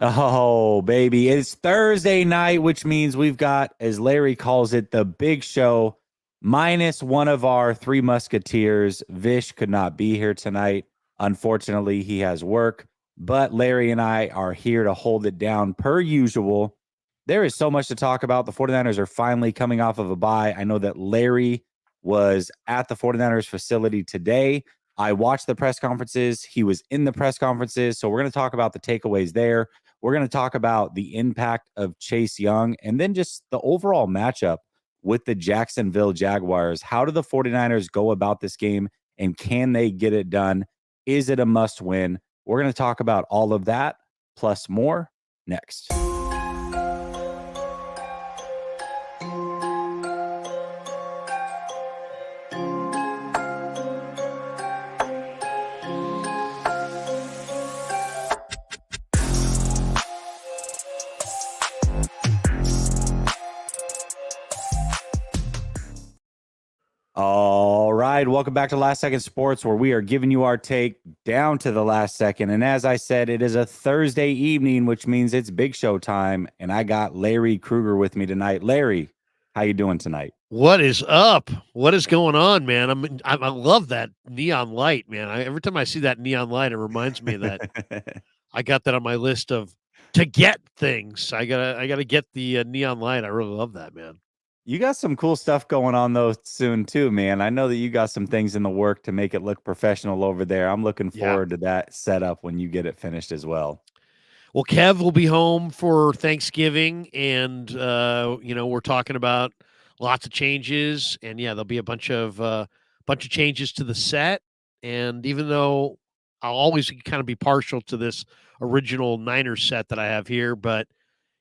Oh, baby. It's Thursday night, which means we've got, as Larry calls it, the big show, minus one of our three musketeers. Vish could not be here tonight. Unfortunately, he has work, but Larry and I are here to hold it down per usual. There is so much to talk about. The 49ers are finally coming off of a bye. I know that Larry was at the 49ers facility today. I watched the press conferences. He was in the press conferences. So we're going to talk about the takeaways there. We're going to talk about the impact of Chase Young and then just the overall matchup with the Jacksonville Jaguars. How do the 49ers go about this game and can they get it done? Is it a must win? We're going to talk about all of that plus more next. All right. Welcome back to Last Second Sports, where we are giving you our take down to the last second. And as I said, it is a Thursday evening, which means it's big show time. And I got Larry Krueger with me tonight. Larry, how you doing tonight? What is up? What is going on, man? I love that neon light, man. Every time I see that neon light, it reminds me that I got that on my list of to get things. I gotta get the neon light. I really love that, man. You got some cool stuff going on though soon too, man. I know that you got some things in the work to make it look professional over there. I'm looking Yeah. forward to that setup when you get it finished as well. Well, Kev will be home for Thanksgiving, and we're talking about lots of changes, and yeah, there'll be a bunch of changes to the set. And even though I'll always kind of be partial to this original Niners set that I have here, but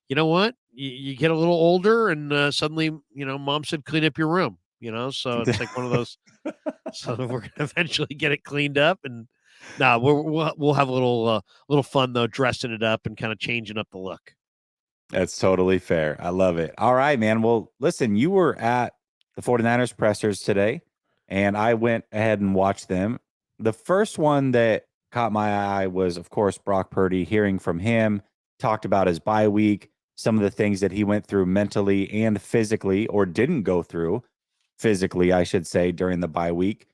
you know what? You get a little older, and suddenly, mom said, "Clean up your room." So it's like one of those. So we're gonna eventually get it cleaned up, and we'll have a little fun though, dressing it up and kind of changing up the look. That's totally fair. I love it. All right, man. Well, listen, you were at the 49ers pressers today, and I went ahead and watched them. The first one that caught my eye was, of course, Brock Purdy. Hearing from him, talked about his bye week, some of the things that he went through mentally and physically, or didn't go through physically, I should say, during the bye week.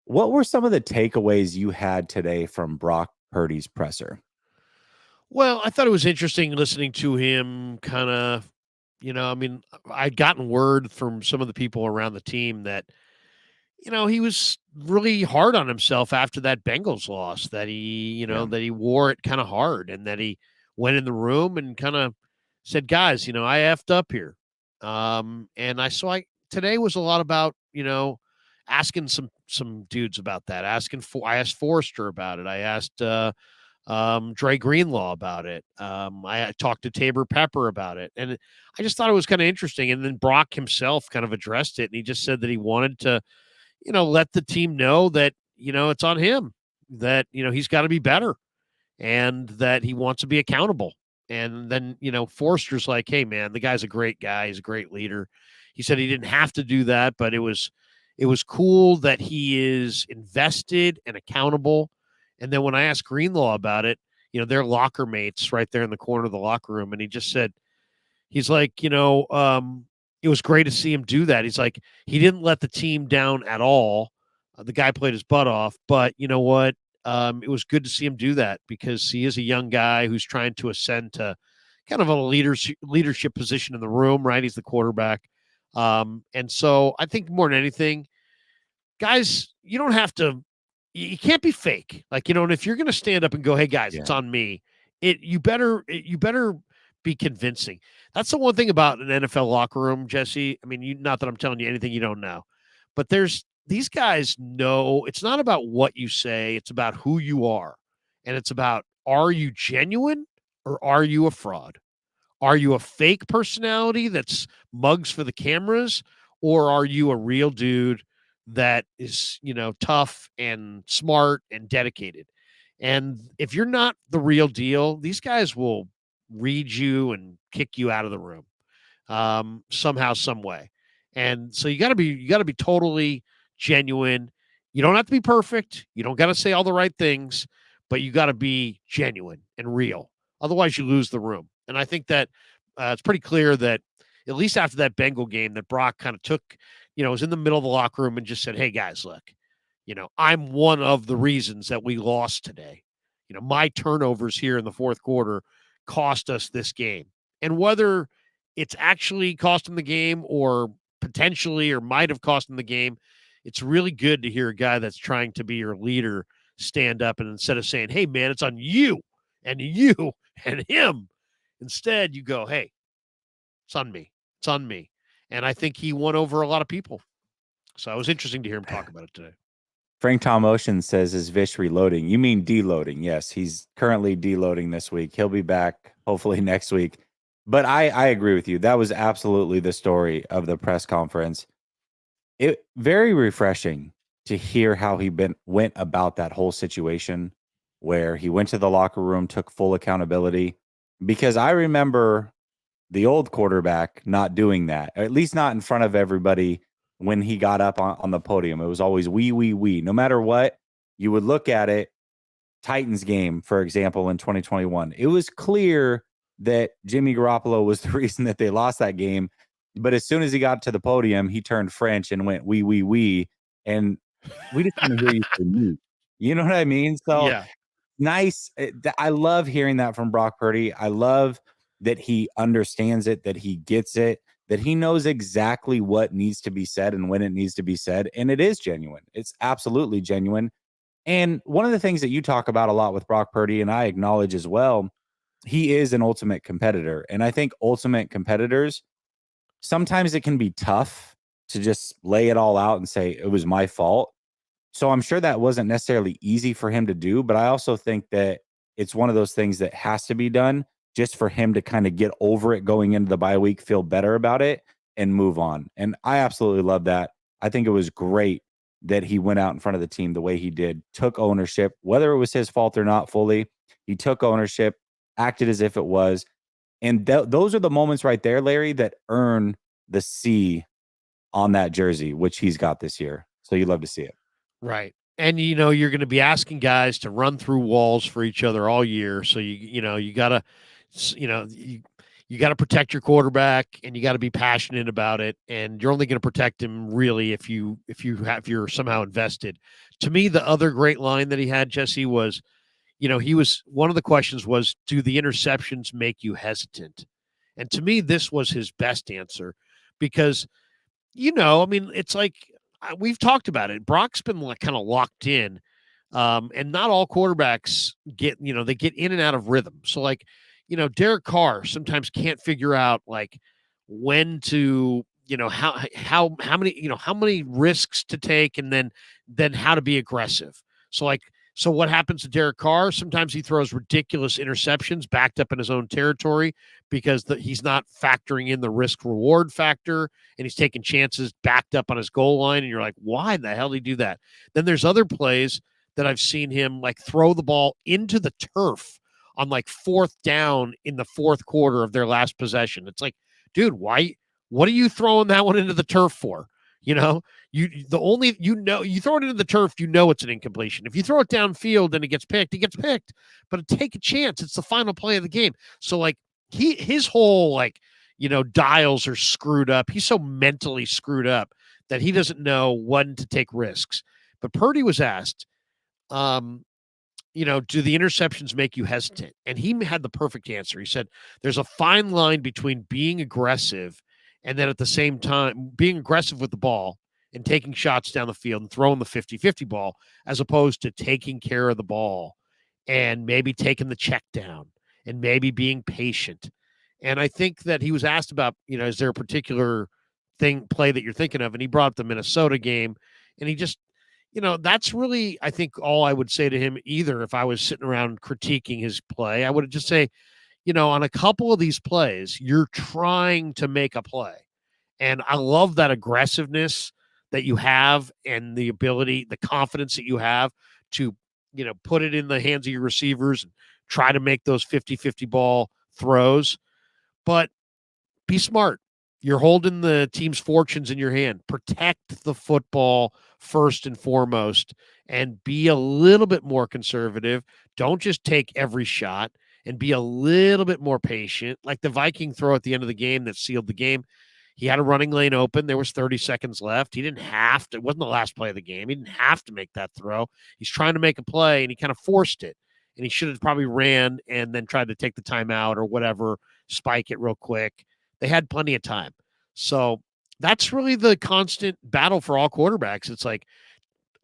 What were some of the takeaways you had today from Brock Purdy's presser? Well, I thought it was interesting listening to him kind of, I'd gotten word from some of the people around the team that, he was really hard on himself after that Bengals loss, that Yeah. that he wore it kind of hard and that he went in the room and kind of said, guys, I effed up here. And today was a lot about, asking some dudes about that, I asked Forrester about it. I asked, Dre Greenlaw about it. I talked to Tabor Pepper about it. And I just thought it was kind of interesting. And then Brock himself kind of addressed it. And he just said that he wanted to, let the team know that, it's on him, that, he's got to be better and that he wants to be accountable. And then, Forrester's like, hey, man, the guy's a great guy. He's a great leader. He said he didn't have to do that, but it was cool that he is invested and accountable. And then when I asked Greenlaw about it, they're locker mates right there in the corner of the locker room. And he just said, he's like, it was great to see him do that. He's like, he didn't let the team down at all. The guy played his butt off, but you know what? It was good to see him do that because he is a young guy who's trying to ascend to kind of a leadership position in the room, right? He's the quarterback. And so I think more than anything, guys, you don't have to, you can't be fake. Like, and if you're going to stand up and go, hey guys, it's on me, you better be convincing. That's the one thing about an NFL locker room, Jesse. I mean, not that I'm telling you anything you don't know, but these guys know it's not about what you say. It's about who you are. And it's about, are you genuine or are you a fraud? Are you a fake personality that's mugs for the cameras? Or are you a real dude that is, tough and smart and dedicated? And if you're not the real deal, these guys will read you and kick you out of the room somehow, some way. And so you got to be totally genuine. You don't have to be perfect. You don't got to say all the right things, but you got to be genuine and real. Otherwise, you lose the room. And I think that it's pretty clear that at least after that Bengal game, that Brock kind of took, was in the middle of the locker room and just said, "Hey guys, look, I'm one of the reasons that we lost today. My turnovers here in the fourth quarter cost us this game. And whether it's actually cost him the game or potentially or might have cost him the game, it's really good to hear a guy that's trying to be your leader stand up, and instead of saying, hey, man, it's on you and him, instead you go, hey, it's on me. It's on me. And I think he won over a lot of people. So it was interesting to hear him talk about it today. Frank Tom Ocean says, is Vish reloading? You mean deloading. Yes, he's currently deloading this week. He'll be back hopefully next week. But I agree with you. That was absolutely the story of the press conference. It very refreshing to hear how he went about that whole situation, where he went to the locker room, took full accountability. Because I remember the old quarterback not doing that, or at least not in front of everybody when he got up on the podium. It was always we. No matter what, you would look at it. Titans game, for example, in 2021, it was clear that Jimmy Garoppolo was the reason that they lost that game. But as soon as he got to the podium, he turned French and went we. And we just want to hear you say me. You know what I mean? So Yeah. nice. I love hearing that from Brock Purdy. I love that he understands it, that he gets it, that he knows exactly what needs to be said and when it needs to be said. And it is genuine. It's absolutely genuine. And one of the things that you talk about a lot with Brock Purdy, and I acknowledge as well, he is an ultimate competitor. And I think ultimate competitors, sometimes it can be tough to just lay it all out and say, it was my fault. So I'm sure that wasn't necessarily easy for him to do, but I also think that it's one of those things that has to be done just for him to kind of get over it going into the bye week, feel better about it, and move on. And I absolutely love that. I think it was great that he went out in front of the team the way he did, took ownership, whether it was his fault or not fully. He took ownership, acted as if it was. And those are the moments right there, Larry, that earn the C on that jersey, which he's got this year. So you love to see it. Right. And you're going to be asking guys to run through walls for each other all year. So you got to you got to protect your quarterback, and you got to be passionate about it. And you're only going to protect him really if you're somehow invested. To me, the other great line that he had, Jesse, was, he was, one of the questions was, do the interceptions make you hesitant? And to me, this was his best answer, because, it's like, we've talked about it. Brock's been like kind of locked in, and not all quarterbacks get in and out of rhythm. So like, Derek Carr sometimes can't figure out like when to, how many risks to take, and then how to be aggressive. So what happens to Derek Carr? Sometimes he throws ridiculous interceptions backed up in his own territory because he's not factoring in the risk reward factor, and he's taking chances backed up on his goal line. And you're like, why the hell did he do that? Then there's other plays that I've seen him like throw the ball into the turf on like fourth down in the fourth quarter of their last possession. It's like, dude, why? What are you throwing that one into the turf for? You throw it into the turf, it's an incompletion. If you throw it downfield and it gets picked, but take a chance. It's the final play of the game. So like his whole dials are screwed up. He's so mentally screwed up that he doesn't know when to take risks. But Purdy was asked, do the interceptions make you hesitant? And he had the perfect answer. He said, there's a fine line between being aggressive and then at the same time being aggressive with the ball and taking shots down the field and throwing the 50-50 ball, as opposed to taking care of the ball and maybe taking the check down and maybe being patient. And I think that he was asked about, is there a particular play that you're thinking of? And he brought up the Minnesota game, and he just, that's really, I think, all I would say to him. Either if I was sitting around critiquing his play, I would just say, on a couple of these plays, you're trying to make a play. And I love that aggressiveness that you have, and the ability, the confidence that you have to, put it in the hands of your receivers and try to make those 50-50 ball throws. But be smart. You're holding the team's fortunes in your hand. Protect the football first and foremost, and be a little bit more conservative. Don't just take every shot, and be a little bit more patient. Like the Viking throw at the end of the game that sealed the game. He had a running lane open. There was 30 seconds left. He didn't have to. It wasn't the last play of the game. He didn't have to make that throw. He's trying to make a play, and he kind of forced it. And he should have probably ran and then tried to take the timeout or whatever, spike it real quick. They had plenty of time. So that's really the constant battle for all quarterbacks. It's like,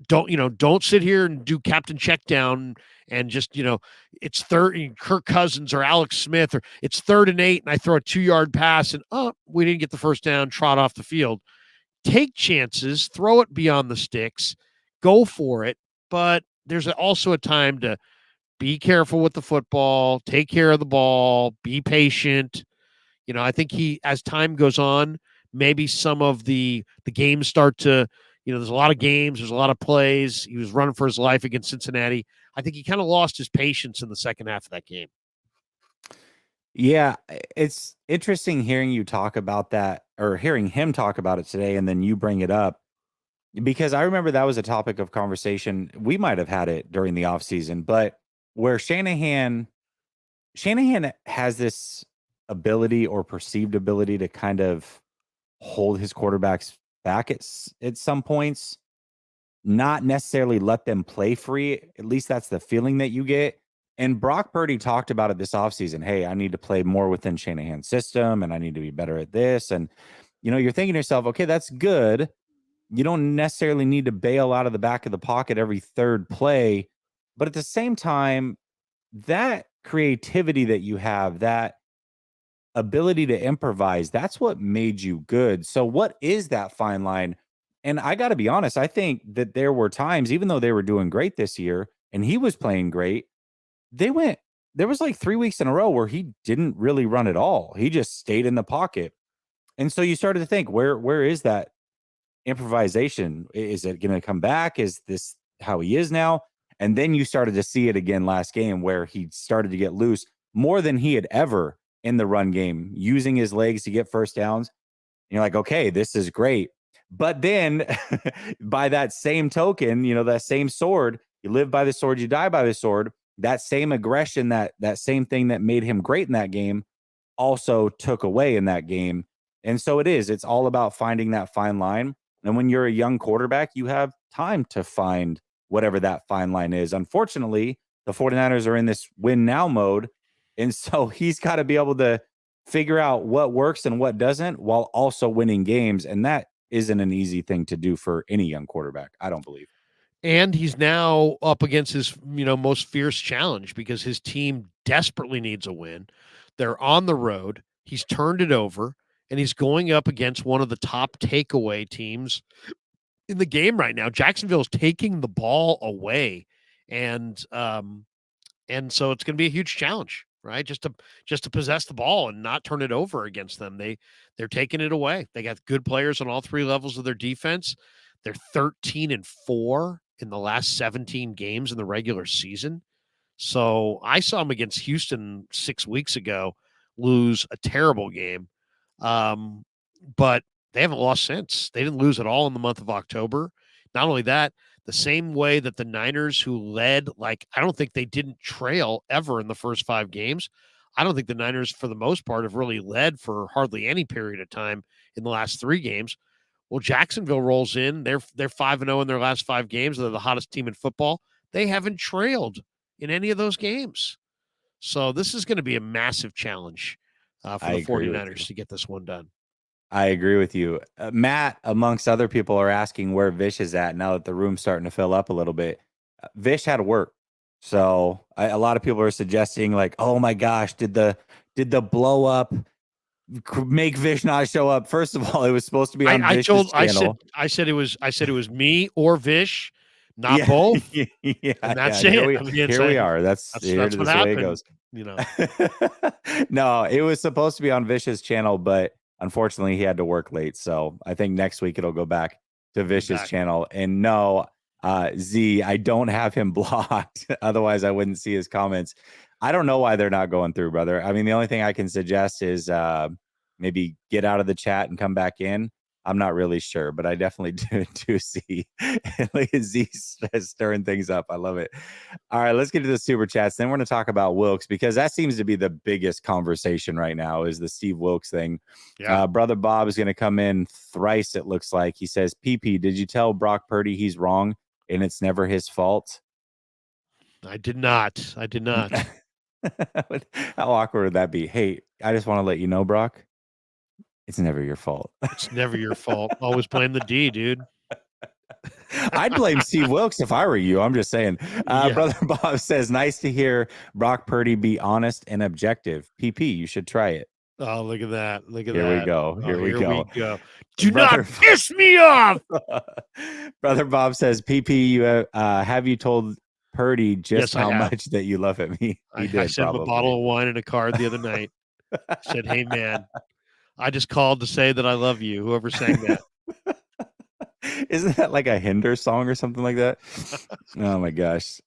don't sit here and do captain check down and just, it's third, Kirk Cousins or Alex Smith, or it's 3rd and 8 and I throw a 2-yard pass and we didn't get the first down, trot off the field. Take chances, throw it beyond the sticks, go for it. But there's also a time to be careful with the football, take care of the ball, be patient. I think as time goes on, maybe some of the games start to, there's a lot of games, there's a lot of plays. He was running for his life against Cincinnati. I think he kind of lost his patience in the second half of that game. Yeah, it's interesting hearing you talk about that, or hearing him talk about it today, and then you bring it up, because I remember that was a topic of conversation. We might have had it during the offseason, but where Shanahan has this ability or perceived ability to kind of hold his quarterbacks back at some points, not necessarily let them play free. At least that's the feeling that you get. And Brock Purdy talked about it this offseason. Hey, I need to play more within Shanahan's system, and I need to be better at this. And, you're thinking to yourself, okay, that's good. You don't necessarily need to bail out of the back of the pocket every third play. But at the same time, that creativity that you have, that ability to improvise, that's what made you good. So what is that fine line? And I got to be honest, I think that there were times, even though they were doing great this year and he was playing great, there was like 3 weeks in a row where he didn't really run at all. He just stayed in the pocket. And so you started to think, where is that improvisation? Is it going to come back? Is this how he is now? And then you started to see it again last game, where he started to get loose more than he had ever in the run game, using his legs to get first downs. And you're like, okay, this is great. But then by that same token, that same sword, you live by the sword, you die by the sword. That same aggression, that same thing that made him great in that game, also took away in that game. And so it's all about finding that fine line. And when you're a young quarterback, you have time to find whatever that fine line is. Unfortunately, the 49ers are in this win now mode. And so he's got to be able to figure out what works and what doesn't while also winning games. And that isn't an easy thing to do for any young quarterback, I don't believe. And he's now up against his, most fierce challenge, because his team desperately needs a win. They're on the road. He's turned it over, and he's going up against one of the top takeaway teams in the game right now. Jacksonville's taking the ball away, and so it's going to be a huge challenge, right? Just to possess the ball and not turn it over against them. They're taking it away. They got good players on all three levels of their defense. They're 13-4 in the last 17 games in the regular season. So I saw them against Houston 6 weeks ago lose a terrible game. But they haven't lost since. They didn't lose at all in the month of October. Not only that, the same way that the Niners, who led, I don't think they didn't trail ever in the first 5 games. I don't think the Niners, for the most part, have really led for hardly any period of time in the last 3 games. Well, Jacksonville rolls in. They're 5-0 in their last 5 games. They're the hottest team in football. They haven't trailed in any of those games. So this is going to be a massive challenge for the 49ers to get this one done. I agree with you. Matt, amongst other people, are asking where Vish is at now that the room's starting to fill up a little bit. Vish had to work. So a lot of people are suggesting, like, oh my gosh, did the blow up make Vish not show up? First of all, it was supposed to be on Vish's channel. I said it was me or Vish, not both. Yeah, and that's it. Here we are. That's what the happened. way it goes. No, it was supposed to be on Vish's channel, but unfortunately he had to work late. So I think next week it'll go back to Vish's channel. And no, Z, I don't have him blocked. Otherwise I wouldn't see his comments. I don't know why they're not going through, brother. I mean, the only thing I can suggest is maybe get out of the chat and come back in. I'm not really sure, but I definitely do see like Z stirring things up. I love it. All right, let's get to the super chats. Then we're going to talk about Wilkes, because that seems to be the biggest conversation right now is the Steve Wilkes thing. Yeah. Brother Bob is going to come in thrice, it looks like. He says, PP, did you tell Brock Purdy he's wrong and it's never his fault? I did not. How awkward would that be? Hey, I just want to let you know, Brock, it's never your fault. It's never your fault. Always blame the D, dude. I'd blame Steve Wilkes if I were you. I'm just saying. Yeah. Brother Bob says, nice to hear Brock Purdy be honest and objective. PP, you should try it. Oh, look at that. Look at Here that. we go. Here we go. Do Brother, not piss me off. Brother Bob says, PP, you have you told Purdy just Yes, how much that you love him? He I did, sent him a bottle of wine and a card the other night. Said, hey, man, I just called to say that I love you. Whoever sang that. Isn't that like a Hinder song or something like that? Oh, my gosh.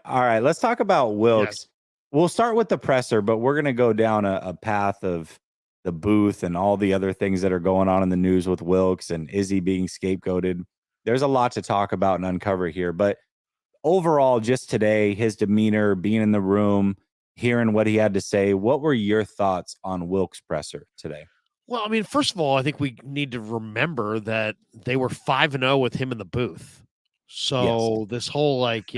All right, let's talk about Wilkes. Yes. We'll start with the presser, but we're going to go down a path of the booth and all the other things that are going on in the news with Wilkes and Izzy being scapegoated. There's a lot to talk about and uncover here. But overall, just today, his demeanor, being in the room, hearing what he had to say, what were your thoughts on Wilkes' presser today? Well, I mean, first of all, I think we need to remember that they were 5-0 with him in the booth. So this whole, like,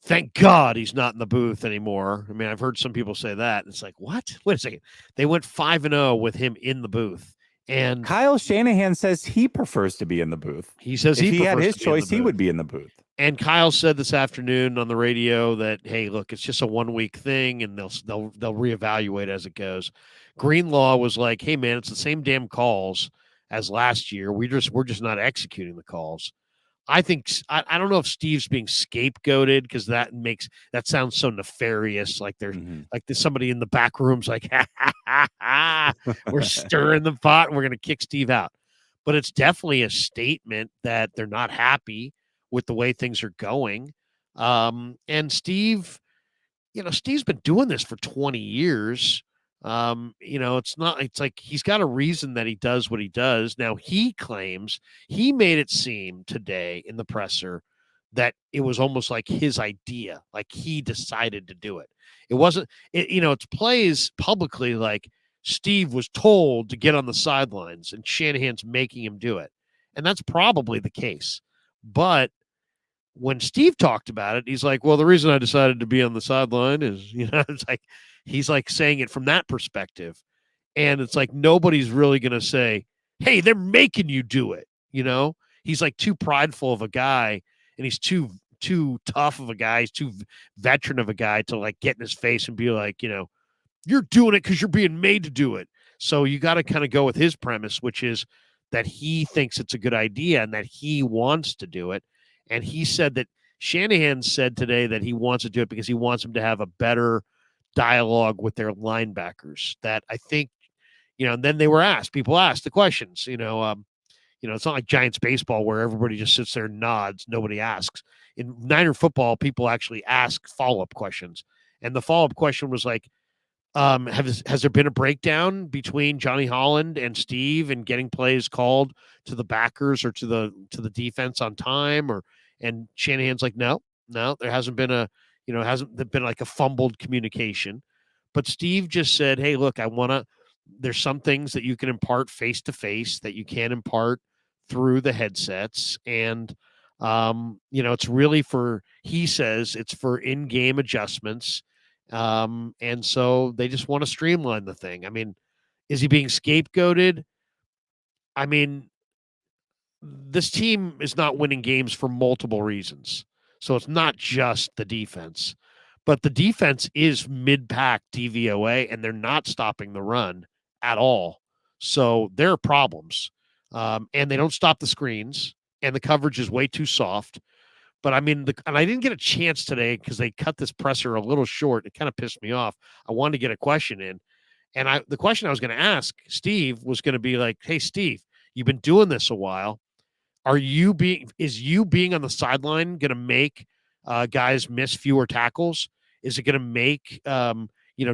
thank God he's not in the booth anymore. I mean, I've heard some people say that. It's like, what? Wait a second. They went 5-0 with him in the booth. And Kyle Shanahan says he prefers to be in the booth. He says if he had his choice, he would be in the booth. And Kyle said this afternoon on the radio that, hey, look, it's just a 1 week thing, and they'll reevaluate as it goes. Greenlaw was like, hey, man, it's the same damn calls as last year. We're just not executing the calls. I think I don't know if Steve's being scapegoated, because that sounds so nefarious. Like there's somebody in the back room's like, we're stirring the pot and we're going to kick Steve out. But it's definitely a statement that they're not happy with the way things are going. And Steve, Steve's been doing this for 20 years. It's like he's got a reason that he does what he does. Now, he claims he made it seem today in the presser that it was almost like his idea, like he decided to do it. It wasn't, it's plays publicly like Steve was told to get on the sidelines and Shanahan's making him do it. And that's probably the case. But when Steve talked about it, he's like, well, the reason I decided to be on the sideline is, it's like, he's like saying it from that perspective. And it's like, nobody's really going to say, hey, they're making you do it. He's like too prideful of a guy, and he's too tough of a guy. He's too veteran of a guy to like get in his face and be like, you're doing it because you're being made to do it. So you got to kind of go with his premise, which is that he thinks it's a good idea and that he wants to do it. And he said that Shanahan said today that he wants to do it because he wants them to have a better dialogue with their linebackers. That I think, and then people asked the questions, it's not like Giants baseball where everybody just sits there and nods. Nobody asks. In Niner football, people actually ask follow-up questions. And the follow-up question was like, has there been a breakdown between Johnny Holland and Steve and getting plays called to the backers or to the defense on time? And Shanahan's like, no, there hasn't been hasn't been like a fumbled communication. But Steve just said, hey, look, there's some things that you can impart face to face that you can't impart through the headsets. And, it's really he says it's for in-game adjustments. And so they just want to streamline the thing. I mean, is he being scapegoated? I mean, this team is not winning games for multiple reasons. So it's not just the defense, but the defense is mid-pack DVOA, and they're not stopping the run at all. So there are problems. And they don't stop the screens, and the coverage is way too soft. But I mean, and I didn't get a chance today because they cut this presser a little short. It kind of pissed me off. I wanted to get a question in. And the question I was going to ask Steve was going to be like, hey, Steve, you've been doing this a while. Is you being on the sideline going to make guys miss fewer tackles? Is it going to make,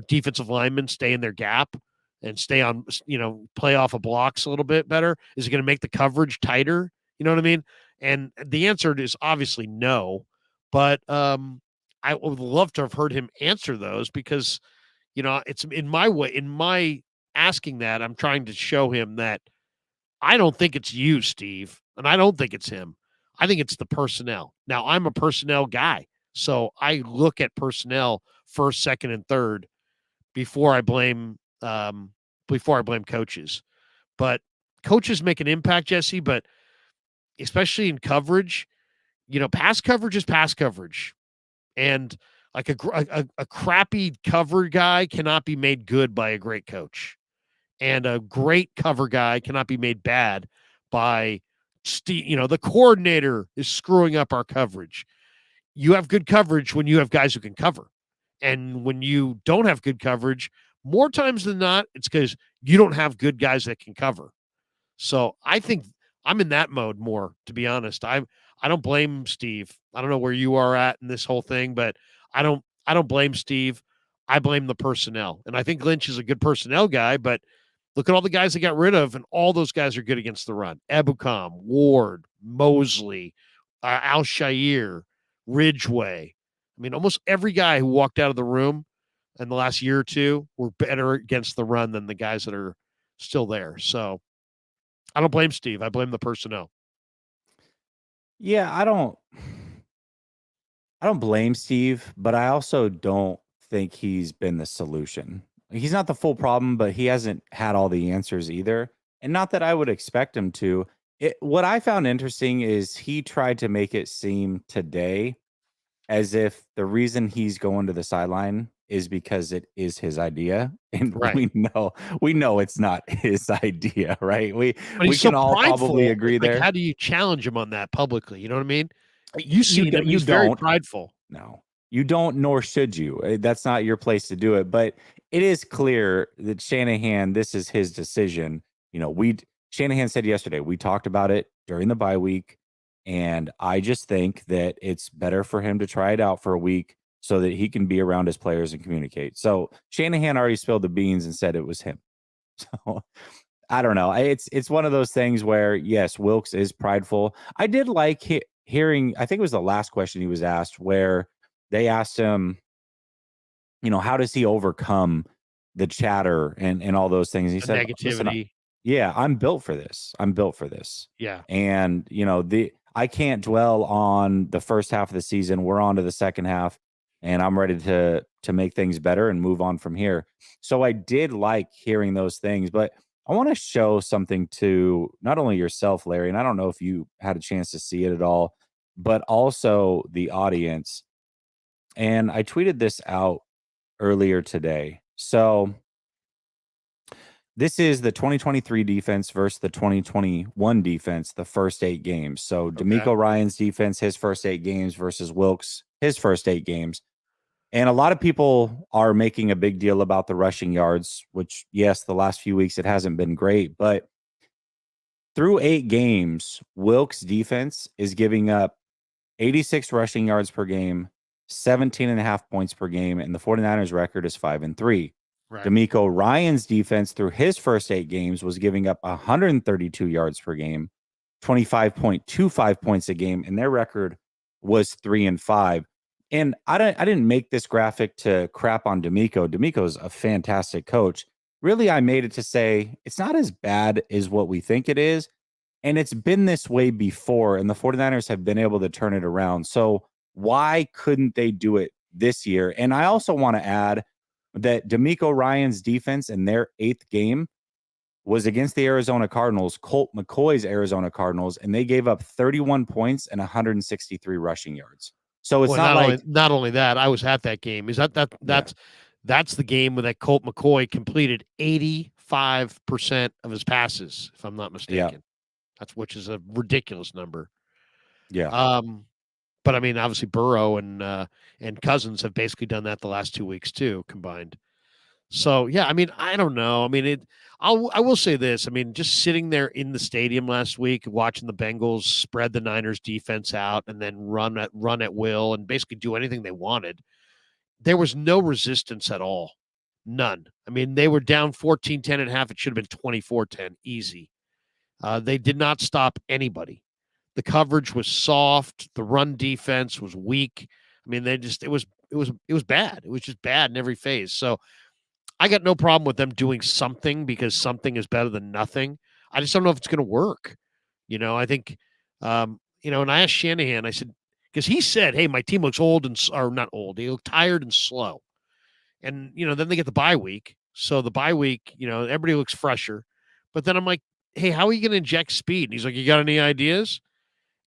defensive linemen stay in their gap? and stay on, play off of blocks a little bit better? Is it going to make the coverage tighter? You know what I mean? And the answer is obviously no, but I would love to have heard him answer those, because, it's in my asking that, I'm trying to show him that I don't think it's you, Steve, and I don't think it's him. I think it's the personnel. Now, I'm a personnel guy, so I look at personnel first, second, and third before I blame coaches. But coaches make an impact, Jesse, but especially in coverage, pass coverage is pass coverage. And like a crappy cover guy cannot be made good by a great coach. And a great cover guy cannot be made bad by the coordinator is screwing up our coverage. You have good coverage when you have guys who can cover. And when you don't have good coverage, more times than not, it's because you don't have good guys that can cover. So I think I'm in that mode more, to be honest. I don't blame Steve. I don't know where you are at in this whole thing, but I don't blame Steve. I blame the personnel. And I think Lynch is a good personnel guy, but look at all the guys they got rid of, and all those guys are good against the run. Ebukam, Ward, Mosley, Al-Shaair, Ridgeway. I mean, almost every guy who walked out of the room in the last year or two were better against the run than the guys that are still there. So I don't blame Steve. I blame the personnel. Yeah, I don't blame Steve, but I also don't think he's been the solution. He's not the full problem, but he hasn't had all the answers either. And not that I would expect him to. What I found interesting is he tried to make it seem today as if the reason he's going to the sideline is because it is his idea. And Right. we know it's not his idea, right? We But he's can so all prideful. probably agree there. How do you challenge him on that publicly? You know what I mean? You see him, you he's very don't. prideful. No, you don't, nor should you. That's not your place to do it. But it is clear that Shanahan, this is his decision. Shanahan said yesterday, we talked about it during the bye week. And I just think that it's better for him to try it out for a week so that he can be around his players and communicate. So Shanahan already spilled the beans and said it was him. So I don't know. It's one of those things where, yes, Wilks is prideful. I did like hearing, I think it was the last question he was asked, where they asked him, how does he overcome the chatter and all those things? And he said, negativity. Yeah, I'm built for this. I'm built for this. Yeah. And, I can't dwell on the first half of the season. We're on to the second half, and I'm ready to make things better and move on from here. So I did like hearing those things, but I want to show something to not only yourself, Larry, and I don't know if you had a chance to see it at all, but also the audience. And I tweeted this out earlier today. So this is the 2023 defense versus the 2021 defense, the first 8 games. So D'Amico Ryan's defense, his first 8 games versus Wilks, his first 8 games. And a lot of people are making a big deal about the rushing yards, which, yes, the last few weeks it hasn't been great. But through 8 games, Wilks' defense is giving up 86 rushing yards per game, 17.5 points per game, and the 49ers record is 5-3. Right. D'Amico Ryan's defense through his first 8 games was giving up 132 yards per game, 25.25 points a game, and their record was 3-5. And I didn't make this graphic to crap on D'Amico. D'Amico's a fantastic coach. Really, I made it to say it's not as bad as what we think it is. And it's been this way before, and the 49ers have been able to turn it around. So why couldn't they do it this year? And I also want to add that D'Amico Ryan's defense in their 8th game was against the Arizona Cardinals, Colt McCoy's Arizona Cardinals, and they gave up 31 points and 163 rushing yards. So it's not only that, I was at that game. Is that's the game where that Colt McCoy completed 85% of his passes, if I'm not mistaken. Yeah. Which is a ridiculous number. Yeah. But I mean, obviously Burrow and Cousins have basically done that the last 2 weeks too, combined. So yeah, I mean, I don't know. I mean, I will say this. I mean, just sitting there in the stadium last week, watching the Bengals spread the Niners defense out and then run at will and basically do anything they wanted. There was no resistance at all. None. I mean, they were down 14-10 at half. It should have been 24-10, easy. They did not stop anybody. The coverage was soft. The run defense was weak. I mean, it was bad. It was just bad in every phase. So I got no problem with them doing something because something is better than nothing. I just don't know if it's going to work. I think, and I asked Shanahan, I said, because he said, hey, my team looks old or not old. They look tired and slow. And, then they get the bye week. So the bye week, everybody looks fresher. But then I'm like, hey, how are you going to inject speed? And he's like, you got any ideas?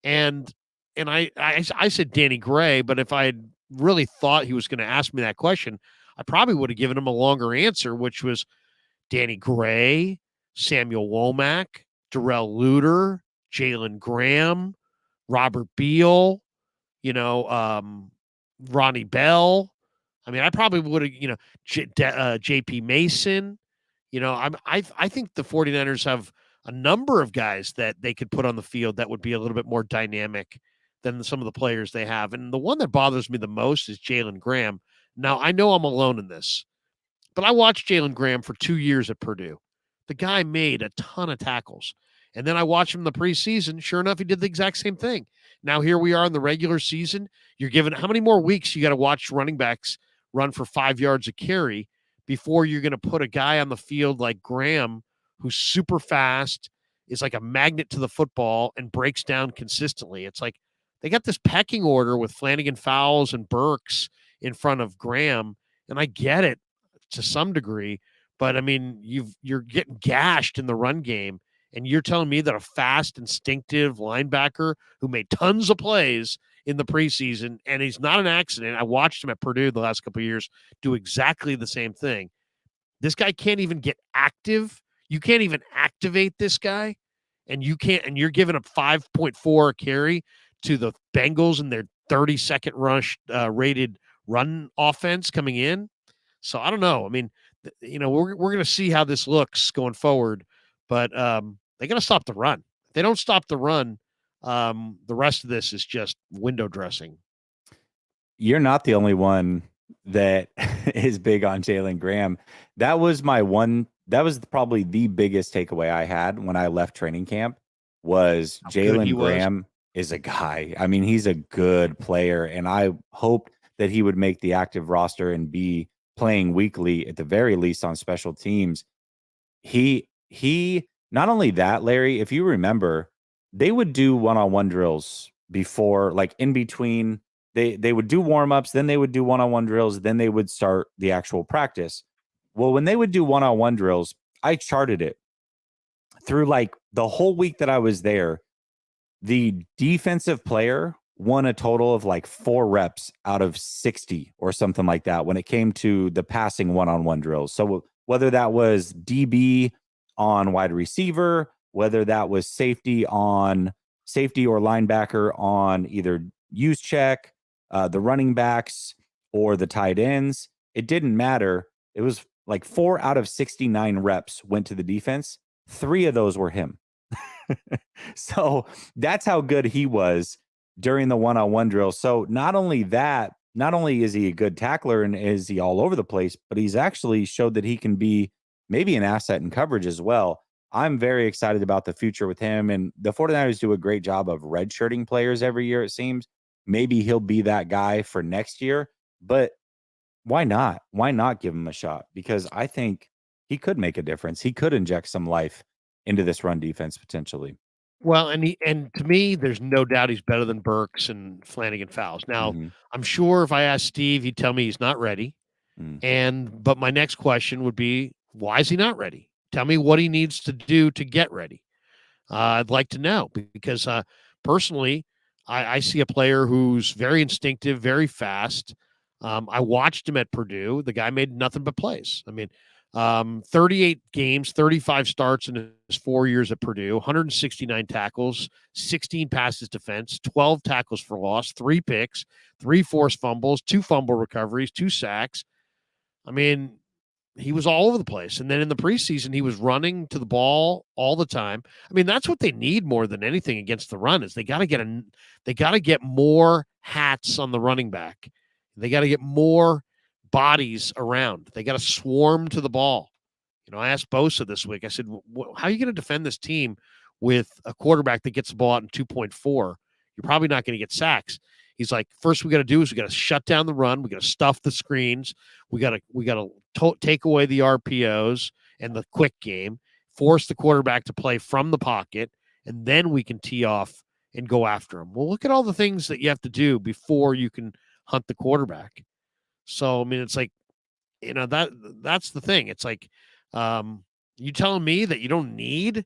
And I said Danny Gray, but if I had really thought he was going to ask me that question, I probably would have given him a longer answer, which was Danny Gray, Samuel Womack, Darrell Luter, Jalen Graham, Robert Beal, Ronnie Bell. I mean, I probably would have, JP Mason. I think the 49ers have a number of guys that they could put on the field that would be a little bit more dynamic than some of the players they have. And the one that bothers me the most is Jalen Graham. Now, I know I'm alone in this, but I watched Jalen Graham for 2 years at Purdue. The guy made a ton of tackles. And then I watched him in the preseason. Sure enough, he did the exact same thing. Now here we are in the regular season. You're given how many more weeks you got to watch running backs run for 5 yards a carry before you're going to put a guy on the field like Graham, who's super fast, is like a magnet to the football, and breaks down consistently. It's like they got this pecking order with Flanagan Fowles and Burks in front of Graham, and I get it to some degree, but I mean, you're getting gashed in the run game, and you're telling me that a fast, instinctive linebacker who made tons of plays in the preseason, and he's not an accident. I watched him at Purdue the last couple of years do exactly the same thing. This guy can't even get active. You can't even activate this guy, and you're giving up 5.4 a carry to the Bengals in their 32nd rush rated run offense coming in. So I don't know. I mean, we're going to see how this looks going forward, but they got to stop the run. If they don't stop the run, the rest of this is just window dressing. You're not the only one that is big on Jalen Graham. That was probably the biggest takeaway I had when I left training camp was Jalen Graham is a guy. I mean, he's a good player, and I hoped that he would make the active roster and be playing weekly at the very least on special teams. He not only that, Larry, if you remember, they would do one-on-one drills before, like in between. They would do warm-ups, then they would do one-on-one drills, then they would start the actual practice. Well, when they would do one-on-one drills, I charted it through like the whole week that I was there. The defensive player won a total of like 4 reps out of 60 or something like that when it came to the passing one-on-one drills. So whether that was DB on wide receiver, whether that was safety or linebacker on either use check, the running backs or the tight ends, it didn't matter. It was like 4 out of 69 reps went to the defense. 3 of those were him. So that's how good he was during the one-on-one drill. So not only is he a good tackler and is he all over the place, but he's actually showed that he can be maybe an asset in coverage as well. I'm very excited about the future with him, and the 49ers do a great job of redshirting players every year, it seems. Maybe he'll be that guy for next year, but why not? Why not give him a shot? Because I think he could make a difference. He could inject some life into this run defense potentially. Well, and to me, there's no doubt he's better than Burks and Flanagan Fowles. Now, I'm sure if I asked Steve, he'd tell me he's not ready. But my next question would be, why is he not ready? Tell me what he needs to do to get ready. I'd like to know because personally, I see a player who's very instinctive, very fast. I watched him at Purdue. The guy made nothing but plays. I mean, 38 games, 35 starts in his 4 years at Purdue, 169 tackles, 16 passes defense, 12 tackles for loss, 3 picks, 3 forced fumbles, 2 fumble recoveries, 2 sacks. I mean, he was all over the place. And then in the preseason, he was running to the ball all the time. I mean, that's what they need more than anything against the run is they got to get more hats on the running back. They got to get more bodies around. They got to swarm to the ball. I asked Bosa this week. I said, how are you going to defend this team with a quarterback that gets the ball out in 2.4? You're probably not going to get sacks. He's like, first we got to do is we got to shut down the run. We got to stuff the screens. We got to take away the RPOs and the quick game, force the quarterback to play from the pocket, and then we can tee off and go after him. Well, look at all the things that you have to do before you can hunt the quarterback. So, I mean, it's like, that's the thing. It's like, you telling me that you don't need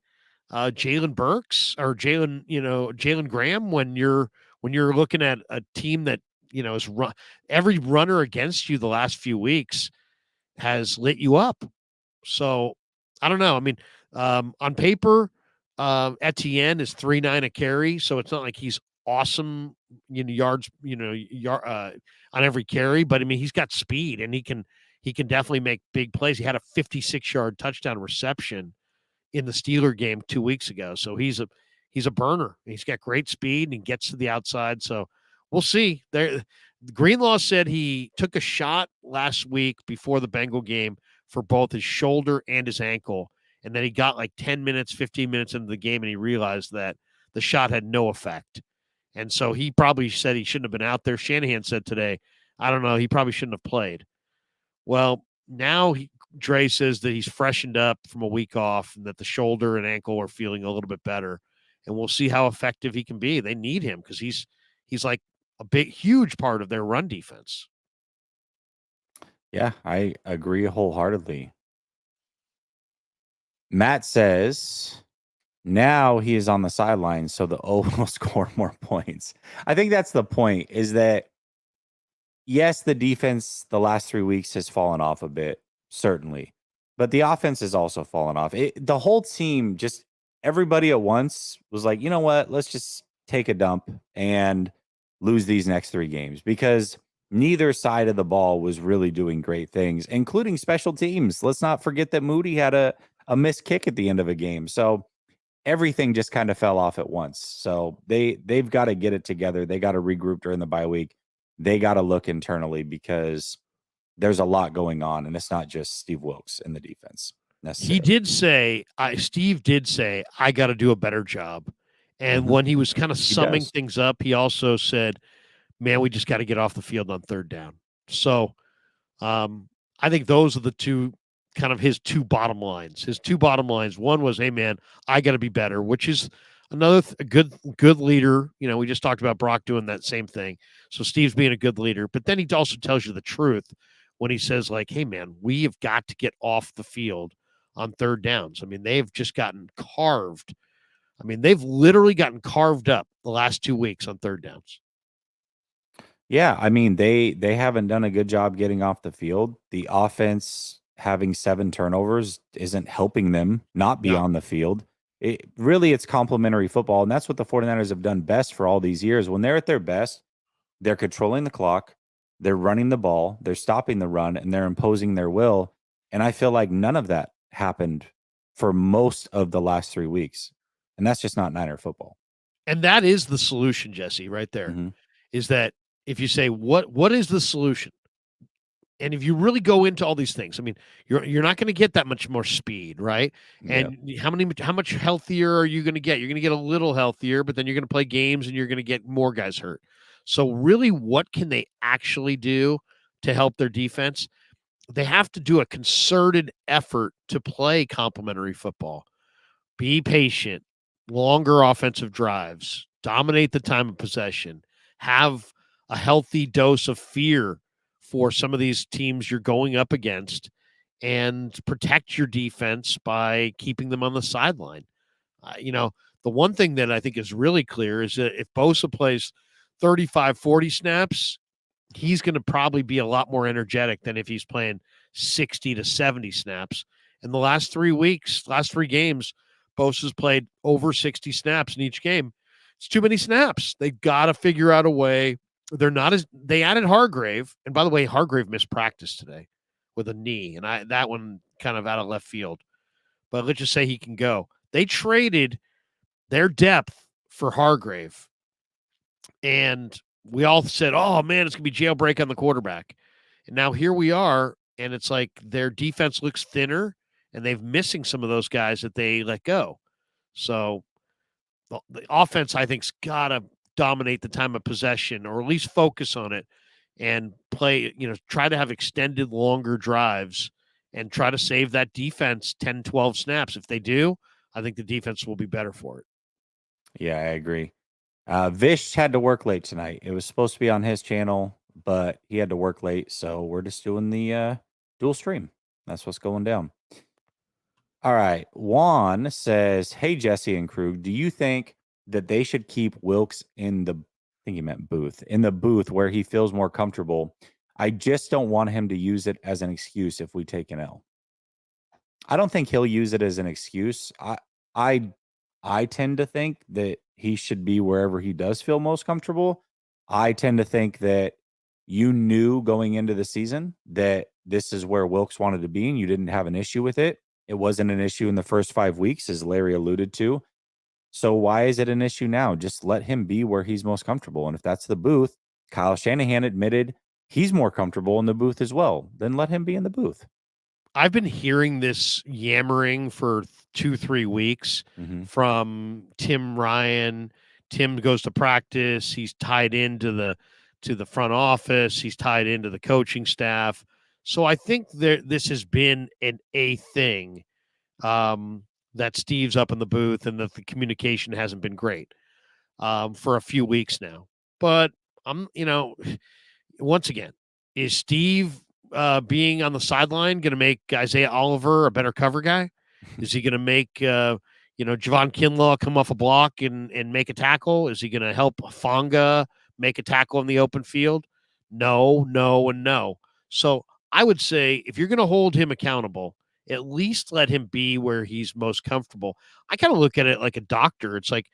Jalen Burks or Jalen Graham when you're looking at a team that is every runner against you the last few weeks has lit you up. So I don't know. I mean, on paper, Etienne is 3.9 a carry, so it's not like he's awesome, yards, on every carry. But I mean, he's got speed and he can definitely make big plays. He had a 56-yard touchdown reception in the Steeler game 2 weeks ago. So he's a burner. He's got great speed and he gets to the outside. So we'll see. Greenlaw said he took a shot last week before the Bengal game for both his shoulder and his ankle. And then he got like 10 minutes, 15 minutes into the game and he realized that the shot had no effect. And so he probably said he shouldn't have been out there. Shanahan said today, I don't know, he probably shouldn't have played. Well, now Dre says that he's freshened up from a week off and that the shoulder and ankle are feeling a little bit better. And we'll see how effective he can be. They need him because he's like a huge part of their run defense. Yeah, I agree wholeheartedly. Matt says now he is on the sidelines, so the O will score more points. I think that's the point, is that yes, the defense the last 3 weeks has fallen off a bit, certainly. But the offense has also fallen off. The whole team, just everybody at once was like, you know what? Let's just take a dump and lose these next 3 games, because neither side of the ball was really doing great things, including special teams. Let's not forget that Moody had a missed kick at the end of a game. So everything just kind of fell off at once. So they've got to get it together. They got to regroup during the bye week. They got to look internally, because there's a lot going on, and it's not just Steve Wilkes in the defense necessarily. Steve did say, I got to do a better job. And when he was kind of summing things up, he also said, man, we just got to get off the field on third down. So I think those are the two kind of his two bottom lines. His two bottom lines. One was, hey, man, I got to be better, which is another good leader. We just talked about Brock doing that same thing. So Steve's being a good leader. But then he also tells you the truth when he says, like, hey, man, we have got to get off the field on third downs. I mean, they've just gotten carved. I mean, they've literally gotten carved up the last 2 weeks on third downs. Yeah, I mean, they haven't done a good job getting off the field. The offense having 7 turnovers isn't helping them not be on the field. It's complementary football, and that's what the 49ers have done best for all these years. When they're at their best, they're controlling the clock, they're running the ball, they're stopping the run, and they're imposing their will. And I feel like none of that happened for most of the last 3 weeks. And that's just not Niner football. And that is the solution, Jesse, right there. Mm-hmm. Is that if you say, what is the solution? And if you really go into all these things, I mean, you're not going to get that much more speed, right? And how much healthier are you going to get? You're going to get a little healthier, but then you're going to play games and you're going to get more guys hurt. So really, what can they actually do to help their defense? They have to do a concerted effort to play complementary football. Be patient, longer offensive drives, dominate the time of possession, have a healthy dose of fear for some of these teams you're going up against, and protect your defense by keeping them on the sideline. The one thing that I think is really clear is that if Bosa plays 35, 40 snaps, he's going to probably be a lot more energetic than if he's playing 60 to 70 snaps. In the last 3 games, Bosa's played over 60 snaps in each game. It's too many snaps. They've got to figure out a way. They added Hargrave. And by the way, Hargrave missed practice today with a knee. And that one kind of out of left field. But let's just say he can go. They traded their depth for Hargrave. And we all said, oh, man, it's going to be jailbreak on the quarterback. And now here we are, and it's like their defense looks thinner, and they've missing some of those guys that they let go. So the offense, I think, has got to dominate the time of possession, or at least focus on it, and play. Try to have extended, longer drives, and try to save that defense 10, 12 snaps. If they do, I think the defense will be better for it. Yeah, I agree. Vish had to work late tonight. It was supposed to be on his channel, but he had to work late, so we're just doing the dual stream. That's what's going down. All right. Juan says, "Hey Jesse and Krug, do you think that they should keep Wilkes in the I think he meant booth, in the booth where he feels more comfortable? I just don't want him to use it as an excuse if we take an L." I don't think he'll use it as an excuse. I I tend to think that he should be wherever he does feel most comfortable. I tend to think that you knew going into the season that this is where Wilkes wanted to be and you didn't have an issue with it. It wasn't an issue in the first 5 weeks, as Larry alluded to. So why is it an issue now? Just let him be where he's most comfortable. And if that's the booth, Kyle Shanahan admitted he's more comfortable in the booth as well. Then let him be in the booth. I've been hearing this yammering for 2-3 weeks from Tim Ryan. Tim goes to practice. He's tied into the front office. He's tied into the coaching staff. So I think this has been a thing, that Steve's up in the booth and that the communication hasn't been great for a few weeks now. But once again, is Steve being on the sideline going to make Isaiah Oliver a better cover guy? Is he going to make Javon Kinlaw come off a block and make a tackle? Is he going to help Fonga make a tackle in the open field? No, no, and no. So I would say if you're going to hold him accountable, at least let him be where he's most comfortable. I kind of look at it like a doctor. It's like,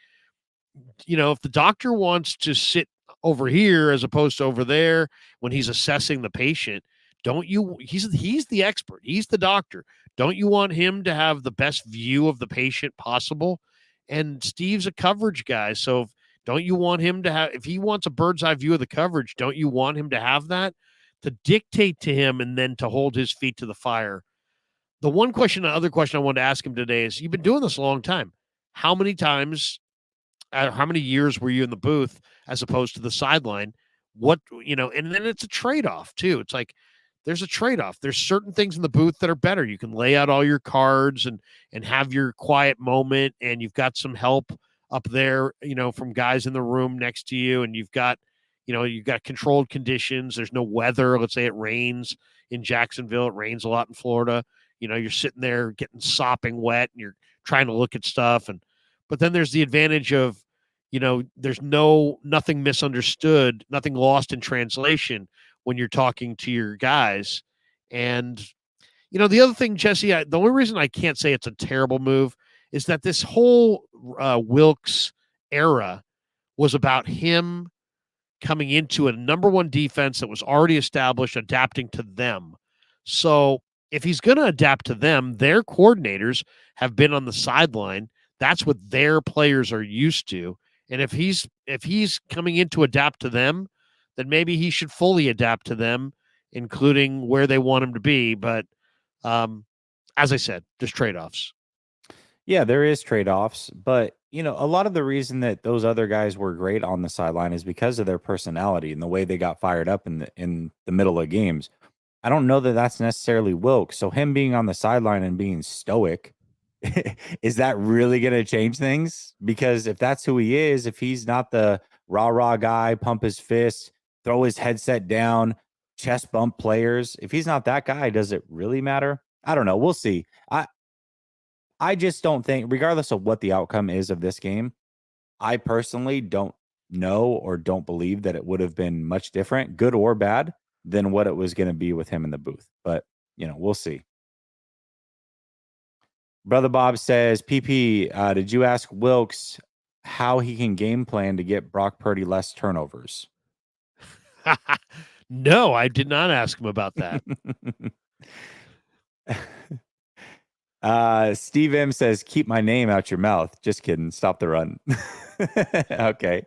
if the doctor wants to sit over here as opposed to over there when he's assessing the patient, he's the expert. He's the doctor. Don't you want him to have the best view of the patient possible? And Steve's a coverage guy. So don't you want him to have, if he wants a bird's eye view of the coverage, don't you want him to have that to dictate to him and then to hold his feet to the fire? The other question I wanted to ask him today is, you've been doing this a long time. How many years were you in the booth as opposed to the sideline? And then it's a trade-off too. It's like, there's a trade-off. There's certain things in the booth that are better. You can lay out all your cards and have your quiet moment, and you've got some help up there, from guys in the room next to you, and you've got controlled conditions. There's no weather. Let's say it rains in Jacksonville. It rains a lot in Florida. You're sitting there getting sopping wet, and you're trying to look at stuff. But then there's the advantage of, there's nothing misunderstood, nothing lost in translation when you're talking to your guys. And, the other thing, Jesse, the only reason I can't say it's a terrible move is that this whole Wilkes era was about him coming into a number one defense that was already established, adapting to them. So if he's going to adapt to them, their coordinators have been on the sideline. That's what their players are used to. And if he's coming in to adapt to them, then maybe he should fully adapt to them, including where they want him to be. But as I said, there's trade-offs. Yeah, there is trade-offs, but a lot of the reason that those other guys were great on the sideline is because of their personality and the way they got fired up in the middle of games. I don't know that that's necessarily Wilkes. So him being on the sideline and being stoic, is that really going to change things? Because if that's who he is, if he's not the rah-rah guy, pump his fist, throw his headset down, chest bump players, if he's not that guy, does it really matter? I don't know. We'll see. I just don't think, regardless of what the outcome is of this game, I personally don't know or don't believe that it would have been much different, good or bad, than what it was going to be with him in the booth. But, we'll see. Brother Bob says, PP, did you ask Wilkes how he can game plan to get Brock Purdy less turnovers? No, I did not ask him about that. Steve M says, keep my name out your mouth. Just kidding. Stop the run. Okay.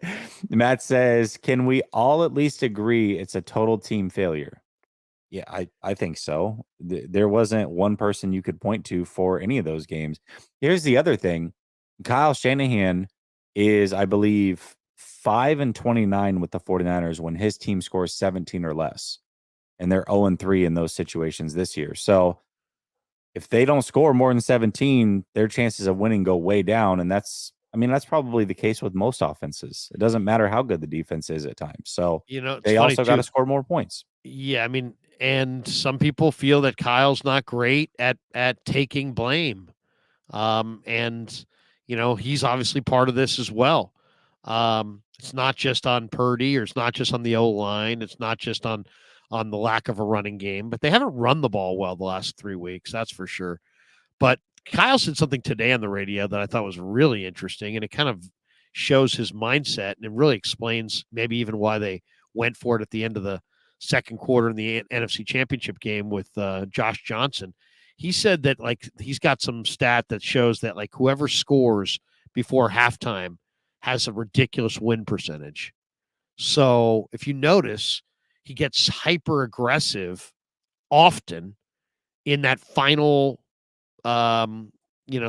Matt says, can we all at least agree it's a total team failure? Yeah, I think so. There wasn't one person you could point to for any of those games. Here's the other thing. Kyle Shanahan is, I believe, 5-29 with the 49ers when his team scores 17 or less. And they're 0-3 in those situations this year. So if they don't score more than 17, their chances of winning go way down. And that's probably the case with most offenses. It doesn't matter how good the defense is at times. So It's they funny also got to too. score more points. Yeah, I mean, and some people feel that Kyle's not great at taking blame. And he's obviously part of this as well. It's not just on Purdy, or it's not just on the O line. It's not just on the lack of a running game, but they haven't run the ball well the last 3 weeks. That's for sure. But Kyle said something today on the radio that I thought was really interesting, and it kind of shows his mindset, and it really explains maybe even why they went for it at the end of the second quarter in the NFC Championship game with Josh Johnson. He said that he's got some stat that shows that whoever scores before halftime has a ridiculous win percentage. So if you notice, he gets hyper aggressive often in that final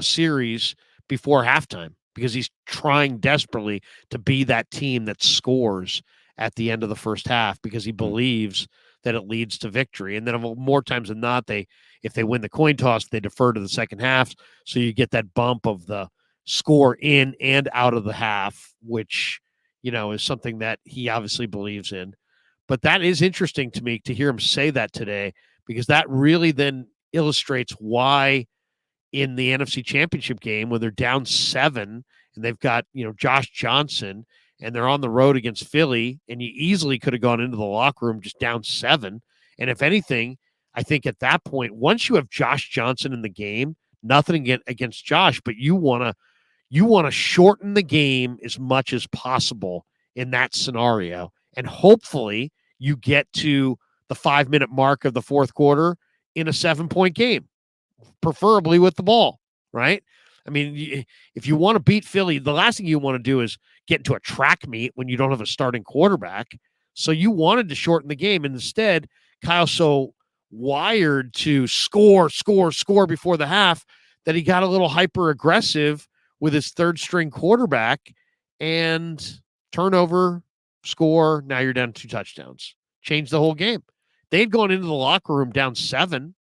series before halftime, because he's trying desperately to be that team that scores at the end of the first half, because he believes that it leads to victory. And then more times than not, if they win the coin toss, they defer to the second half. So you get that bump of the score in and out of the half, which, is something that he obviously believes in. But that is interesting to me to hear him say that today, because that really then illustrates why in the NFC Championship game, when they're down 7 and they've got, Josh Johnson, and they're on the road against Philly, and you easily could have gone into the locker room just down 7. And if anything, I think at that point, once you have Josh Johnson in the game, nothing against Josh, but you want to shorten the game as much as possible in that scenario. And hopefully you get to the 5-minute mark of the fourth quarter in a 7-point game, preferably with the ball, right? I mean, if you want to beat Philly, the last thing you want to do is get into a track meet when you don't have a starting quarterback. So you wanted to shorten the game. And instead, Kyle's so wired to score before the half that he got a little hyper aggressive with his third string quarterback, and turnover, score. Now you're down 2 touchdowns. Change the whole game. They'd gone into the locker room down 7.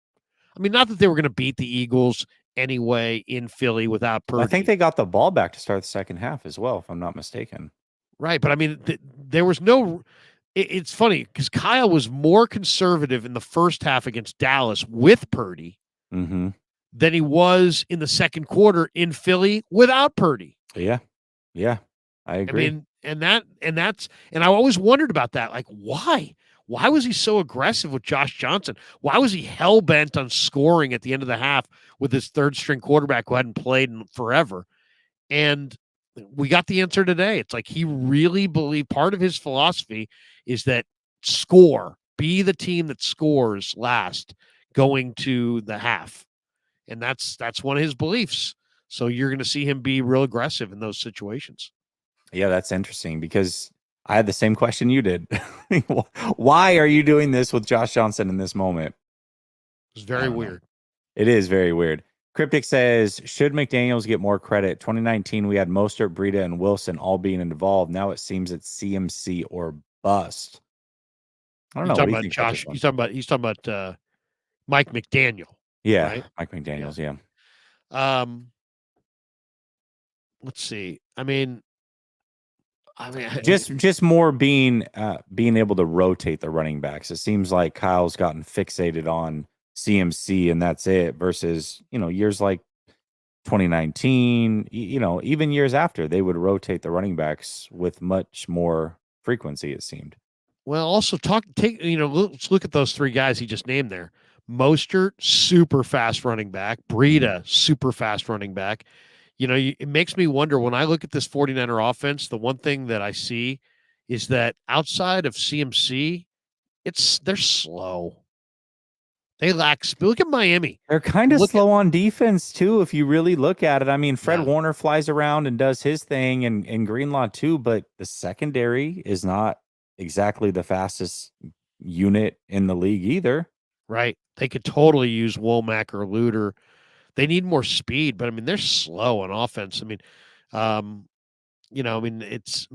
I mean, not that they were going to beat the Eagles anyway in Philly without Purdy. I think they got the ball back to start the second half as well, if I'm not mistaken. Right. But I mean, there was no. It's funny because Kyle was more conservative in the first half against Dallas with Purdy than he was in the second quarter in Philly without Purdy. Yeah. Yeah. I agree. I mean, and I always wondered about that. Like, why? Why was he so aggressive with Josh Johnson? Why was he hell bent on scoring at the end of the half with his third string quarterback who hadn't played in forever? And we got the answer today. It's like he really believed, part of his philosophy is that be the team that scores last going to the half. And that's one of his beliefs. So you're going to see him be real aggressive in those situations. Yeah, that's interesting because I had the same question you did. Why are you doing this with Josh Johnson in this moment? It's very weird. It is very weird. Cryptic says, should McDaniels get more credit? 2019, we had Mostert, Breida, and Wilson all being involved. Now it seems it's CMC or bust. I don't know. What do you think, Josh? He's talking about Mike McDaniel. Yeah, right? Mike McDaniels. Yeah. Let's see. I mean, just more being able to rotate the running backs. It seems like Kyle's gotten fixated on CMC and that's it, versus years like 2019, even years after, they would rotate the running backs with much more frequency, it seemed. Well, also let's look at those 3 guys he just named there. Mostert, super fast running back. Breida, super fast running back. It makes me wonder when I look at this 49er offense, the one thing that I see is that outside of CMC, they're slow. They lack speed. Look at Miami. They're kind of slow on defense, too, if you really look at it. I mean, Fred Warner flies around and does his thing, and Greenlaw, too, but the secondary is not exactly the fastest unit in the league either. Right. They could totally use Womack or Luter. They need more speed, but I mean, they're slow on offense. I mean, um, it's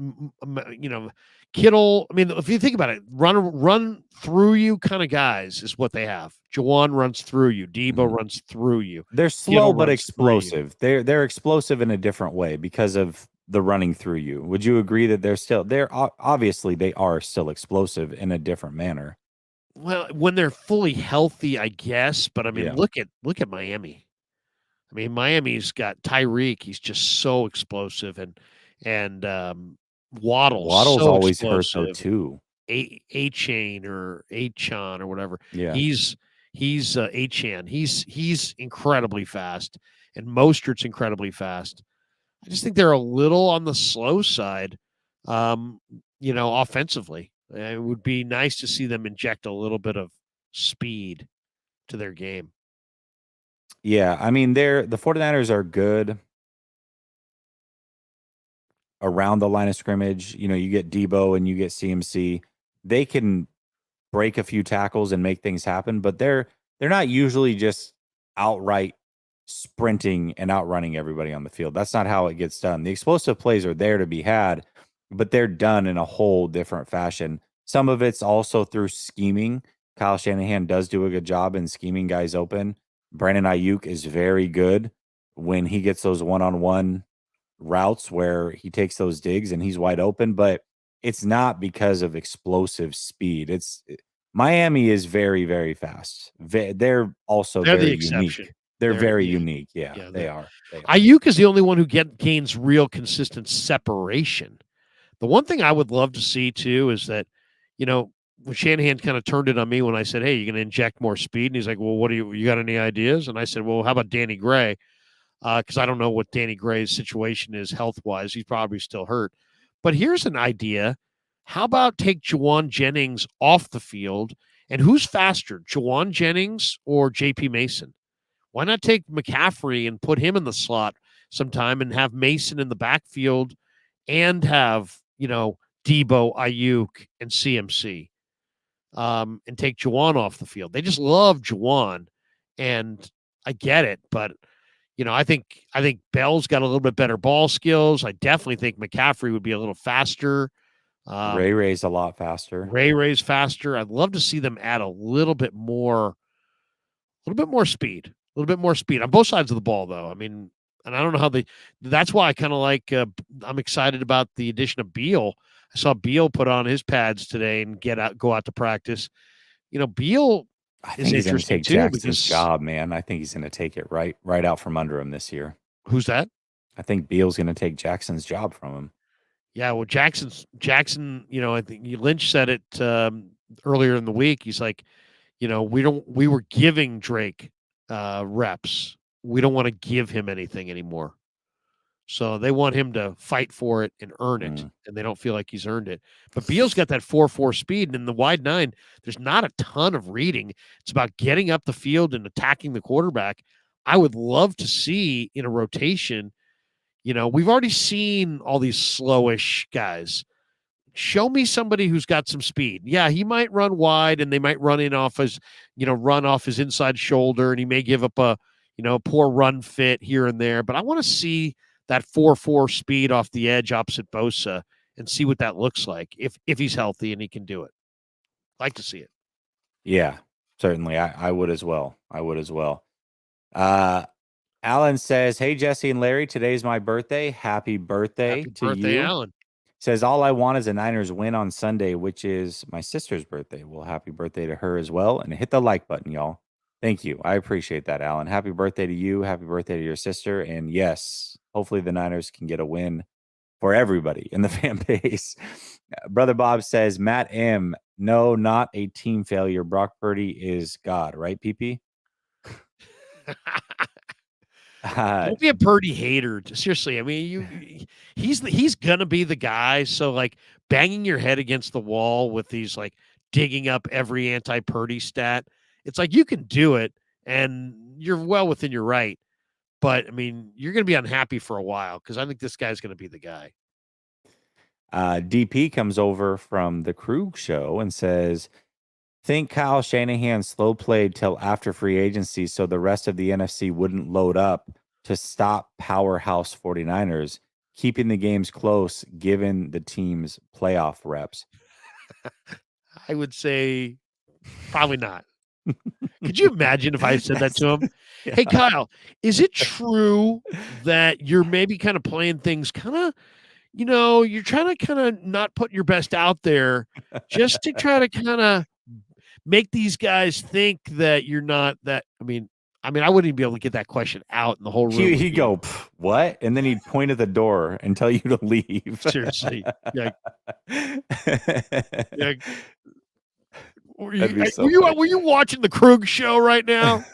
Kittle. I mean, if you think about it, run through you kind of guys is what they have. Jawan runs through you. Debo runs through you. They're slow Kittle but runs through you. explosive. They're explosive in a different way because of the running through you. Would you agree that they're obviously they are still explosive in a different manner? Well, when they're fully healthy, I guess. But I mean, Yeah. look at Miami. I mean, Miami's got Tyreek. He's just so explosive, and Waddle's Waddle's so always hurt though explosive. too. A chain or Achan or whatever. Yeah. He's Achan. He's incredibly fast, and Mostert's incredibly fast. I just think they're a little on the slow side, offensively. It would be nice to see them inject a little bit of speed to their game. Yeah, I mean, the 49ers are good around the line of scrimmage. You know, you get Debo and you get CMC. They can break a few tackles and make things happen, but they're not usually just outright sprinting and outrunning everybody on the field. That's not how it gets done. The explosive plays are there to be had, but they're done in a whole different fashion. Some of it's also through scheming. Kyle Shanahan does do a good job in scheming guys open. Brandon Ayuk is very good when he gets those one-on-one routes where he takes those digs and he's wide open, but it's not because of explosive speed. Miami is very, very fast. They're also They're the very exception. unique. They're very unique. Yeah, they are. Ayuk is the only one who gains real consistent separation. The one thing I would love to see too is that, when Shanahan kind of turned it on me when I said, "Hey, you're going to inject more speed," and he's like, "Well, what do you got any ideas?" And I said, "Well, how about Danny Gray?" Because I don't know what Danny Gray's situation is health wise. He's probably still hurt. But here's an idea: how about take Jawan Jennings off the field, and who's faster, Jawan Jennings or J.P. Mason? Why not take McCaffrey and put him in the slot sometime and have Mason in the backfield and have, Debo, Ayuk, and CMC, and take Jawan off the field? They just love Jawan, and I get it, but I think Bell's got a little bit better ball skills. I definitely think McCaffrey would be a little faster. Ray's a lot faster. Ray's faster. I'd love to see them add a little bit more speed, a little bit more speed on both sides of the ball, though. I mean, and I don't know how that's why I kind of like, I'm excited about the addition of Beal. I saw Beal put on his pads today and go out to practice. Beal I is think he's going to interesting take too Jackson's because job, man. I think he's going to take it right out from under him this year. who's that? I think Beal's going to take Jackson's job from him. Yeah, well, Jackson, I think Lynch said it earlier in the week. He's like, we were giving Drake reps. We don't want to give him anything anymore. So they want him to fight for it and earn it, and they don't feel like he's earned it. But Beal's got that 4.4 speed, and in the wide nine, there's not a ton of reading. It's about getting up the field and attacking the quarterback. I would love to see in a rotation. We've already seen all these slowish guys. Show me somebody who's got some speed. Yeah, he might run wide, and they might run off his inside shoulder, and he may give up a poor run fit here and there. But I want to see that 4.4 speed off the edge opposite Bosa and see what that looks like if he's healthy and he can do it. Like to see it. Yeah, certainly. I would as well. Alan says, "Hey, Jesse and Larry, today's my birthday. Happy birthday to you." Alan. Says, "All I want is a Niners win on Sunday, which is my sister's birthday." Well, happy birthday to her as well. And hit the like button, y'all. Thank you. I appreciate that, Alan. Happy birthday to you. Happy birthday to your sister. And yes, hopefully the Niners can get a win for everybody in the fan base. Brother Bob says, Matt M., no, not a team failure. Brock Purdy is God, right, PP? Don't be a Purdy hater. Seriously, I mean, he's gonna be the guy. So like banging your head against the wall with these like digging up every anti-Purdy stat. It's like you can do it, and you're well within your right. But I mean, you're gonna be unhappy for a while because I think this guy's gonna be the guy. DP comes over from the Krug show and says, Think Kyle Shanahan slow played till after free agency so the rest of the NFC wouldn't load up to stop powerhouse 49ers, keeping the games close given the team's playoff reps. I would say probably not. Could you imagine if I said that to him? Yeah. Hey, Kyle, is it true that you're maybe kind of playing things kind of, you're trying to kind of not put your best out there just to try to kind of make these guys think that you're not that. I wouldn't even be able to get that question out in the whole room. He'd go, what? And then he'd point at the door and tell you to leave. Seriously. Yeah. Yeah. Were That'd be so were you watching the Krug show right now?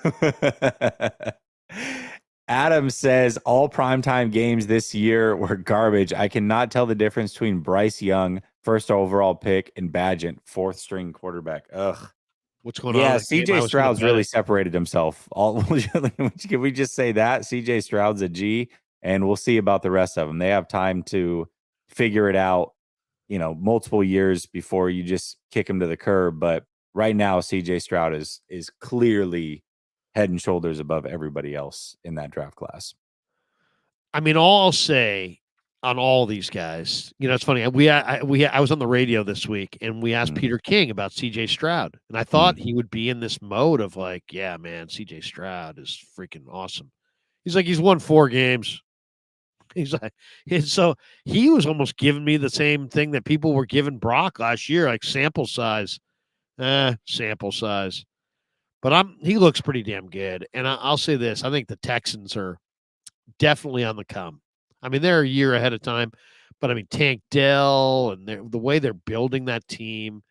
Adam says all primetime games this year were garbage. I cannot tell the difference between Bryce Young, first overall pick, and Badgett, fourth string quarterback. Ugh. What's going on? Yeah, CJ Stroud's really separated himself. Can we just say that? CJ Stroud's a G, and we'll see about the rest of them. They have time to figure it out, multiple years before you just kick him to the curb. But right now, CJ Stroud is clearly head and shoulders above everybody else in that draft class. All I'll say on all these guys, it's funny. I was on the radio this week and we asked Peter King about CJ Stroud, and I thought he would be in this mode of like, yeah, man, CJ Stroud is freaking awesome. He's like, he's won 4 games. He's like, so he was almost giving me the same thing that people were giving Brock last year, like sample size. Sample size. But he looks pretty damn good. And I'll say this. I think the Texans are definitely on the come. They're a year ahead of time. But, Tank Dell and the way they're building that team,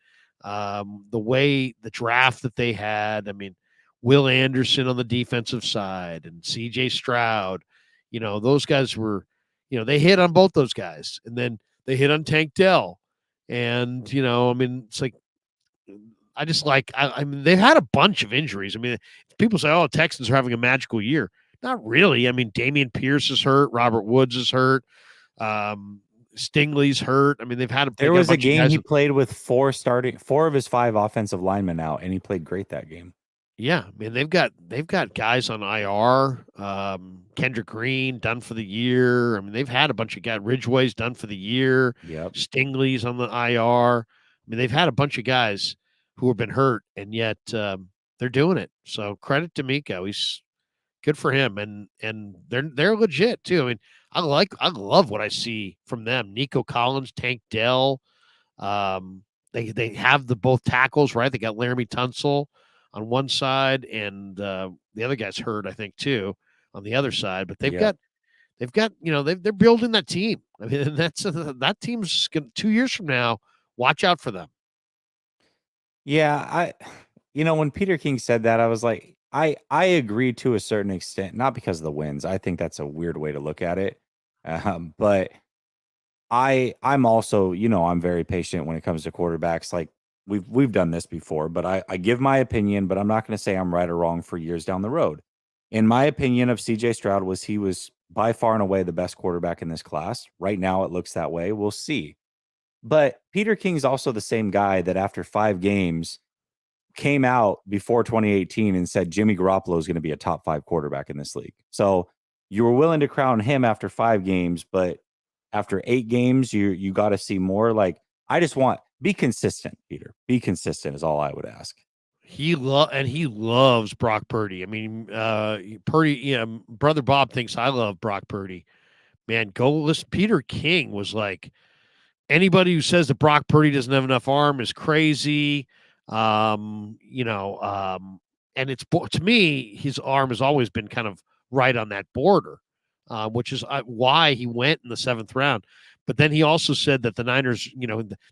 the way the draft that they had. Will Anderson on the defensive side and C.J. Stroud. Those guys were, they hit on both those guys. And then they hit on Tank Dell. And, it's like, I just like, they've had a bunch of injuries. People say, oh, Texans are having a magical year. Not really. Dameon Pierce is hurt. Robert Woods is hurt. Stingley's hurt. They've had there was a game he played with 4 of his 5 offensive linemen out, and he played great that game. Yeah, they've got guys on IR. Kendrick Green done for the year. They've had a bunch of guys. Ridgeway's done for the year. Yep. Stingley's on the IR. They've had a bunch of guys who have been hurt, and yet they're doing it. So credit to Miko. He's good for him, and they're legit too. I love what I see from them. Nico Collins, Tank Dell. They have both tackles, right? They got Laramie Tunsil on one side, and the other guy's hurt, I think, too, on the other side. But they're building that team. That team's 2 years from now. Watch out for them. Yeah, when Peter King said that, I was like, I agree to a certain extent, not because of the wins. I think that's a weird way to look at it. But I'm also, I'm very patient when it comes to quarterbacks. Like we've done this before, but I give my opinion, but I'm not going to say I'm right or wrong for years down the road. In my opinion of CJ Stroud he was by far and away the best quarterback in this class. Right now it looks that way. We'll see. But Peter King's also the same guy that after 5 games came out before 2018 and said Jimmy Garoppolo is going to be a top 5 quarterback in this league. So you were willing to crown him after 5 games, but after 8 games, you got to see more. Like, I just be consistent, Peter. Be consistent is all I would ask. He loves Brock Purdy. Purdy, brother Bob thinks I love Brock Purdy. Man, go listen. Peter King was like, anybody who says that Brock Purdy doesn't have enough arm is crazy. And it's, to me, his arm has always been kind of right on that border, which is why he went in the 7th round. But then he also said that the Niners,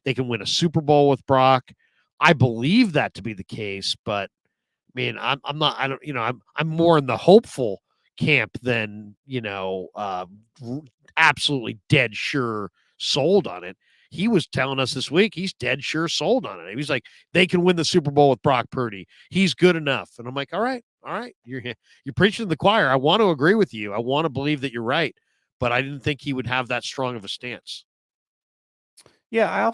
they can win a Super Bowl with Brock. I believe that to be the case, but I'm not, I don't, I'm more in the hopeful camp than, absolutely dead sure sold on it. He was telling us this week he's dead sure sold on it. He's like, they can win the Super Bowl with Brock Purdy. He's good enough. And I'm like, all right. You're preaching to the choir. I want to agree with you. I want to believe that you're right, but I didn't think he would have that strong of a stance. Yeah,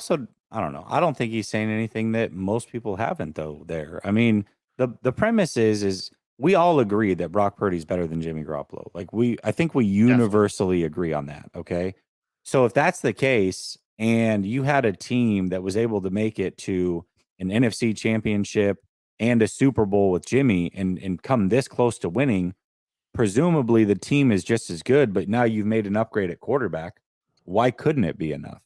I don't know. I don't think he's saying anything that most people haven't though there. I mean, the premise is we all agree that Brock Purdy's better than Jimmy Garoppolo. Like I think we Definitely. universally agree on that, okay? So if that's the case and you had a team that was able to make it to an NFC championship and a Super Bowl with Jimmy and come this close to winning, presumably the team is just as good, but now you've made an upgrade at quarterback. Why couldn't it be enough?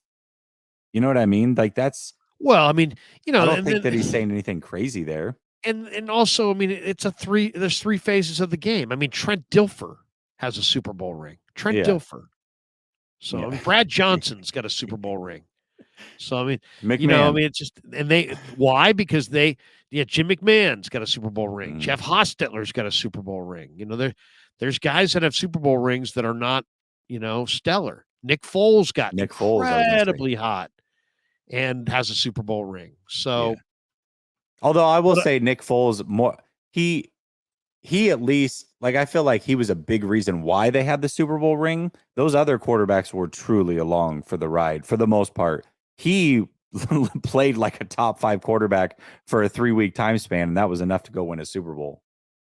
You know what I mean? Like that's Well, I mean, I don't and think then that he's saying anything crazy there. and also, I mean, there's three phases of the game. I mean, Trent Dilfer has a Super Bowl ring. Trent Yeah. Dilfer. So I Yeah. mean, Brad Johnson's got a Super Bowl ring. So I mean, I McMahon. mean, it's just and they why? Because Jim McMahon's got a Super Bowl ring. Mm. Jeff Hostetler's got a Super Bowl ring. There's guys that have Super Bowl rings that are not, stellar. Nick Foles got Nick Foles, I was gonna say. incredibly hot and has a Super Bowl ring. Yeah. So, Although I will but say Nick Foles more he at least like I feel like he was a big reason why they had the Super Bowl ring. Those other quarterbacks were truly along for the ride for the most part. He played like a top 5 quarterback for a 3-week time span, and that was enough to go win a Super Bowl.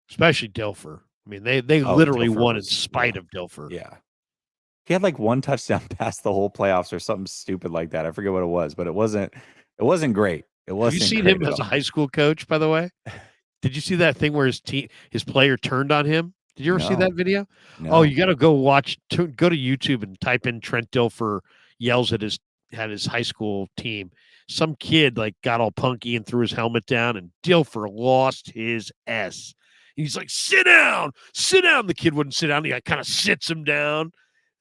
especially Dilfer. I mean, they Oh, literally Dilfer won in was spite of Dilfer. yeah. He had like one touchdown pass the whole playoffs or something stupid like that. I forget what it was, but it wasn't great. It Have you wasn't seen great him at as a all. high school coach, by the way? Did you see that thing where his player turned on him? Did you ever see that No. video? Oh, No. you got to go go to YouTube and type in Trent Dilfer yells at his high school team. Some kid like got all punky and threw his helmet down, and Dilfer lost his s. He's like, "Sit down, sit down." The kid wouldn't sit down. He like, kind of sits him down.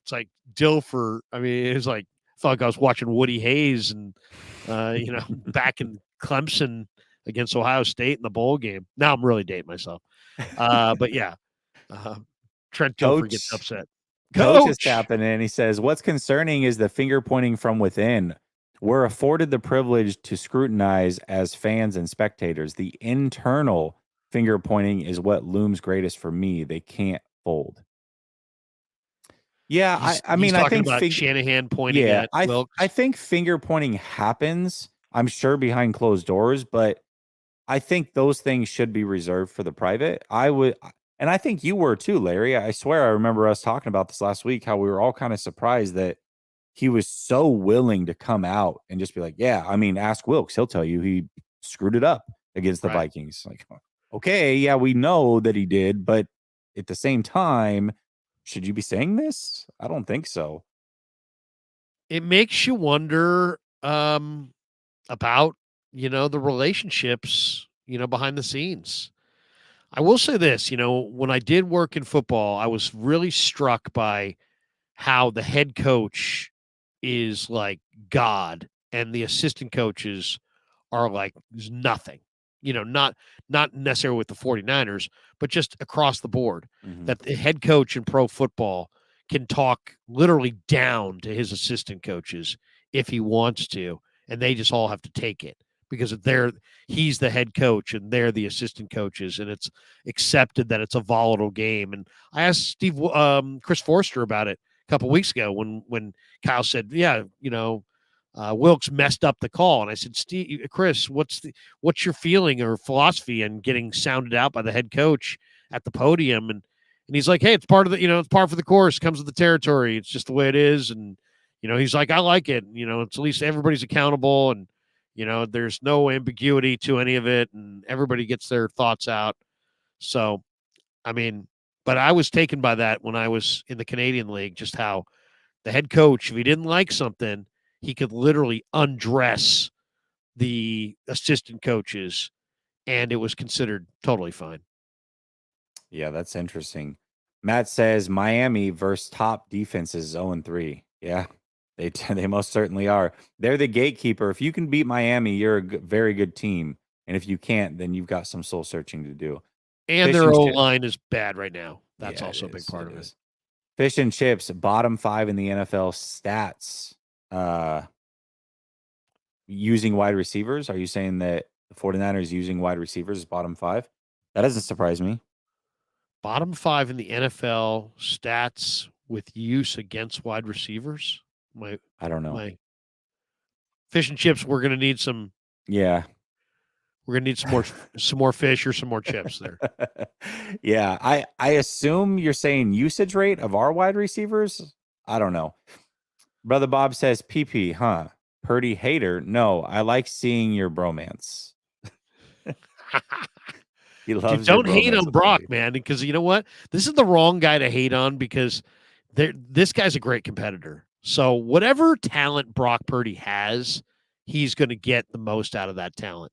It's like Dilfer. I mean, it was like I felt like I was watching Woody Hayes and back in Clemson against Ohio State in the bowl game. Now I'm really dating myself. But yeah, uh, Trent Dilfer gets Coach upset. Coach is Coach, tapping in. He says, "What's concerning is the finger pointing from within. We're afforded the privilege to scrutinize as fans and spectators. The internal finger pointing is what looms greatest for me. They can't fold." Yeah, I he's mean, I talking think about Shanahan pointing yeah, at I Wilkes. think finger pointing happens, I'm sure behind closed doors, but I think those things should be reserved for the private. And I think you were too, Larry. I swear I remember us talking about this last week, how we were all kind of surprised that he was so willing to come out and just be like, yeah, I mean, ask Wilkes. He'll tell you he screwed it up against the Right. Vikings. Like, okay, yeah, we know that he did, but at the same time, should you be saying this? I don't think so. It makes you wonder about the relationships behind the scenes. I will say this, when I did work in football, I was really struck by how the head coach is like God and the assistant coaches are like nothing. Not necessarily with the 49ers, but just across the board. Mhm. That the head coach in pro football can talk literally down to his assistant coaches if he wants to, and they just all have to take it because he's the head coach and they're the assistant coaches, and it's accepted that it's a volatile game. And I asked Chris Forster about it a couple weeks ago when Kyle said, "Yeah, Wilkes messed up the call," and I said, Chris, what's your feeling or philosophy in getting sounded out by the head coach at the podium?" And he's like, "Hey, it's part of it's par for the course. Comes with the territory. It's just the way it is." And he's like, "I like it. It's at least everybody's accountable, and there's no ambiguity to any of it, and everybody gets their thoughts out." So, I mean, but I was taken by that when I was in the Canadian League, just how the head coach, if he didn't like something, he could literally undress the assistant coaches, and it was considered totally fine. Yeah, that's interesting. Matt says Miami versus top defenses 0-3. Yeah, they most certainly are. They're the gatekeeper. If you can beat Miami, you're a very good team. And if you can't, then you've got some soul searching to do. And Fish their and O chips. line is bad right now. That's Yeah, it also a big is. part It of it. is. Fish and chips, bottom 5 in the NFL stats. Using wide receivers. Are you saying that the 49ers using wide receivers is bottom 5? That doesn't surprise me. Bottom 5 in the NFL stats with use against wide receivers. My I don't know. my fish and chips. We're gonna need some. Yeah. We're gonna need some more fish or some more chips there. Yeah. I assume you're saying usage rate of our wide receivers. I don't know. Brother Bob says PP, huh? Purdy hater. No, I like seeing your bromance. He Dude, loves your don't hate bromance on with Brock, Purdy. man, because you know what? This is the wrong guy to hate on because this guy's a great competitor. So whatever talent Brock Purdy has, he's going to get the most out of that talent.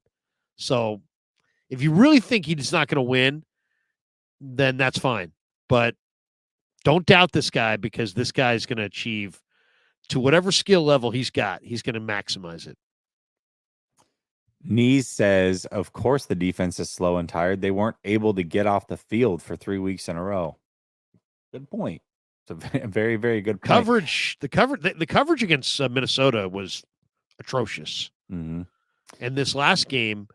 So if you really think he's not going to win, then that's fine. But don't doubt this guy because this guy's going to achieve to whatever skill level he's got. He's going to maximize it. Nees says, of course the defense is slow and tired. They weren't able to get off the field for 3 weeks in a row. Good point. It's a very, very good point. The coverage against Minnesota was atrocious. Mm-hmm. And this last game,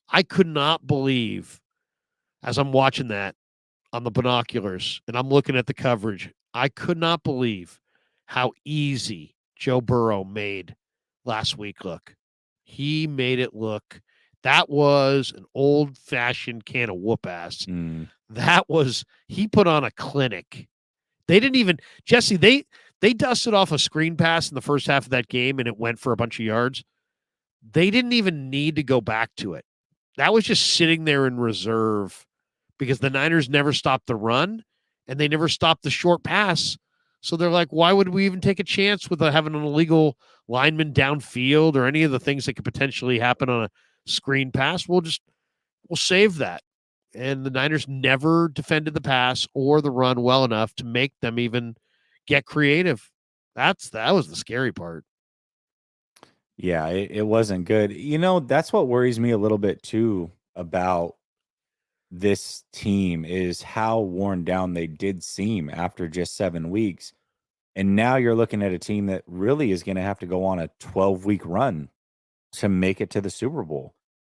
I could not believe, as I'm watching that on the binoculars and I'm looking at the coverage, I could not believe how easy Joe Burrow made last week look. He made it look. That was an old-fashioned can of whoop ass. Mm. That was, he put on a clinic. They didn't even, Jesse, they dusted off a screen pass in the first half of that game and it went for a bunch of yards. They didn't even need to go back to it. That was just sitting there in reserve because the Niners never stopped the run and they never stopped the short pass. So they're like, why would we even take a chance with having an illegal lineman downfield or any of the things that could potentially happen on a screen pass? We'll save that. And the Niners never defended the pass or the run well enough to make them even get creative. That was the scary part. Yeah, it wasn't good. You know, that's what worries me a little bit too about this team is how worn down they did seem after just 7 weeks. And now you're looking at a team that really is going to have to go on a 12-week run to make it to the Super Bowl.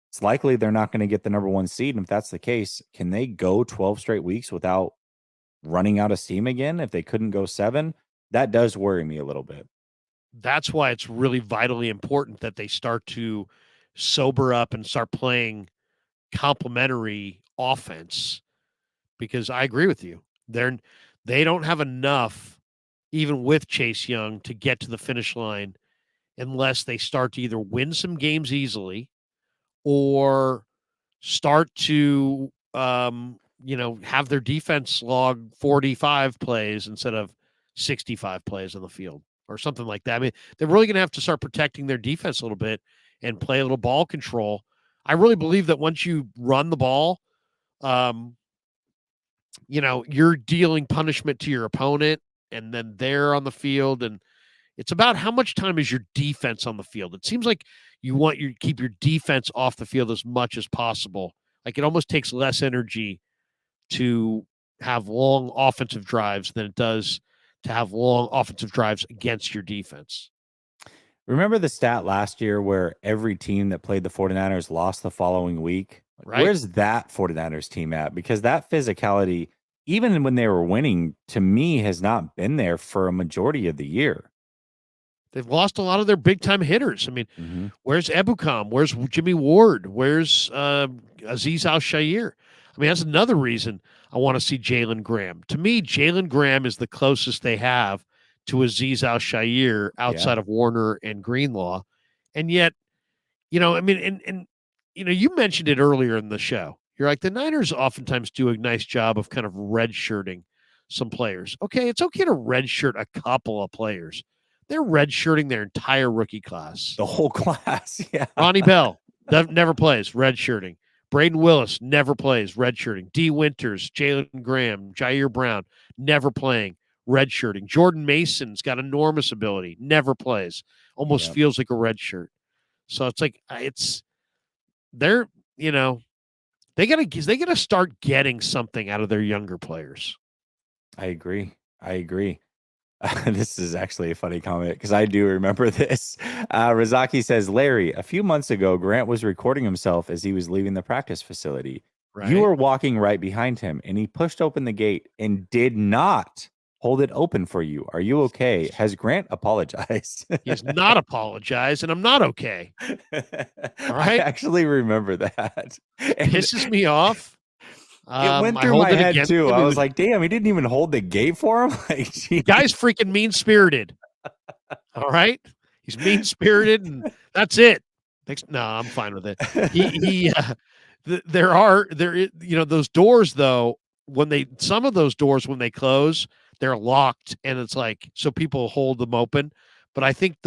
It's likely they're not going to get the number 1 seed. And if that's the case, can they go 12 straight weeks without running out of steam again? If they couldn't go 7, that does worry me a little bit. That's why it's really vitally important that they start to sober up and start playing complementary offense, because I agree with you. They don't have enough, even with Chase Young, to get to the finish line unless they start to either win some games easily or start to have their defense log 45 plays instead of 65 plays on the field or something like that. I mean, they're really going to have to start protecting their defense a little bit and play a little ball control. I really believe that once you run the ball, you're dealing punishment to your opponent and then they're on the field. And it's about how much time is your defense on the field. It seems like you want to keep your defense off the field as much as possible. Like it almost takes less energy to have long offensive drives than it does to have long offensive drives against your defense. Remember the stat last year where every team that played the 49ers lost the following week? Right. Where's that 49ers team at? Because that physicality, even when they were winning, to me has not been there for a majority of the year. They've lost a lot of their big-time hitters. I mean, Where's Ebukam? Where's Jimmy Ward? Where's Azeez Al-Shaair? I mean, that's another reason I want to see Jalen Graham. To me, Jalen Graham is the closest they have to Azeez Al-Shaair outside of Warner and Greenlaw. And yet, you mentioned it earlier in the show. You're like, the Niners oftentimes do a nice job of kind of redshirting some players. Okay, it's okay to redshirt a couple of players. They're redshirting their entire rookie class. The whole class, yeah. Ronnie Bell never plays, redshirting. Braden Willis never plays, redshirting. D. Winters, Jalen Graham, Jair Brown, never playing, redshirting. Jordan Mason's got enormous ability, never plays. Almost feels like a redshirt. So it's like they gotta start getting something out of their younger players. I agree. This is actually a funny comment because I do remember this. Razaki says, Larry, a few months ago, Grant was recording himself as he was leaving the practice facility. Right. You were walking right behind him, and he pushed open the gate and did not hold it open for you. Are you okay? Has Grant apologized? He has not apologized, and I'm not okay. All I right? actually remember that. It And pisses me off. it went I through hold my it head against too. him. I was like, damn, he didn't even hold the gate for him. Like, The geez. guy's freaking mean-spirited. All right? He's mean-spirited, and that's it. No, I'm fine with it. Those doors though, some of those doors when they close, they're locked, and it's like so people hold them open. But I think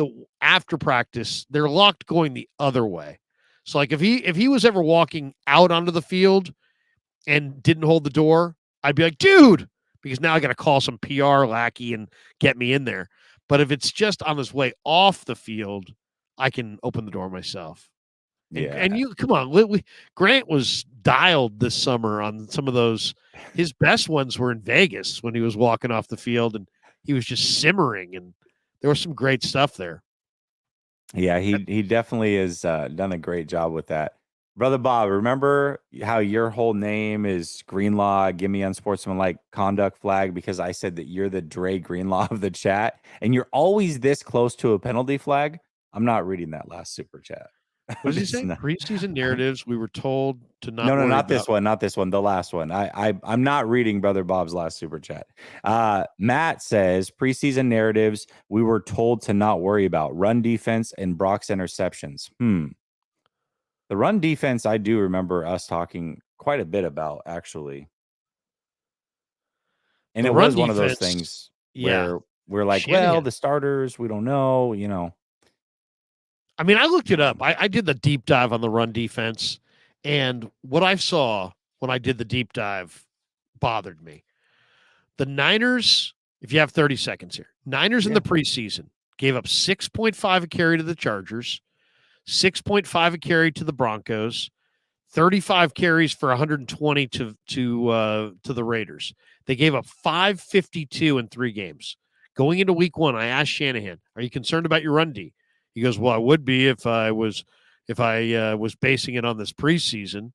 after practice, they're locked going the other way. So like if he was ever walking out onto the field and didn't hold the door, I'd be like, dude, because now I got to call some PR lackey and get me in there. But if it's just on his way off the field, I can open the door myself. And Yeah. you come on, Grant was dialed this summer on some of those. His best ones were in Vegas when he was walking off the field and he was just simmering, and there was some great stuff there. Yeah, he definitely has done a great job with that. Brother Bob, remember how your whole name is Greenlaw, give me unsportsmanlike conduct flag because I said that you're the Dre Greenlaw of the chat and you're always this close to a penalty flag? I'm not reading that last super chat. What does he say? Preseason narratives. We were told to not No, worry not about this one, not this one, the last one. I'm not reading Brother Bob's last super chat. Matt says preseason narratives we were told to not worry about run defense and Brock's interceptions. The run defense, I do remember us talking quite a bit about actually, and the it run was one of those defense. things Yeah, where we're like, well, Shanahan. the starters, we don't know, you know. I mean, I looked it up. I did the deep dive on the run defense, and what I saw when I did the deep dive bothered me. The Niners, if you have 30 seconds here, Niners in Yeah. the preseason gave up 6.5 a carry to the Chargers, 6.5 a carry to the Broncos, 35 carries for 120 to the Raiders. They gave up 552 in 3 games. Going into week 1, I asked Shanahan, "Are you concerned about your run D?" He goes, "Well, I would be if I was basing it on this preseason.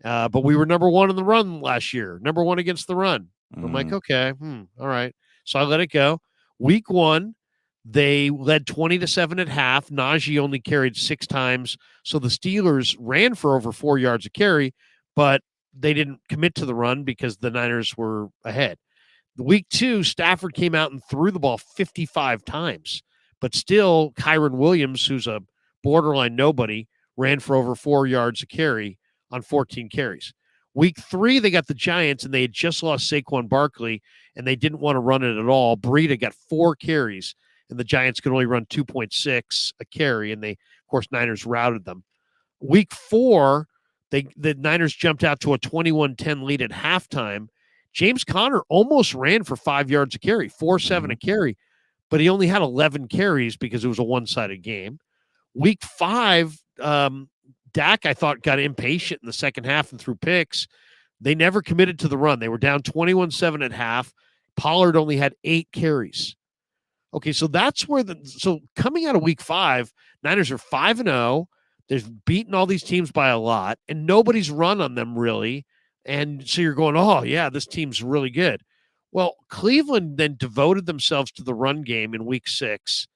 But we were number 1 in the run last year, number 1 against the run." I'm like, "Okay, all right." So I let it go. Week 1, they led 20-7 at half. Najee only carried 6 times. So the Steelers ran for over 4 yards a carry, but they didn't commit to the run because the Niners were ahead. Week 2, Stafford came out and threw the ball 55 times, but still Kyron Williams, who's a borderline nobody, ran for over 4 yards a carry on 14 carries. Week 3, they got the Giants, and they had just lost Saquon Barkley, and they didn't want to run it at all. Breida got 4 carries, and the Giants could only run 2.6 a carry, and of course, Niners routed them. Week 4, the Niners jumped out to a 21-10 lead at halftime. James Conner almost ran for 5 yards a carry, 4.7 a carry, but he only had 11 carries because it was a one-sided game. Week 5, Dak, I thought, got impatient in the second half and threw picks. They never committed to the run. They were down 21-7 at half. Pollard only had 8 carries. Okay, so that's where coming out of week 5, Niners are 5-0. They've beaten all these teams by a lot, and nobody's run on them really. And so you're going, oh, yeah, this team's really good. Well, Cleveland then devoted themselves to the run game in week 6,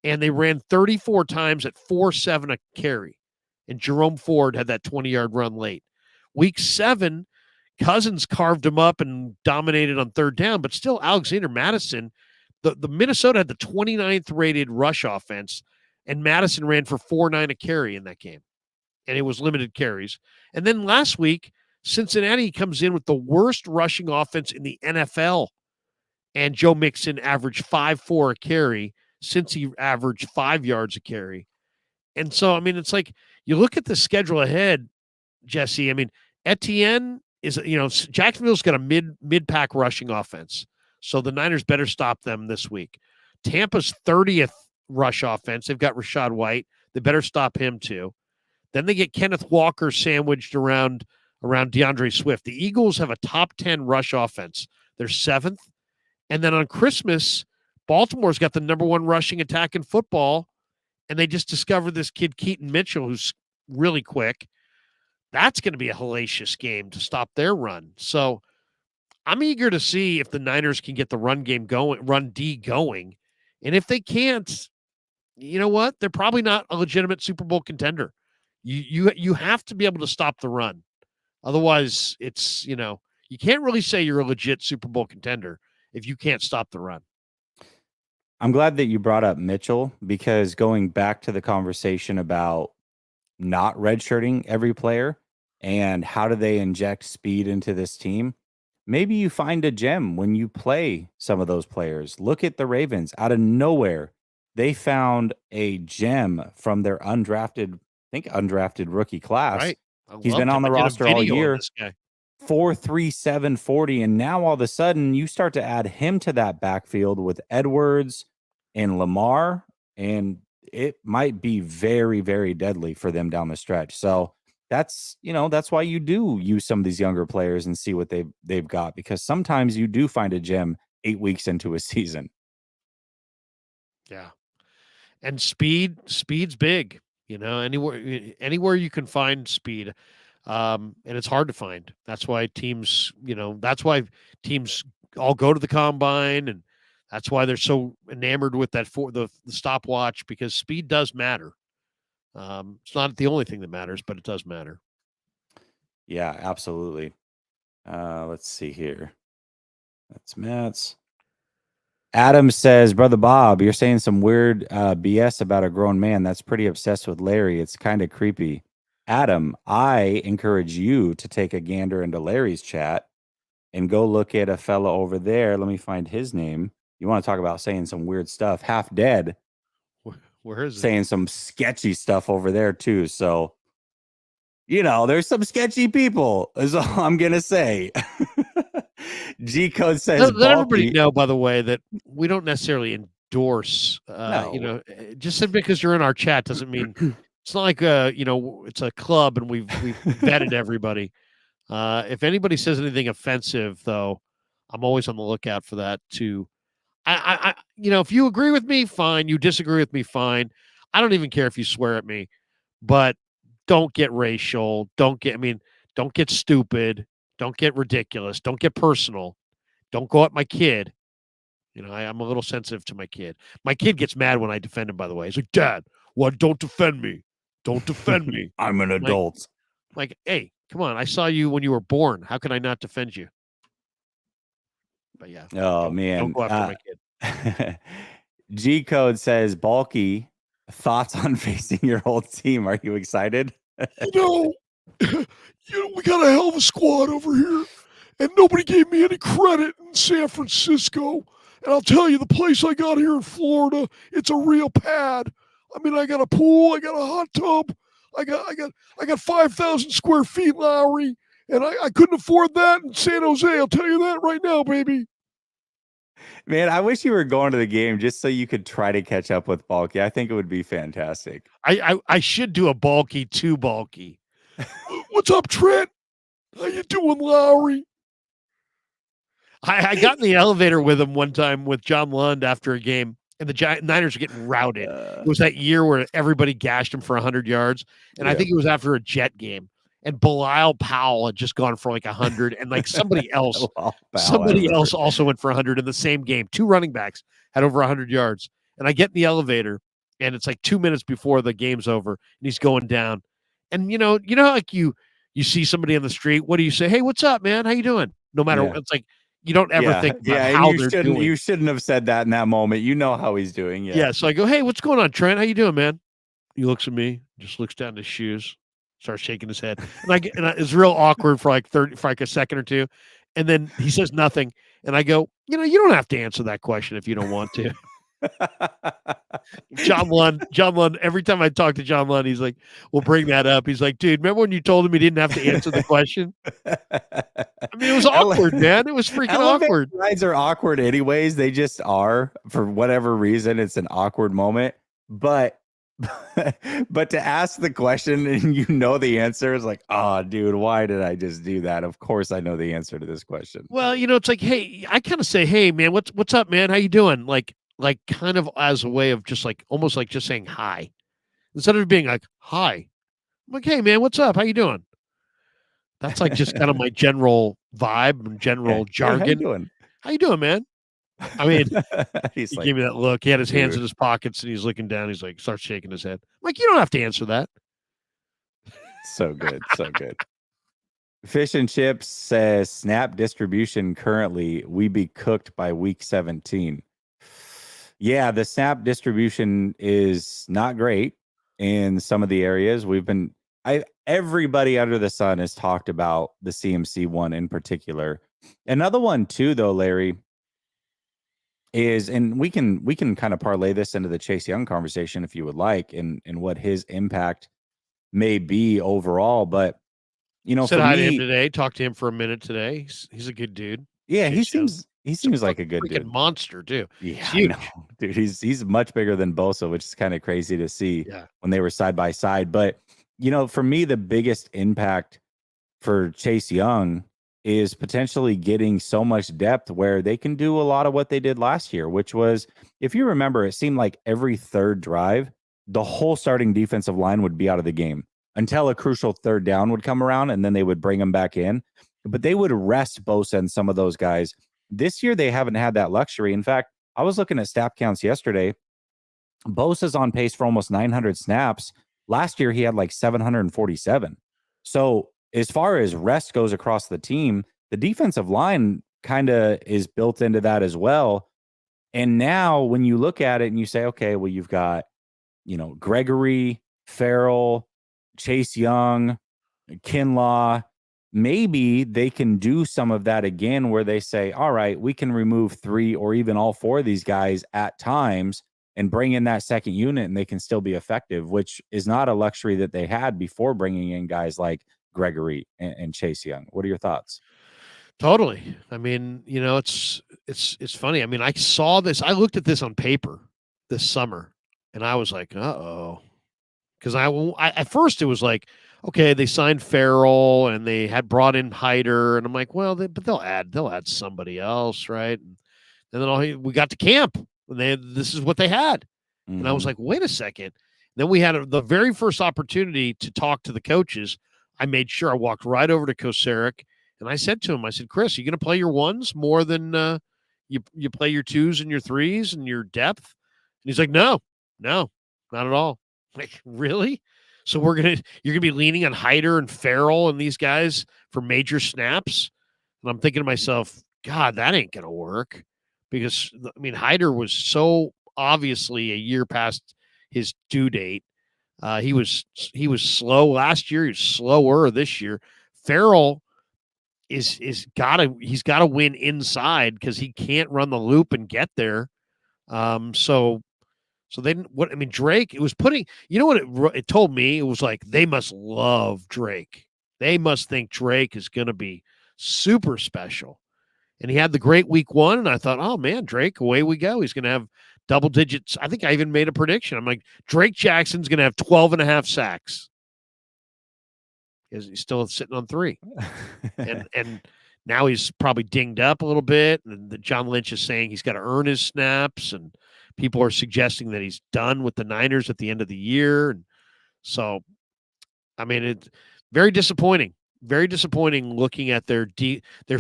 and they ran 34 times at 4.7 a carry. And Jerome Ford had that 20-yard run late. Week 7, Cousins carved him up and dominated on third down, but still Alexander Madison, the Minnesota had the 29th rated rush offense, and Madison ran for 4.9 a carry in that game. And it was limited carries. And then last week, Cincinnati comes in with the worst rushing offense in the NFL. And Joe Mixon averaged 5.4 a carry since he averaged 5 yards a carry. And so, I mean, it's like you look at the schedule ahead, Jesse. I mean, Etienne is, Jacksonville's got a mid-pack rushing offense. So the Niners better stop them this week. Tampa's 30th rush offense. They've got Rachaad White. They better stop him too. Then they get Kenneth Walker sandwiched around DeAndre Swift. The Eagles have a top 10 rush offense. They're 7th. And then on Christmas, Baltimore's got the number 1 rushing attack in football. And they just discovered this kid, Keaton Mitchell, who's really quick. That's going to be a hellacious game to stop their run. So I'm eager to see if the Niners can get the run game going, run D going. And if they can't, you know what? They're probably not a legitimate Super Bowl contender. You have to be able to stop the run. Otherwise, it's, you can't really say you're a legit Super Bowl contender if you can't stop the run. I'm glad that you brought up Mitchell, because going back to the conversation about not redshirting every player and how do they inject speed into this team, maybe you find a gem when you play some of those players. Look at the Ravens. Out of nowhere, they found a gem from their undrafted rookie class. Right. I He's been loved on him. the I did a roster all video on year. this guy. 4.37 40, and now all of a sudden you start to add him to that backfield with Edwards and Lamar, and it might be very, very deadly for them down the stretch. So that's why you do use some of these younger players and see what they've got, because sometimes you do find a gem 8 weeks into a season. Yeah. And speed's big, anywhere you can find speed. And it's hard to find. That's why teams all go to the combine, and that's why they're so enamored with that for the stopwatch, because speed does matter. It's not the only thing that matters, but it does matter. Yeah, absolutely. Let's see here. That's Matt's. Adam says, Brother Bob, you're saying some weird BS about a grown man. That's pretty obsessed with Larry. It's kind of creepy. Adam, I encourage you to take a gander into Larry's chat and go look at a fella over there. Let me find his name. You want to talk about saying some weird stuff? Half Dead. Where is it? Saying some sketchy stuff over there too. So, there's some sketchy people, is all I'm going to say. G Code says, Let everybody know, by the way, that we don't necessarily endorse, No. just because you're in our chat doesn't mean it's not like, it's a club and we've vetted everybody. If anybody says anything offensive, though, I'm always on the lookout for that too. If you agree with me, fine. You disagree with me, fine. I don't even care if you swear at me, but don't get racial. Don't get stupid. Don't get ridiculous. Don't get personal. Don't go at my kid. I'm a little sensitive to my kid. My kid gets mad when I defend him, by the way. He's like, Dad, what? Don't defend me. Don't defend me. I'm an adult. Like, hey, come on. I saw you when you were born. How can I not defend you? But yeah. Oh, man. Don't go after my kid. G Code says, Bulky, thoughts on facing your old team. Are you excited? we got a hell of a squad over here, and nobody gave me any credit in San Francisco. And I'll tell you, the place I got here in Florida, it's a real pad. I mean, I got a pool, I got a hot tub, I got 5,000 square feet, Lowry, and I couldn't afford that in San Jose. I'll tell you that right now, baby. Man, I wish you were going to the game just so you could try to catch up with Bulky. I think it would be fantastic. I should do a Bulky to Bulky. What's up, Trent? How you doing, Lowry? I got in the elevator with him one time with John Lund after a game, and the Niners were getting routed. It was that year where everybody gashed him for 100 yards, and I think it was after a Jet game. And Bilal Powell had just gone for like 100, and like somebody else also went for 100 in the same game. Two running backs had over 100 yards. And I get in the elevator, and it's like 2 minutes before the game's over, and he's going down. And like you see somebody on the street, what do you say? Hey, what's up, man? How you doing? No matter what, it's like you don't ever think about how they're doing. You shouldn't have said that in that moment. You know how he's doing. Yeah. So I go, hey, what's going on, Trent? How you doing, man? He looks at me, just looks down at his shoes, starts shaking his head, and it's real awkward for like a second or two, and then he says nothing, and I go, you don't have to answer that question if you don't want to. John Lund. Every time I talk to John Lund, he's like, "We'll bring that up." He's like, "Dude, remember when you told him he didn't have to answer the question?" I mean, it was awkward, man. It was freaking awkward. Rides are awkward, anyways. They just are, for whatever reason. It's an awkward moment, but to ask the question and the answer is like, oh, dude, why did I just do that? Of course, I know the answer to this question. Well, it's like, hey, I kind of say, hey, man, what's up, man? How you doing? Like kind of as a way of just like almost like just saying hi instead of being like hi. I'm like, hey, man, what's up? How you doing? That's like just kind of my general vibe and general jargon. Hey, how you doing? How you doing, man? I mean, He's he like, gave me that look. He had his hands in dude. his pockets and he's looking down. He's like, starts shaking his head. I'm like, you don't have to answer that. So good. So good. Fish and Chips says snap distribution currently, we be cooked by week 17. Yeah, the snap distribution is not great in some of the areas. Everybody under the sun has talked about the CMC one in particular. Another one too, though, Larry, is, and we can kind of parlay this into the Chase Young conversation if you would like, and what his impact may be overall. But Said for hi to him me, today. Talked to him for a minute today. He's a good dude. yeah, he Chase Young. seems like a good freaking dude. monster too. Yeah, It's I know, huge. dude. He's much bigger than Bosa, which is kind of crazy to see Yeah. when they were side by side. But for me, the biggest impact for Chase Young is potentially getting so much depth where they can do a lot of what they did last year, which was, if you remember, it seemed like every third drive, the whole starting defensive line would be out of the game until a crucial third down would come around, and then they would bring them back in. But they would rest Bosa and some of those guys. This year, they haven't had that luxury. In fact, I was looking at snap counts yesterday. Bosa's on pace for almost 900 snaps. Last year, he had like 747. So as far as rest goes across the team, the defensive line kind of is built into that as well. And now when you look at it and you say, okay, well, you've got, Gregory, Farrell, Chase Young, Kinlaw, maybe they can do some of that again where they say, all right, we can remove 3 or even all 4 of these guys at times and bring in that second unit, and they can still be effective, which is not a luxury that they had before bringing in guys like Gregory and Chase Young. What are your thoughts? Totally. I mean, it's funny. I mean, I saw this. I looked at this on paper this summer, and I was like, uh-oh. Because I at first it was like, okay, they signed Farrell and they had brought in Hyder, and I'm like, well, but they'll add somebody else, right? And then we got to camp, and this is what they had, and I was like, wait a second. Then we had the very first opportunity to talk to the coaches. I made sure I walked right over to Kocurek, and I said to him, I said, Chris, are you going to play your ones more than you play your twos and your threes and your depth? And he's like, no, not at all. Like, really? So you're gonna be leaning on Hyder and Farrell and these guys for major snaps? And I'm thinking to myself, God, that ain't gonna work, because I mean, Hyder was so obviously a year past his due date. He was slow last year. He's slower this year. Farrell he's got to win inside because he can't run the loop and get there. So they didn't. What I mean, Drake. It was putting. You know what it told me? It was like they must love Drake. They must think Drake is going to be super special. And he had the great week 1, and I thought, oh man, Drake, away we go. He's going to have double digits. I think I even made a prediction. I'm like, Drake Jackson's going to have 12.5 sacks. He's still sitting on 3, and now he's probably dinged up a little bit. And John Lynch is saying he's got to earn his snaps, and people are suggesting that he's done with the Niners at the end of the year. And so, I mean, it's very disappointing. Very disappointing looking at their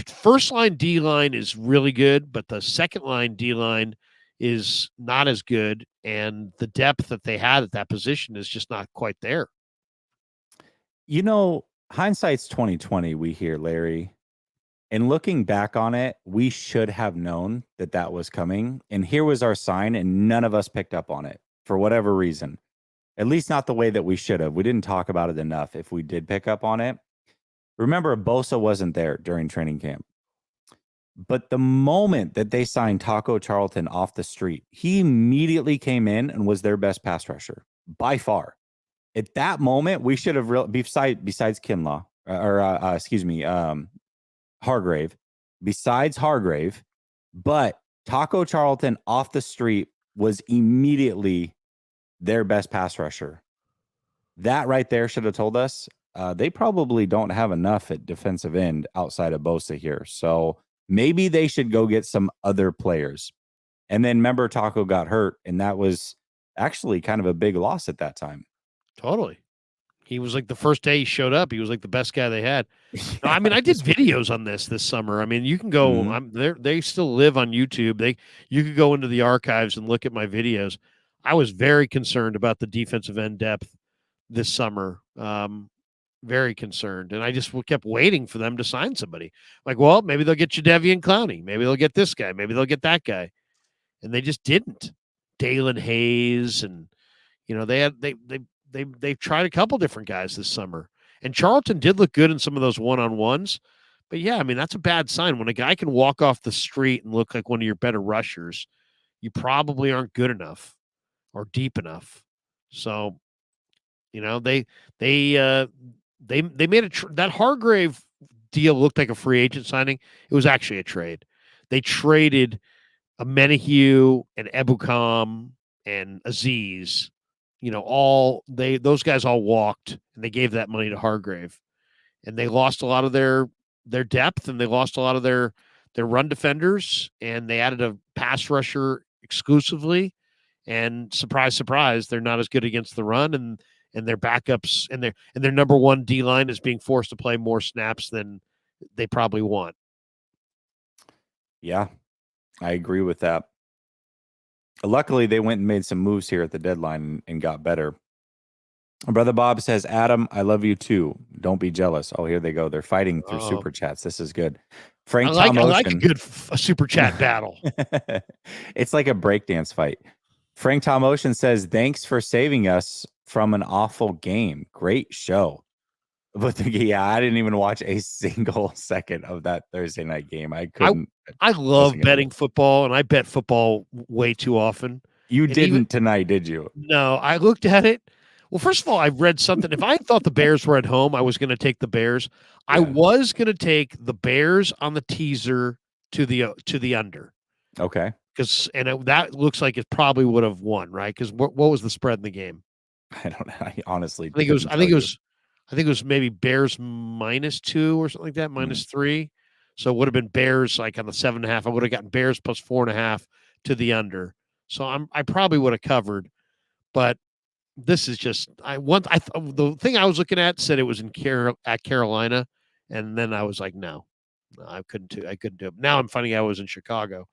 first line D line is really good, but the second line D line is not as good, and the depth that they had at that position is just not quite there. Hindsight's 2020, we hear, Larry. And looking back on it, we should have known that was coming. And here was our sign, and none of us picked up on it for whatever reason. At least not the way that we should have. We didn't talk about it enough if we did pick up on it. Remember, Bosa wasn't there during training camp. But the moment that they signed Taco Charlton off the street, he immediately came in and was their best pass rusher by far. At that moment, we should have besides Kinlaw Hargrave, besides Hargrave, but Taco Charlton off the street was immediately their best pass rusher. That right there should have told us they probably don't have enough at defensive end outside of Bosa here. So maybe they should go get some other players. And then remember, Taco got hurt, and that was actually kind of a big loss at that time. Totally. He was like the first day he showed up, he was like the best guy they had. No, I mean, I did videos on this summer. I mean, you can go. Mhm. I'm there. They still live on YouTube. You could go into the archives and look at my videos. I was very concerned about the defensive end depth this summer. Very concerned, and I just kept waiting for them to sign somebody. Like, well, maybe they'll get Jadeveon Clowney. Maybe they'll get this guy. Maybe they'll get that guy, and they just didn't. Dalen Hayes, and they've tried a couple different guys this summer. And Charlton did look good in some of those one-on-ones. But, yeah, I mean, that's a bad sign. When a guy can walk off the street and look like one of your better rushers, you probably aren't good enough or deep enough. So, they made that Hargrave deal looked like a free agent signing. It was actually a trade. They traded a Menahue and Ebukam and Aziz. Those guys all walked, and they gave that money to Hargrave, and they lost a lot of their depth, and they lost a lot of their run defenders, and they added a pass rusher exclusively. And surprise, surprise, they're not as good against the run, and their backups and their number one D line is being forced to play more snaps than they probably want. Yeah, I agree with that. Luckily, they went and made some moves here at the deadline and got better. Brother Bob says, Adam, I love you too. Don't be jealous. Oh, here they go. They're fighting through super chats. This is good. Frank I like a good super chat battle. It's like a breakdance fight. Frank Tom Ocean says, thanks for saving us from an awful game. Great show. But yeah, I didn't even watch a single second of that Thursday night game. I couldn't. I love betting football, and I bet football way too often. You didn't tonight, did you? No, I looked at it. Well, first of all, I read something. If I thought the Bears were at home, I was going to take the Bears. Yeah. I was going to take the Bears on the teaser to the under. Okay. That looks like it probably would have won, right? Because what was the spread in the game? I don't know. I honestly, I think it was maybe Bears -2 or something like that, -3. So it would have been Bears like on the 7.5. I would have gotten Bears plus 4.5 to the under. So I probably would have covered, but this is just the thing I was looking at said it was at Carolina, and then I was like, no, I couldn't do it. Now I'm finding out it was in Chicago.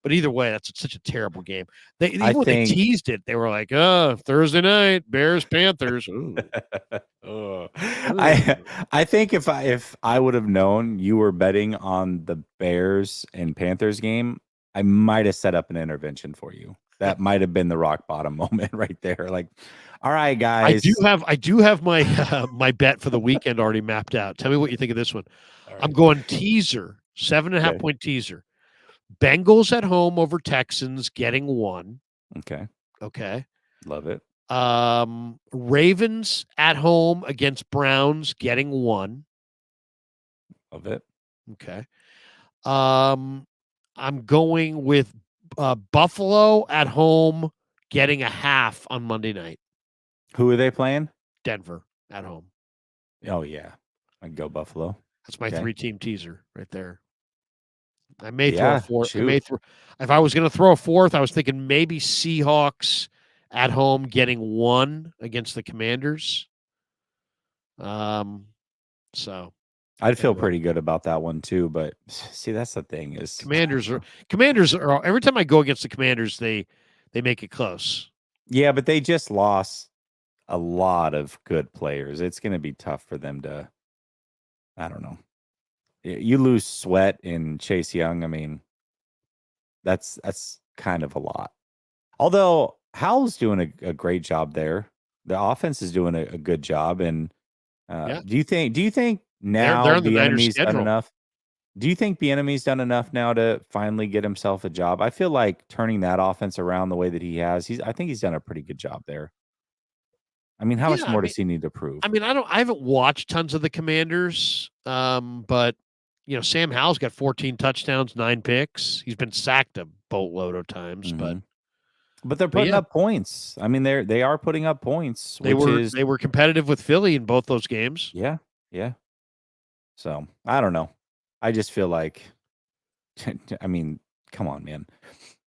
But either way, that's such a terrible game. When they teased it, they were like, "Oh, Thursday night, Bears Panthers." I think if I would have known you were betting on the Bears and Panthers game, I might have set up an intervention for you. That might have been the rock bottom moment right there. Like, all right, guys. I do have my my bet for the weekend already mapped out. Tell me what you think of this one. Right. I'm going teaser, 7.5 point teaser. Bengals at home over Texans getting 1. Okay. Love it. Ravens at home against Browns getting 1. Love it. Okay. I'm going with Buffalo at home getting 0.5 on Monday night. Who are they playing? Denver at home. Oh, yeah. I'd go Buffalo. That's my 3-team teaser right there. I may throw a fourth. If I was going to throw a fourth, I was thinking maybe Seahawks at home getting 1 against the Commanders. So I'd feel pretty good about that one too. But see, that's the thing is Commanders are every time I go against the Commanders, they make it close. Yeah, but they just lost a lot of good players. It's going to be tough for them to. I don't know. You lose Sweat in Chase Young. I mean, that's kind of a lot. Although Howell's doing a great job there. The offense is doing a good job. And do you think now they're the enemy's done enough? Do you think the enemy's done enough now to finally get himself a job? I feel like turning that offense around the way that he has, I think he's done a pretty good job there. I mean, how much more does he need to prove? I mean, I haven't watched tons of the Commanders, but Sam Howell's got 14 touchdowns, 9 picks. He's been sacked a boatload of times, but they're putting up points. I mean, they are putting up points. They were competitive with Philly in both those games. Yeah. So I don't know. I just feel like, I mean, come on, man.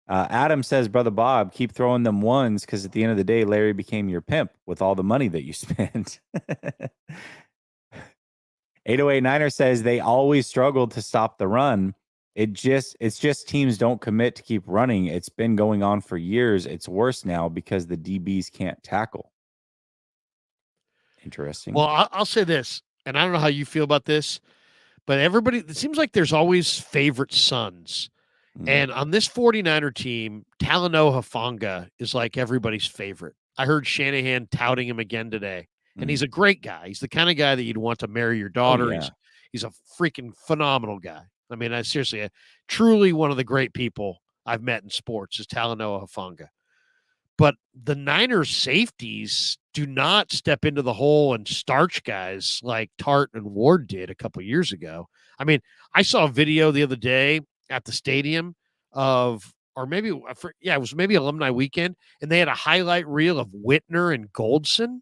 Adam says, Brother Bob, keep throwing them ones because at the end of the day, Larry became your pimp with all the money that you spent. 808 Niner says they always struggled to stop the run. It's just teams don't commit to keep running. It's been going on for years. It's worse now because the DBs can't tackle. Interesting. Well, I'll say this, and I don't know how you feel about this, but it seems like there's always favorite sons. And on this 49er team, Talanoa Hufanga is like everybody's favorite. I heard Shanahan touting him again today, and he's a great guy. He's the kind of guy that you'd want to marry your daughter. yeah. He's a freaking phenomenal guy. I mean, seriously, truly one of the great people I've met in sports is Talanoa Hufanga. But the Niners safeties do not step into the hole and starch guys like Tart and Ward did a couple years ago. I mean, I saw a video the other day at the stadium of, or maybe, it was maybe alumni weekend, and they had a highlight reel of Whitner and Goldson.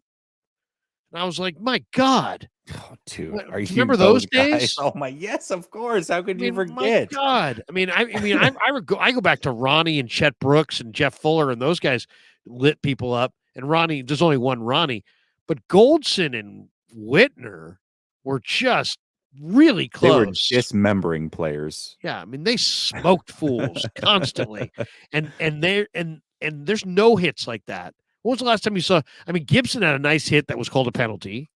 And I was like, my God. Oh, dude, do you remember those days? Oh my, yes, of course. How could you forget? My God. I go back to Ronnie and Chet Brooks and Jeff Fuller, and those guys lit people up. And Ronnie, there's only one Ronnie, but Goldson and Whitner were just really close. They were dismembering players. Yeah, I mean, they smoked fools constantly, and there's no hits like that. When was the last time you saw? I mean, Gibson had a nice hit that was called a penalty.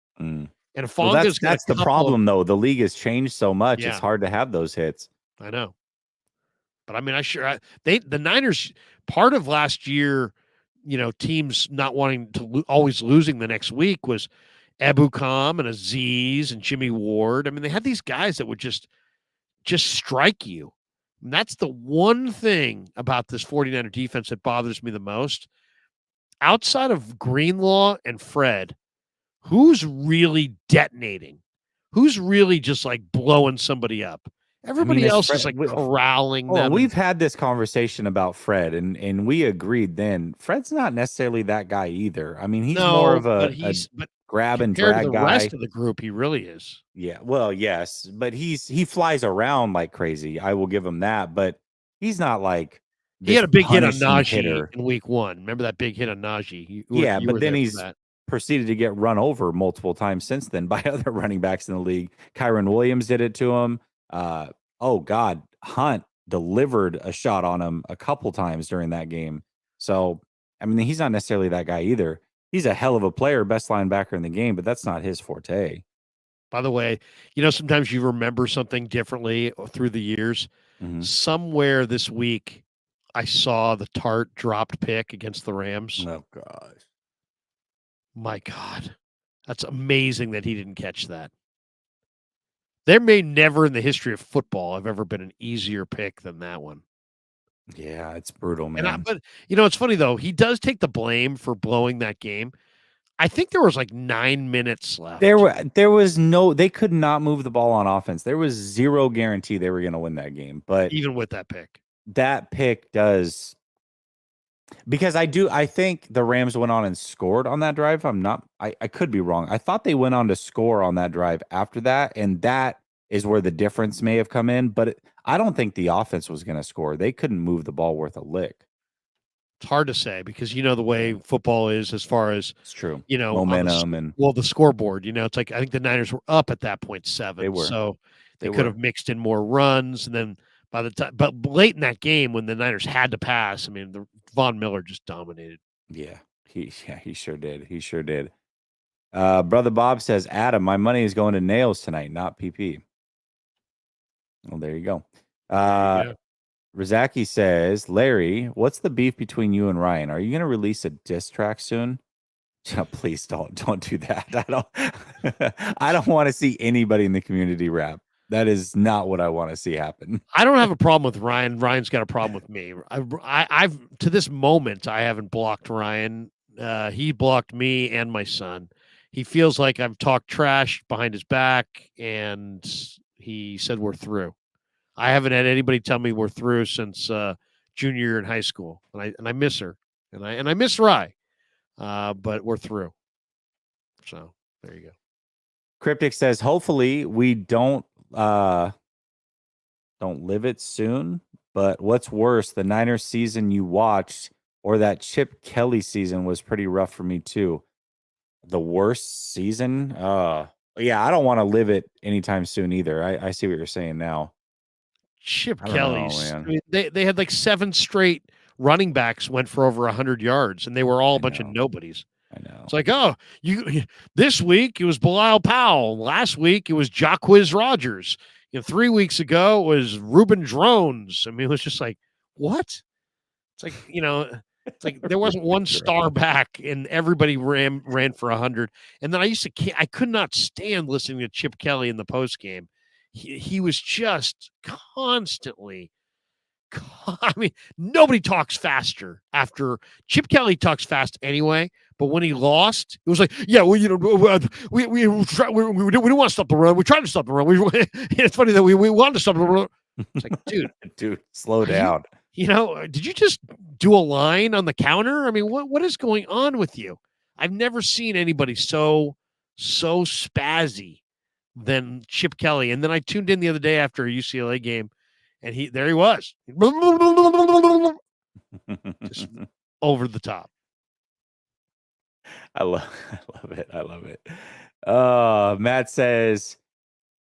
And that's the problem, though. The league has changed so much; it's hard to have those hits. I know, but I mean, the Niners. Part of last year, teams not wanting to always losing the next week was Ebukam and Aziz and Jimmy Ward. I mean, they had these guys that would just strike you. And that's the one thing about this 49er defense that bothers me the most. Outside of Greenlaw and Fred, who's really detonating? Who's really just like blowing somebody up? Everybody else is like corralling them. We've had this conversation about Fred, and we agreed then. Fred's not necessarily that guy either. I mean, he's more of a grab and drag the guy. The rest of the group, he really is. Yeah, well, yes, but he flies around like crazy. I will give him that, but he's not like he had a big hit on Najee hitter in week 1. Remember that big hit on Najee? But then he's proceeded to get run over multiple times since then by other running backs in the league. Kyron Williams did it to him. Hunt delivered a shot on him a couple times during that game. So, I mean, he's not necessarily that guy either. He's a hell of a player, best linebacker in the game, but that's not his forte. By the way, sometimes you remember something differently through the years. Somewhere this week, I saw the Tart dropped pick against the Rams. Oh, gosh. My God. That's amazing that he didn't catch that. There may never in the history of football have ever been an easier pick than that one. Yeah, it's brutal, man. But it's funny, though. He does take the blame for blowing that game. I think there was like 9 minutes left. They could not move the ball on offense. There was zero guarantee they were going to win that game. But even with that pick does, because I think the Rams went on and scored on that drive. I could be wrong. I thought they went on to score on that drive after that. And that is where the difference may have come in. But I don't think the offense was going to score. They couldn't move the ball worth a lick. It's hard to say because the way football is as far as it's true. Momentum the scoreboard. It's like I think the Niners were up at that point 7. They were. So they could have mixed in more runs, and then by the time, but late in that game when the Niners had to pass, I mean, Von Miller just dominated. Yeah, he sure did. He sure did. Brother Bob says, Adam, my money is going to nails tonight, not PP. Well, there you go. Rizaki says, Larry, what's the beef between you and Ryan? Are you going to release a diss track soon? Please don't do that. I don't want to see anybody in the community rap. That is not what I want to see happen. I don't have a problem with Ryan. Ryan's got a problem with me. I've to this moment, I haven't blocked Ryan. He blocked me and my son. He feels like I've talked trash behind his back, and he said we're through. I haven't had anybody tell me we're through since junior year in high school, and I miss her, and I miss Rye, but we're through. So there you go. Cryptic says, hopefully we don't live it soon. But what's worse, the Niners season you watched or that Chip Kelly season was pretty rough for me too. The worst season? Yeah, I don't want to live it anytime soon either. I see what you're saying now. Chip I don't know, Kelly's. man. I mean, they had like 7 straight running backs went for over 100 yards, and they were all a bunch of nobodies. I know. It's like, oh, this week it was Bilal Powell. Last week it was Jacquizz Rodgers. 3 weeks ago it was Reuben Drones. I mean, it was just like, what? It's like, it's like there wasn't one star back, and everybody ran for 100. And then I could not stand listening to Chip Kelly in the post game. He was just constantly. I mean, nobody talks faster after Chip Kelly talks fast anyway. But when he lost, it was like, yeah, well, we don't want to stop the run. We tried to stop the run. It's funny that we wanted to stop the run. It's like, dude, slow down. Did you just do a line on the counter? I mean, what is going on with you? I've never seen anybody so spazzy than Chip Kelly. And then I tuned in the other day after a UCLA game, and there he was, just over the top. I love it. Matt says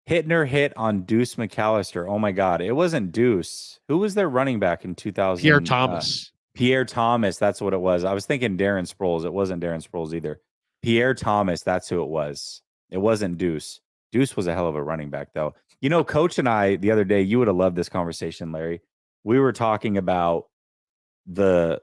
Hittner hit on Deuce McAllister. Oh my God, it wasn't Deuce. Who was their running back in 2000? Pierre Thomas. Pierre Thomas. That's what it was. I was thinking Darren Sproles. It wasn't Darren Sproles either. Pierre Thomas. That's who it was. It wasn't Deuce. Deuce was a hell of a running back, though. Coach and I the other day, you would have loved this conversation, Larry. We were talking about the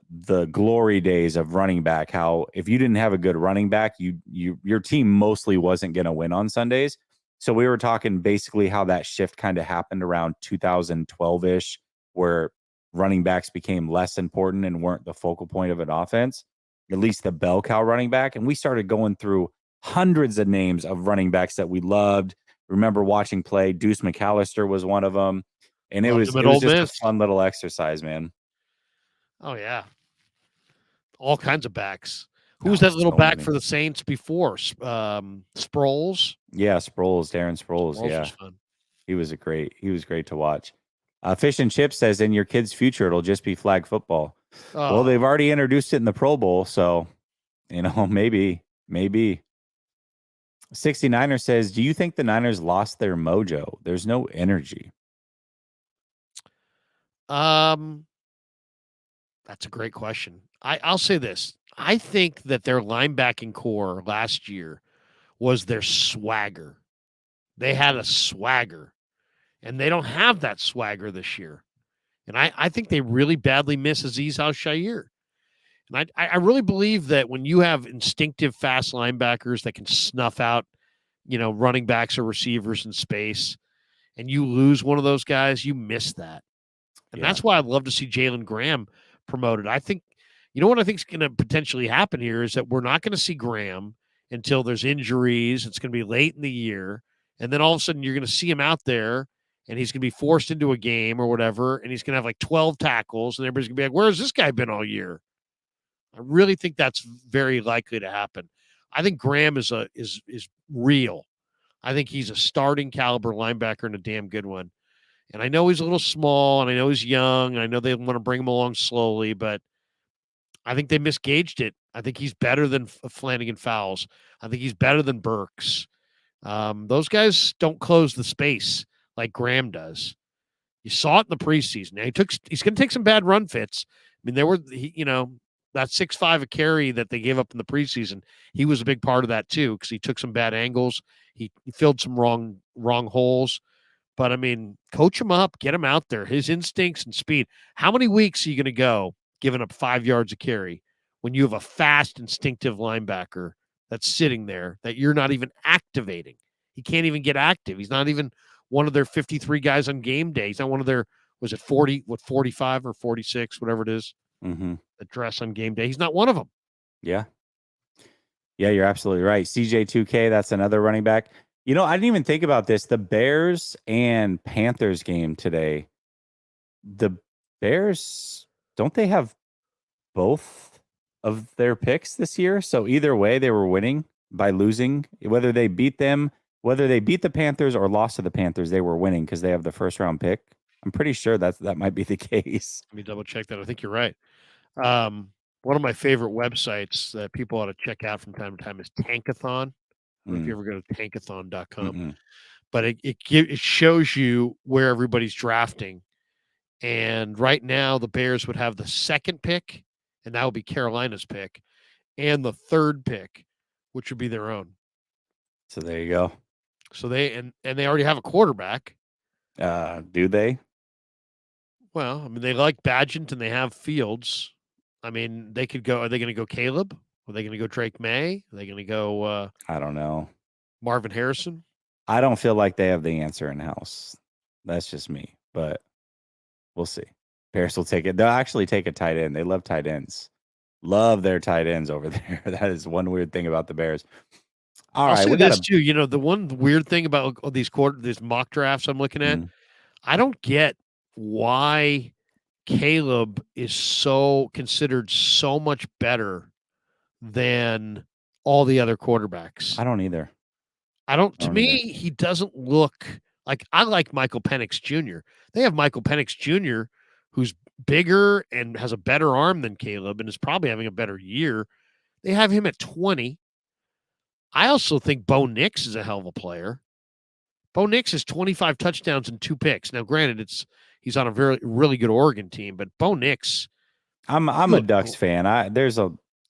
glory days of running back, how if you didn't have a good running back, your team mostly wasn't going to win on Sundays. So we were talking basically how that shift kind of happened around 2012-ish, where running backs became less important and weren't the focal point of an offense, at least the bell cow running back. And we started going through hundreds of names of running backs that we loved. Remember watching play. Deuce McAllister was one of them. And it was just a fun little exercise, man. Oh, yeah. All kinds of backs. Who was that little back for the Saints before? Sproles? Yeah, Sproles, Darren Sproles. Yeah. Was fun. He was great to watch. Fish and Chips says, in your kid's future, it'll just be flag football. Oh. Well, they've already introduced it in the Pro Bowl, so, maybe. 69er says, do you think the Niners lost their mojo? There's no energy. That's a great question. I'll say this. I think that their linebacking core last year was their swagger. They had a swagger, and they don't have that swagger this year. And I think they really badly miss Azeez Al-Shaair. And I really believe that when you have instinctive, fast linebackers that can snuff out, running backs or receivers in space, and you lose one of those guys, you miss that. And that's why I'd love to see Jalen Graham promoted. I think, what I think is going to potentially happen here is that we're not going to see Graham until there's injuries. It's going to be late in the year. And then all of a sudden you're going to see him out there and he's going to be forced into a game or whatever. And he's going to have like 12 tackles and everybody's going to be like, where's this guy been all year? I really think that's very likely to happen. I think Graham is real. I think he's a starting caliber linebacker and a damn good one. And I know he's a little small, and I know he's young, and I know they want to bring him along slowly, but I think they misgauged it. I think he's better than Flanagan Fowles. I think he's better than Burks. Those guys don't close the space like Graham does. You saw it in the preseason. Now, he's going to take some bad run fits. I mean, there were, that 6.5 a carry that they gave up in the preseason, he was a big part of that too, because he took some bad angles. He filled some wrong holes. But, I mean, coach him up, get him out there, his instincts and speed. How many weeks are you going to go giving up 5 yards a carry when you have a fast, instinctive linebacker that's sitting there that you're not even activating? He can't even get active. He's not even one of their 53 guys on game day. He's not one of their, 45 or 46, whatever it is, that dress on game day. He's not one of them. Yeah. Yeah, you're absolutely right. CJ2K, that's another running back. I didn't even think about this. The Bears and Panthers game today. The Bears, don't they have both of their picks this year? So either way, they were winning by losing. Whether they beat the Panthers or lost to the Panthers, they were winning because they have the first round pick. I'm pretty sure that might be the case. Let me double check that. I think you're right. One of my favorite websites that people ought to check out from time to time is Tankathon. I don't know if you ever go to tankathon.com, Mm-mm. but it shows you where everybody's drafting. And right now, the Bears would have the second pick, and that would be Carolina's pick, and the third pick, which would be their own. So there you go. So they already have a quarterback. Do they? Well, I mean, they like Badgett and they have Fields. I mean, they could go. Are they going to go Caleb? Are they going to go Drake May? Are they going to go I don't know. Marvin Harrison? I don't feel like they have the answer in house. That's just me, but we'll see. Bears will take it. They'll actually take a tight end. They love tight ends. Love their tight ends over there. That is one weird thing about the Bears. All I'll right, say we this got too. You know, the one weird thing about these mock drafts I'm looking at, I don't get why Caleb is so considered so much better than all the other quarterbacks. I don't either. To me, he doesn't look like I like Michael Penix Jr. They have Michael Penix Jr., who's bigger and has a better arm than Caleb and is probably having a better year. They have him at 20. I also think Bo Nix is a hell of a player. Bo Nix has 25 touchdowns and 2 picks. Now, granted, he's on a really good Oregon team, but Bo Nix. I'm a Ducks fan.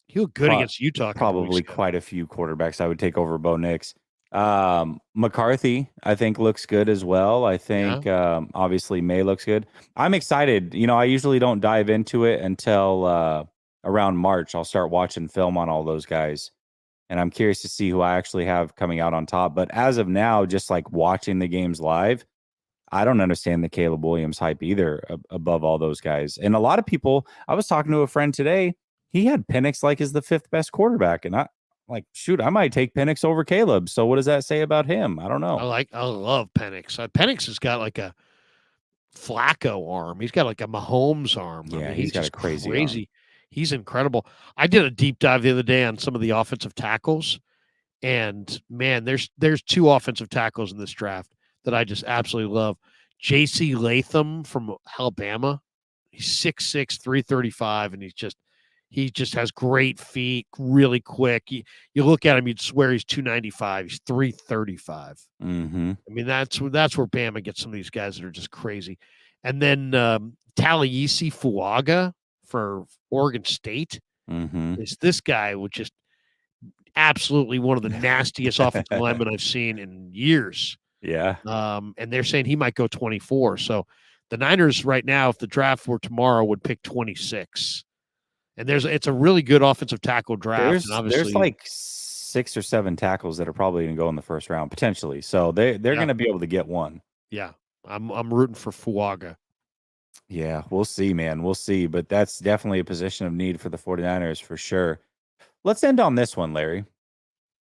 He looked good against Utah. Probably quite a few quarterbacks I would take over Bo Nix. McCarthy, I think, looks good as well. I think obviously May looks good. I'm excited. You know, I usually don't dive into it until around March. I'll start watching film on all those guys. And I'm curious to see who I actually have coming out on top. But as of now, just like watching the games live, I don't understand the Caleb Williams hype either above all those guys. And a lot of people, I was talking to a friend today, he had Penix like as the 5th best quarterback. And I like, shoot, I might take Penix over Caleb. So what does that say about him? I don't know. I love Penix. Penix has got like a Flacco arm. He's got like a Mahomes arm. Yeah, I mean, he's got a crazy arm. He's incredible. I did a deep dive the other day on some of the offensive tackles. And man, there's 2 offensive tackles in this draft that I just absolutely love. J.C. Latham from Alabama. He's 6'6", 335, and he just has great feet, really quick. You look at him, you'd swear he's 295. He's 335. Mm-hmm. I mean, that's where Bama gets some of these guys that are just crazy. And then Taliesin Fuaga for Oregon State is this guy with just absolutely one of the nastiest offensive linemen I've seen in years. Yeah. And they're saying he might go 24. So the Niners right now, if the draft were tomorrow, would pick 26. And it's a really good offensive tackle draft. There's like 6 or 7 tackles that are probably going to go in the first round potentially. So they're going to be able to get one. Yeah. I'm rooting for Fuaga. Yeah, we'll see, man. We'll see. But that's definitely a position of need for the 49ers for sure. Let's end on this one, Larry.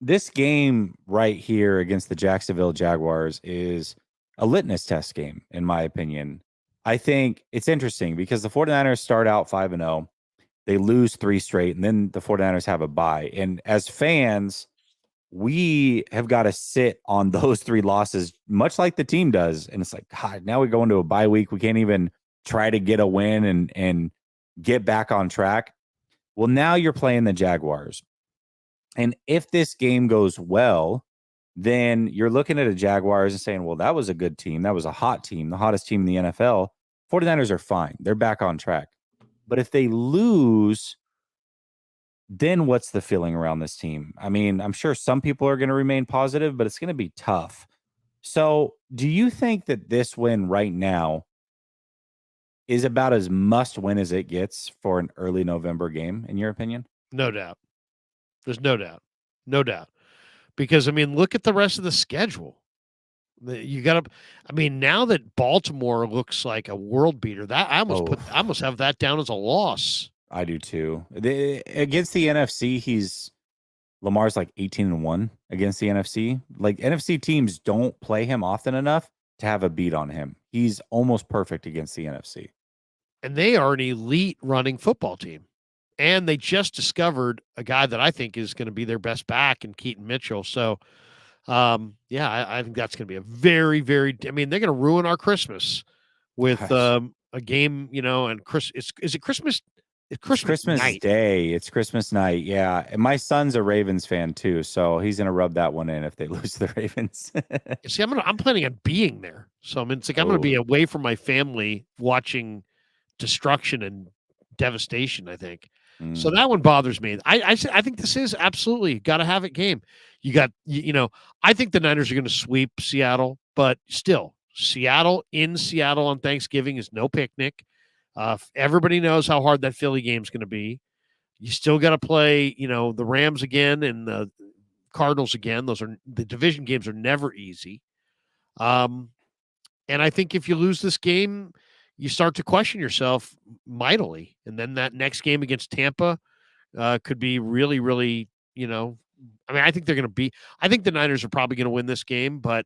This game right here against the Jacksonville Jaguars is a litmus test game, in my opinion. I think it's interesting because the 49ers start out 5-0. They lose 3 straight, and then the 49ers have a bye. And as fans, we have got to sit on those 3 losses, much like the team does. And it's like, God, now we go into a bye week. We can't even try to get a win and get back on track. Well, now you're playing the Jaguars. And if this game goes well, then you're looking at a Jaguars and saying, well, that was a good team. That was a hot team, the hottest team in the NFL. 49ers are fine. They're back on track. But if they lose, then what's the feeling around this team? I mean, I'm sure some people are going to remain positive, but it's going to be tough. So do you think that this win right now is about as must win as it gets for an early November game, in your opinion? No doubt. There's no doubt. No doubt. Because, I mean, look at the rest of the schedule. You got to, I mean, now that Baltimore looks like a world beater, that I almost have that down as a loss. I do too. Against the NFC, Lamar's like 18-1 against the NFC. Like NFC teams don't play him often enough to have a beat on him. He's almost perfect against the NFC. And they are an elite running football team. And they just discovered a guy that I think is going to be their best back in Keaton Mitchell. So, I think that's going to be a very, very, I mean, they're going to ruin our Christmas with Gosh. a game, and is it Christmas? It's It's Christmas night. Day. It's Christmas night. Yeah. And my son's a Ravens fan too. So he's going to rub that one in if they lose the Ravens. See, I'm planning on being there. So I mean, it's like I'm going to be away from my family watching destruction and devastation, I think. So that one bothers me. I think this is absolutely got to have it game. You got, I think the Niners are going to sweep Seattle, but still, Seattle in Seattle on Thanksgiving is no picnic. Everybody knows how hard that Philly game is going to be. You still got to play, the Rams again and the Cardinals again. Those are the division games are never easy. And I think if you lose this game, you start to question yourself mightily. And then that next game against Tampa could be really, really, I think I think the Niners are probably going to win this game, but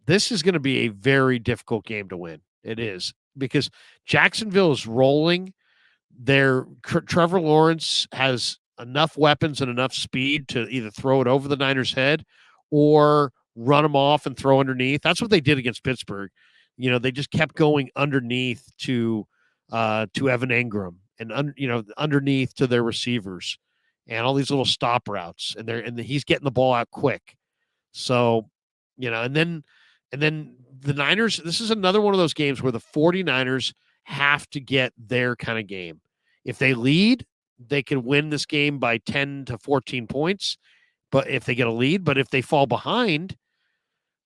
this is going to be a very difficult game to win. It is because Jacksonville is rolling. Trevor Lawrence has enough weapons and enough speed to either throw it over the Niners' head or run them off and throw underneath. That's what they did against Pittsburgh. They just kept going underneath to Evan Ingram and underneath to their receivers and all these little stop routes. And he's getting the ball out quick. So, and then the Niners, this is another one of those games where the 49ers have to get their kind of game. If they lead, they can win this game by 10 to 14 points. But if they get a lead, but if they fall behind,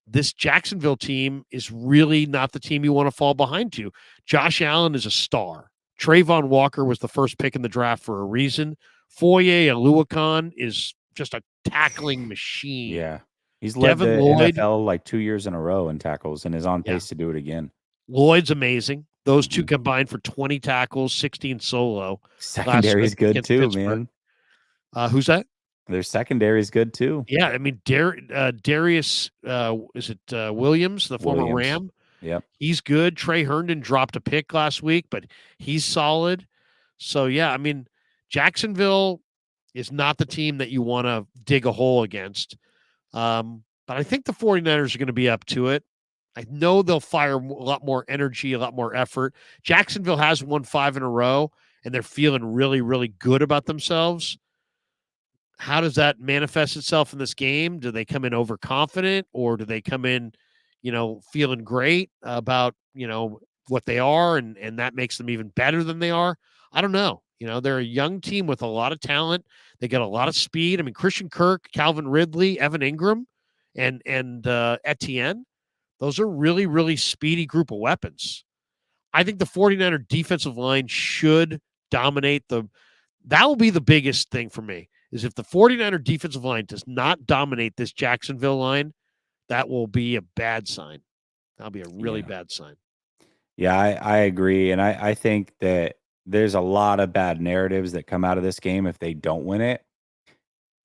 this Jacksonville team is really not the team you want to fall behind to. Josh Allen is a star. Trayvon Walker was the first pick in the draft for a reason. Foye Oluokun is just a tackling machine. Yeah. He's led Devin the Lloyd, NFL like 2 years in a row in tackles and is on pace to do it again. Lloyd's amazing. Those two combined for 20 tackles, 16 solo. Secondary is good too, man. Who's that? Their secondary is good too. Yeah, I mean Darius, is it Williams, the former Ram? Yep, he's good. Trey Herndon dropped a pick last week, but he's solid. So yeah, I mean Jacksonville is not the team that you want to dig a hole against. But I think the 49ers are going to be up to it. I know they'll fire a lot more energy, a lot more effort. Jacksonville has won 5 in a row, and they're feeling really, really good about themselves. How does that manifest itself in this game? Do they come in overconfident, or do they come in, feeling great about, what they are, and that makes them even better than they are? I don't know. They're a young team with a lot of talent. They got a lot of speed. I mean, Christian Kirk, Calvin Ridley, Evan Ingram, and Etienne. Those are really, really speedy group of weapons. I think the 49er defensive line should dominate that will be the biggest thing for me, is if the 49er defensive line does not dominate this Jacksonville line, that will be a bad sign. That'll be a really bad sign. Yeah, I agree. And I think that there's a lot of bad narratives that come out of this game if they don't win it.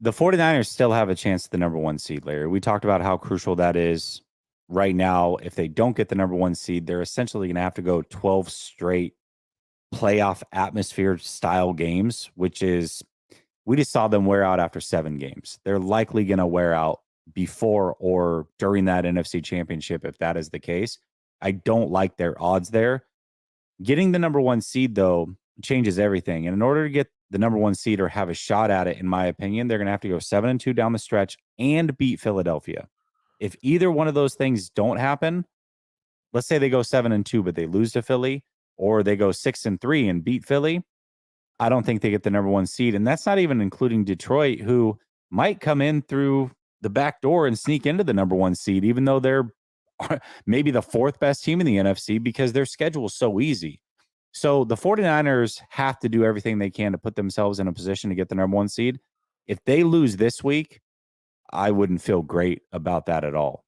The 49ers still have a chance at the number 1 seed, Larry. We talked about how crucial that is. Right now, if they don't get the number 1 seed, they're essentially going to have to go 12 straight playoff atmosphere style games, which is, we just saw them wear out after 7 games. They're likely going to wear out before or during that NFC championship if that is the case. I don't like their odds there. Getting the number 1 seed, though, changes everything. And in order to get the number 1 seed or have a shot at it, in my opinion, they're going to have to go 7-2 down the stretch and beat Philadelphia. If either one of those things don't happen, let's say they go 7-2, but they lose to Philly, or they go 6-3 and beat Philly, I don't think they get the number 1 seed. And that's not even including Detroit, who might come in through the back door and sneak into the number 1 seed, even though they're maybe the 4th best team in the NFC because their schedule is so easy. So the 49ers have to do everything they can to put themselves in a position to get the number 1 seed. If they lose this week, I wouldn't feel great about that at all.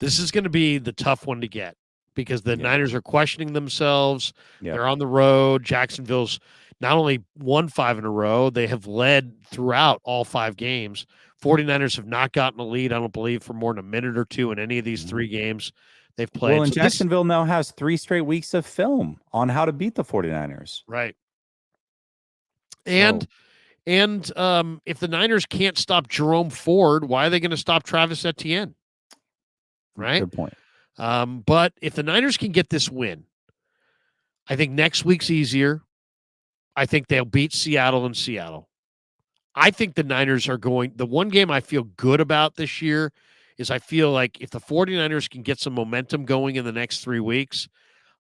This is going to be the tough one to get because the Niners are questioning themselves. Yep. They're on the road. Jacksonville's not only won 5 in a row, they have led throughout all 5 games. 49ers have not gotten a lead, I don't believe, for more than a minute or 2 in any of these 3 games they've played. Well, and Jacksonville now has 3 straight weeks of film on how to beat the 49ers. Right. And if the Niners can't stop Jerome Ford, why are they going to stop Travis Etienne? Right. Good point. But if the Niners can get this win, I think next week's easier. I think they'll beat Seattle in Seattle. I think the Niners are going. The one game I feel good about this year is I feel like if the 49ers can get some momentum going in the next 3 weeks,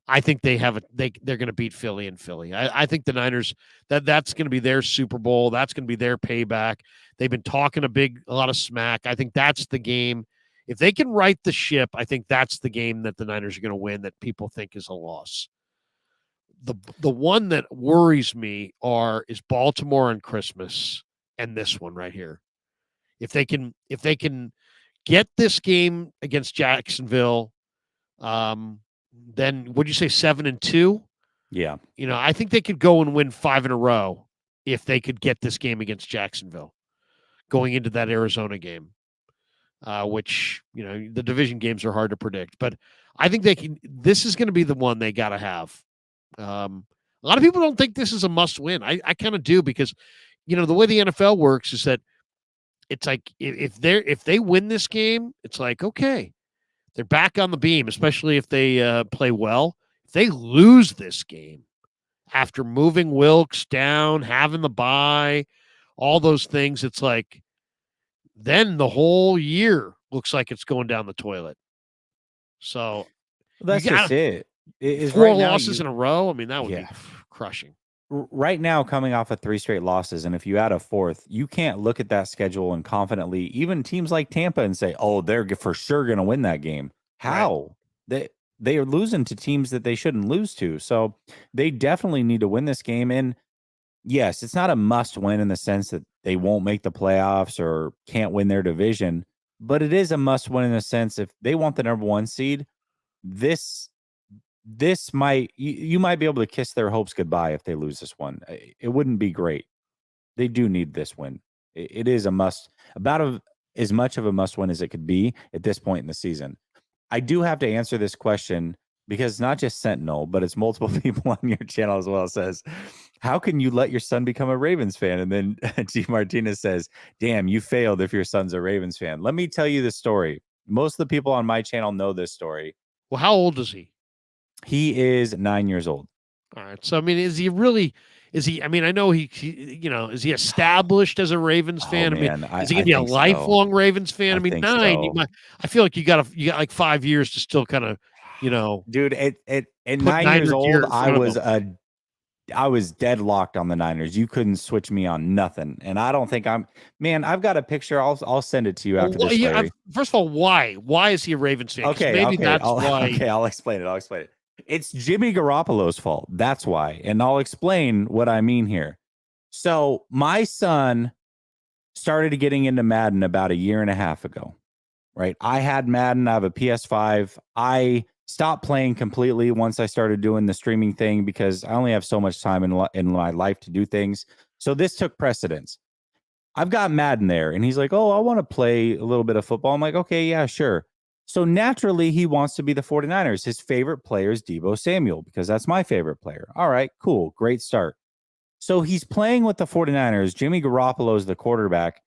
I think they're going to beat Philly and Philly. I think the Niners that's going to be their Super Bowl. That's going to be their payback. They've been talking a lot of smack. I think that's the game. If they can right the ship, I think that's the game that the Niners are going to win that people think is a loss. The one that worries me is Baltimore on Christmas and this one right here. If they can get this game against Jacksonville, then would you say 7-2? Yeah. I think they could go and win 5 in a row if they could get this game against Jacksonville going into that Arizona game, which, the division games are hard to predict. But I think this is going to be the one they got to have. A lot of people don't think this is a must win. I kind of do because, the way the NFL works is that it's like if they win this game, it's like, okay, they're back on the beam, especially if they play well. If they lose this game after moving Wilkes down, having the bye, all those things, it's like then the whole year looks like it's going down the toilet. So that's just it. Is 4 losses in a row. I mean, that would be crushing. Right now, coming off of 3 straight losses, and if you add a 4th, you can't look at that schedule and confidently, even teams like Tampa, and say, "Oh, they're for sure going to win that game." How? Right. They are losing to teams that they shouldn't lose to, so they definitely need to win this game. And yes, it's not a must win in the sense that they won't make the playoffs or can't win their division, but it is a must win in the sense if they want the number 1 seed. This might you might be able to kiss their hopes goodbye if they lose this one. It wouldn't be great. They do need this win. It is a must, as much of a must win as it could be at this point in the season. I do have to answer this question because it's not just Sentinel, but it's multiple people on your channel as well. It says, how can you let your son become a Ravens fan? And then G. Martinez says, damn, you failed if your son's a Ravens fan. Let me tell you the story. Most of the people on my channel know this story. Well, how old is he? He is 9 years old. All right. So, I mean, I mean, I know he is he established as a Ravens fan? Man, I mean, is he going to be a lifelong Ravens fan? I mean, 9, so. I feel like you got like 5 years to still kind of, dude, at 9 years old, I was deadlocked on the Niners. You couldn't switch me on nothing. And I don't think I've got a picture. I'll send it to you after this. Yeah, first of all, why? Why is he a Ravens fan? I'll explain it. It's Jimmy Garoppolo's fault. That's why. And I'll explain what I mean here. So my son started getting into Madden about 1.5 years ago, right? I had Madden. I have a PS5. I stopped playing completely once I started doing the streaming thing because I only have so much time in my life to do things. So this took precedence. I've got Madden there, and he's like, oh, I want to play a little bit of football. I'm like, okay, yeah, sure. So naturally, he wants to be the 49ers. His favorite player is Deebo Samuel because that's my favorite player. All right, cool. Great start. So he's playing with the 49ers. Jimmy Garoppolo is the quarterback,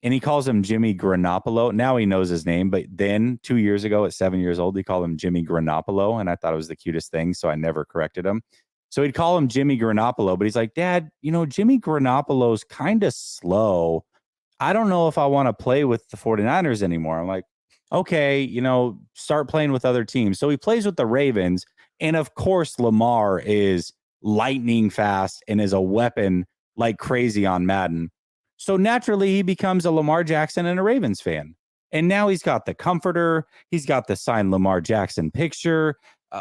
and he calls him Jimmy Garoppolo. Now he knows his name, but then 2 years ago at 7 years old, he called him Jimmy Garoppolo, and I thought it was the cutest thing, so I never corrected him. So he'd call him Jimmy Garoppolo, but he's like, Dad, Jimmy Garoppolo's kind of slow. I don't know if I want to play with the 49ers anymore. I'm like, okay, start playing with other teams. So he plays with the Ravens. And of course, Lamar is lightning fast and is a weapon like crazy on Madden. So naturally, he becomes a Lamar Jackson and a Ravens fan. And now he's got the comforter. He's got the signed Lamar Jackson picture.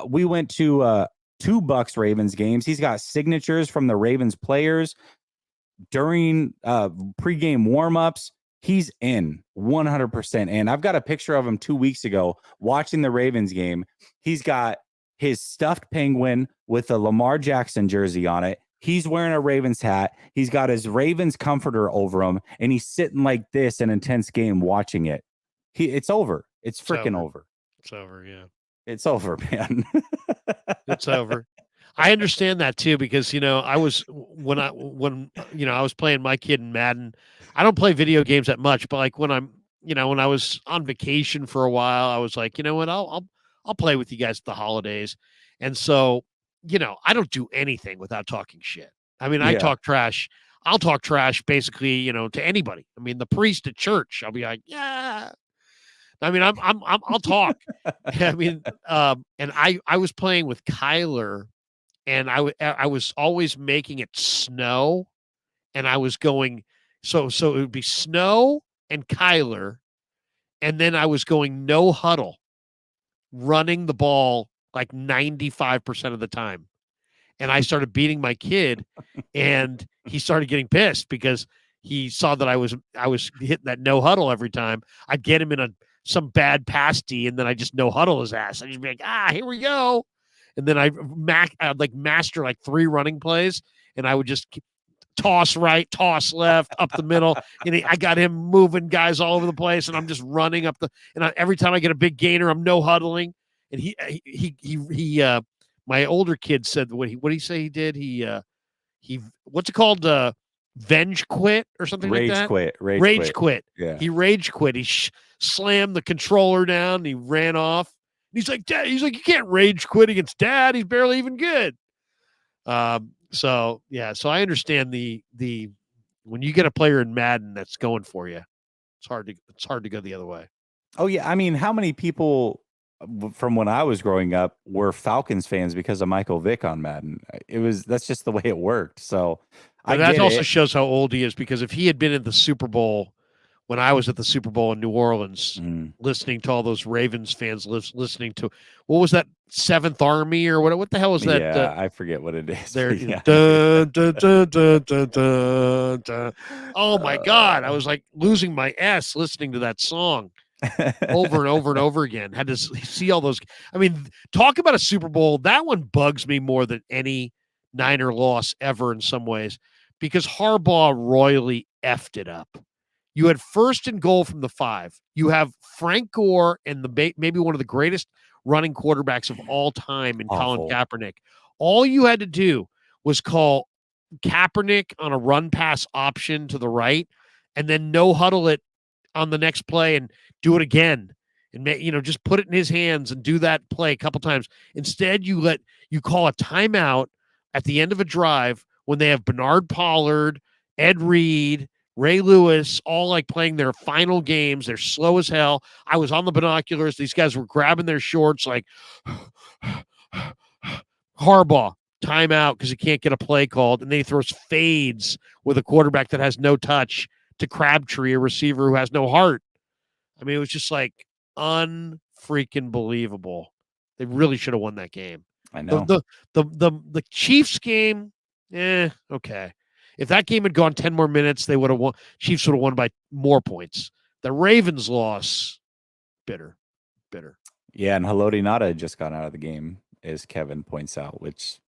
We went to 2 Bucs Ravens games. He's got signatures from the Ravens players during pregame warmups. He's in 100% in. I've got a picture of him 2 weeks ago watching the Ravens game. He's got his stuffed penguin with a Lamar Jackson jersey on it. He's wearing a Ravens hat. He's got his Ravens comforter over him, and he's sitting like this in an intense game watching it. It's over. It's freaking over. It's over, yeah. It's over, man. It's over. I understand that too because I was when I was playing my kid in Madden. I don't play video games that much, but like when I'm when I was on vacation for a while, I was like, you know what, I'll I'll play with you guys at the holidays. And so, I don't do anything without talking shit. I mean, I Yeah. talk trash. I'll talk trash basically, to anybody. I mean, the priest at church, I'll be like, yeah. I mean, I'll talk. I mean, and I was playing with Kyler, and I was always making it snow, and I was going, so it would be snow and Kyler, and then I was going no huddle, running the ball like 95% of the time. And I started beating my kid, and he started getting pissed because he saw that I was hitting that no huddle every time. I'd get him in some bad pasty, and then I just no huddle his ass. I'd just be like, here we go. And then I'd like master like 3 running plays, and I would just toss right, toss left, up the middle. And I got him moving guys all over the place, and I'm just running up every time I get a big gainer, I'm no huddling. And he my older kid said what did he say he did? He what's it called? Venge quit or something like that? Rage quit. Yeah. He rage quit. He slammed the controller down and he ran off. He's like, Dad, you can't rage quit against Dad. He's barely even good. So I understand the when you get a player in Madden that's going for you, it's hard to go the other way. Oh yeah, I mean, how many people from when I was growing up were Falcons fans because of Michael Vick on Madden? That's just the way it worked. So that also shows how old he is, because if he had been at the Super Bowl when I was at the Super Bowl in New Orleans, listening to all those Ravens fans listening to, what was that, Seventh Army or what the hell was that? Yeah, I forget what it is. There, Yeah. dun, dun, dun, dun, dun, dun, dun. Oh my God, I was like losing my S listening to that song over and over and over again. Had to see all those. I mean, talk about a Super Bowl. That one bugs me more than any Niner loss ever in some ways, because Harbaugh royally effed it up. You had 1st and goal from the 5. You have Frank Gore and maybe one of the greatest running quarterbacks of all time in Colin Kaepernick. All you had to do was call Kaepernick on a run pass option to the right, and then no huddle it on the next play and do it again. And just put it in his hands and do that play a couple times. Instead, you call a timeout at the end of a drive when they have Bernard Pollard, Ed Reed, Ray Lewis, all like playing their final games. They're slow as hell. I was on the binoculars. These guys were grabbing their shorts like Harbaugh, timeout, because he can't get a play called. And then he throws fades with a quarterback that has no touch to Crabtree, a receiver who has no heart. I mean, it was just like unfreaking believable. They really should have won that game. I know. The Chiefs game, okay. If that game had gone 10 more minutes, they would have won. Chiefs would have won by more points. The Ravens loss, bitter. Yeah, and Haloti Ngata just got out of the game, as Kevin points out, which...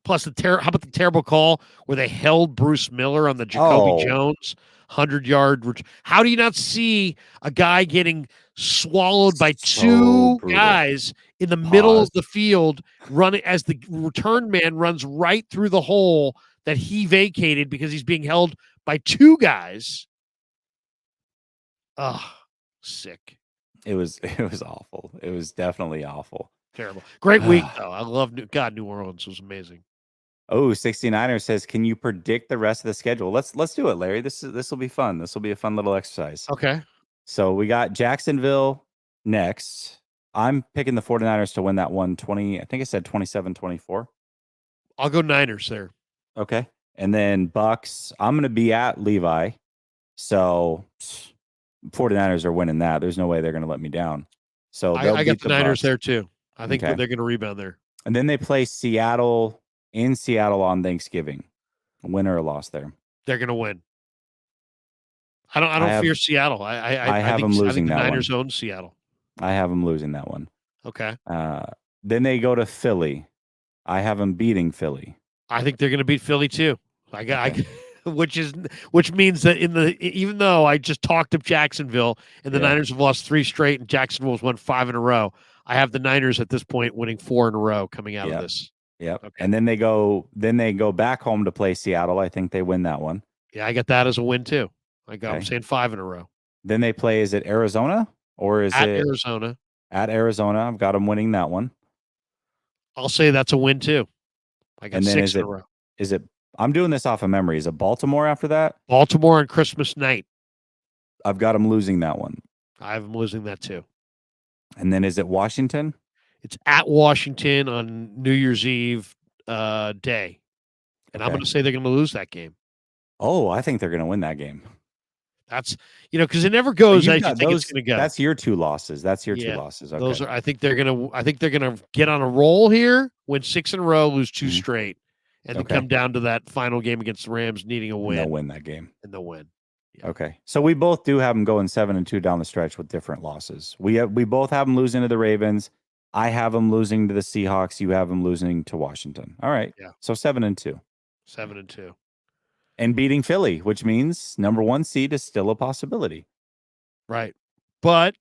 Plus, how about the terrible call where they held Bruce Miller on the Jacoby Jones 100-yard? How do you not see a guy getting swallowed by 2 guys in the middle of the field, running as the return man runs right through the hole that he vacated because he's being held by 2 guys? Sick. It was awful. It was definitely awful. Terrible. Great week, though. I love New Orleans was amazing. Oh, 69er says, can you predict the rest of the schedule? Let's do it, Larry. This will be fun. This will be a fun little exercise. Okay. So we got Jacksonville next. I'm picking the 49ers to win that one 20. I think I said 27-24. I'll go Niners there. Okay. And then Bucks, I'm going to be at Levi. So 49ers are winning that. There's no way they're going to let me down. So I got the Niners Bucks there too. I think they're going to rebound there. And then they play Seattle in Seattle on Thanksgiving. Win or a loss there. They're going to win. I don't fear Seattle. I have them losing that one. The Niners own Seattle. I have them losing that one. Okay. Then they go to Philly. I have them beating Philly. I think they're going to beat Philly too. Which means that even though I just talked up Jacksonville and the Niners have lost 3 straight and Jacksonville's won 5 in a row, I have the Niners at this point winning 4 in a row coming out of this. Yep. Okay. And then they go back home to play Seattle. I think they win that one. Yeah, I got that as a win too. I'm saying 5 in a row. Then they play, is it Arizona or is at it Arizona? at Arizona. I've got them winning that one. I'll say that's a win too. I got And then 6 in a row. Is it? I'm doing this off of memory. Is it Baltimore after that? Baltimore on Christmas night. I've got them losing that one. I'm losing that too. And then is it Washington? It's at Washington on New Year's Eve day. And I'm Okay. going to say they're going to lose that game. Oh, I think they're going to win that game. That's, because it never goes as you think it's going to go. That's your 2 losses. That's your 2 losses. Okay. Those are. I think they're going to get on a roll here, win 6 in a row, lose 2 straight, and then come down to that final game against the Rams, needing a win. And they'll win that game. And they'll win. Yeah. Okay. So we both do have them going 7-2 down the stretch with different losses. We both have them losing to the Ravens. I have them losing to the Seahawks. You have them losing to Washington. All right. Yeah. So 7-2. 7-2. And beating Philly, which means number 1 seed is still a possibility. Right. But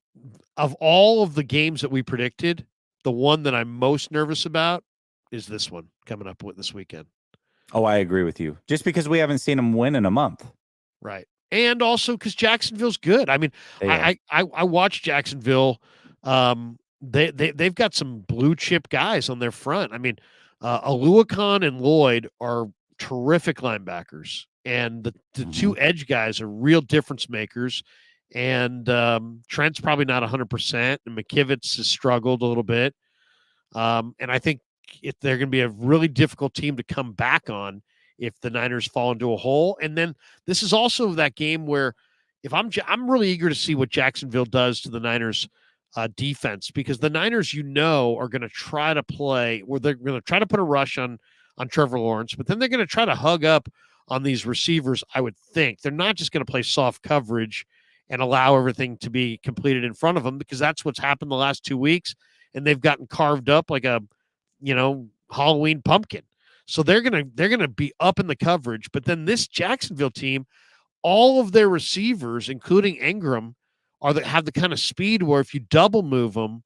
of all of the games that we predicted, the one that I'm most nervous about is this one coming up with this weekend. Oh, I agree with you. Just because we haven't seen them win in a month. Right. And also because Jacksonville's good. I mean, I watched Jacksonville. They've got some blue chip guys on their front. I mean, Aluakon and Lloyd are terrific linebackers, and the 2 edge guys are real difference makers. And Trent's probably not 100%, and McKivitz has struggled a little bit. And I think they're going to be a really difficult team to come back on if the Niners fall into a hole. And then this is also that game where if I'm really eager to see what Jacksonville does to the Niners defense, because the Niners, are going to try to play where they're going to try to put a rush on Trevor Lawrence, but then they're going to try to hug up on these receivers. I would think they're not just going to play soft coverage and allow everything to be completed in front of them, because that's what's happened the last 2 weeks. And they've gotten carved up like a, Halloween pumpkin. So they're going to be up in the coverage. But then this Jacksonville team, all of their receivers, including Ingram, have the kind of speed where if you double move them,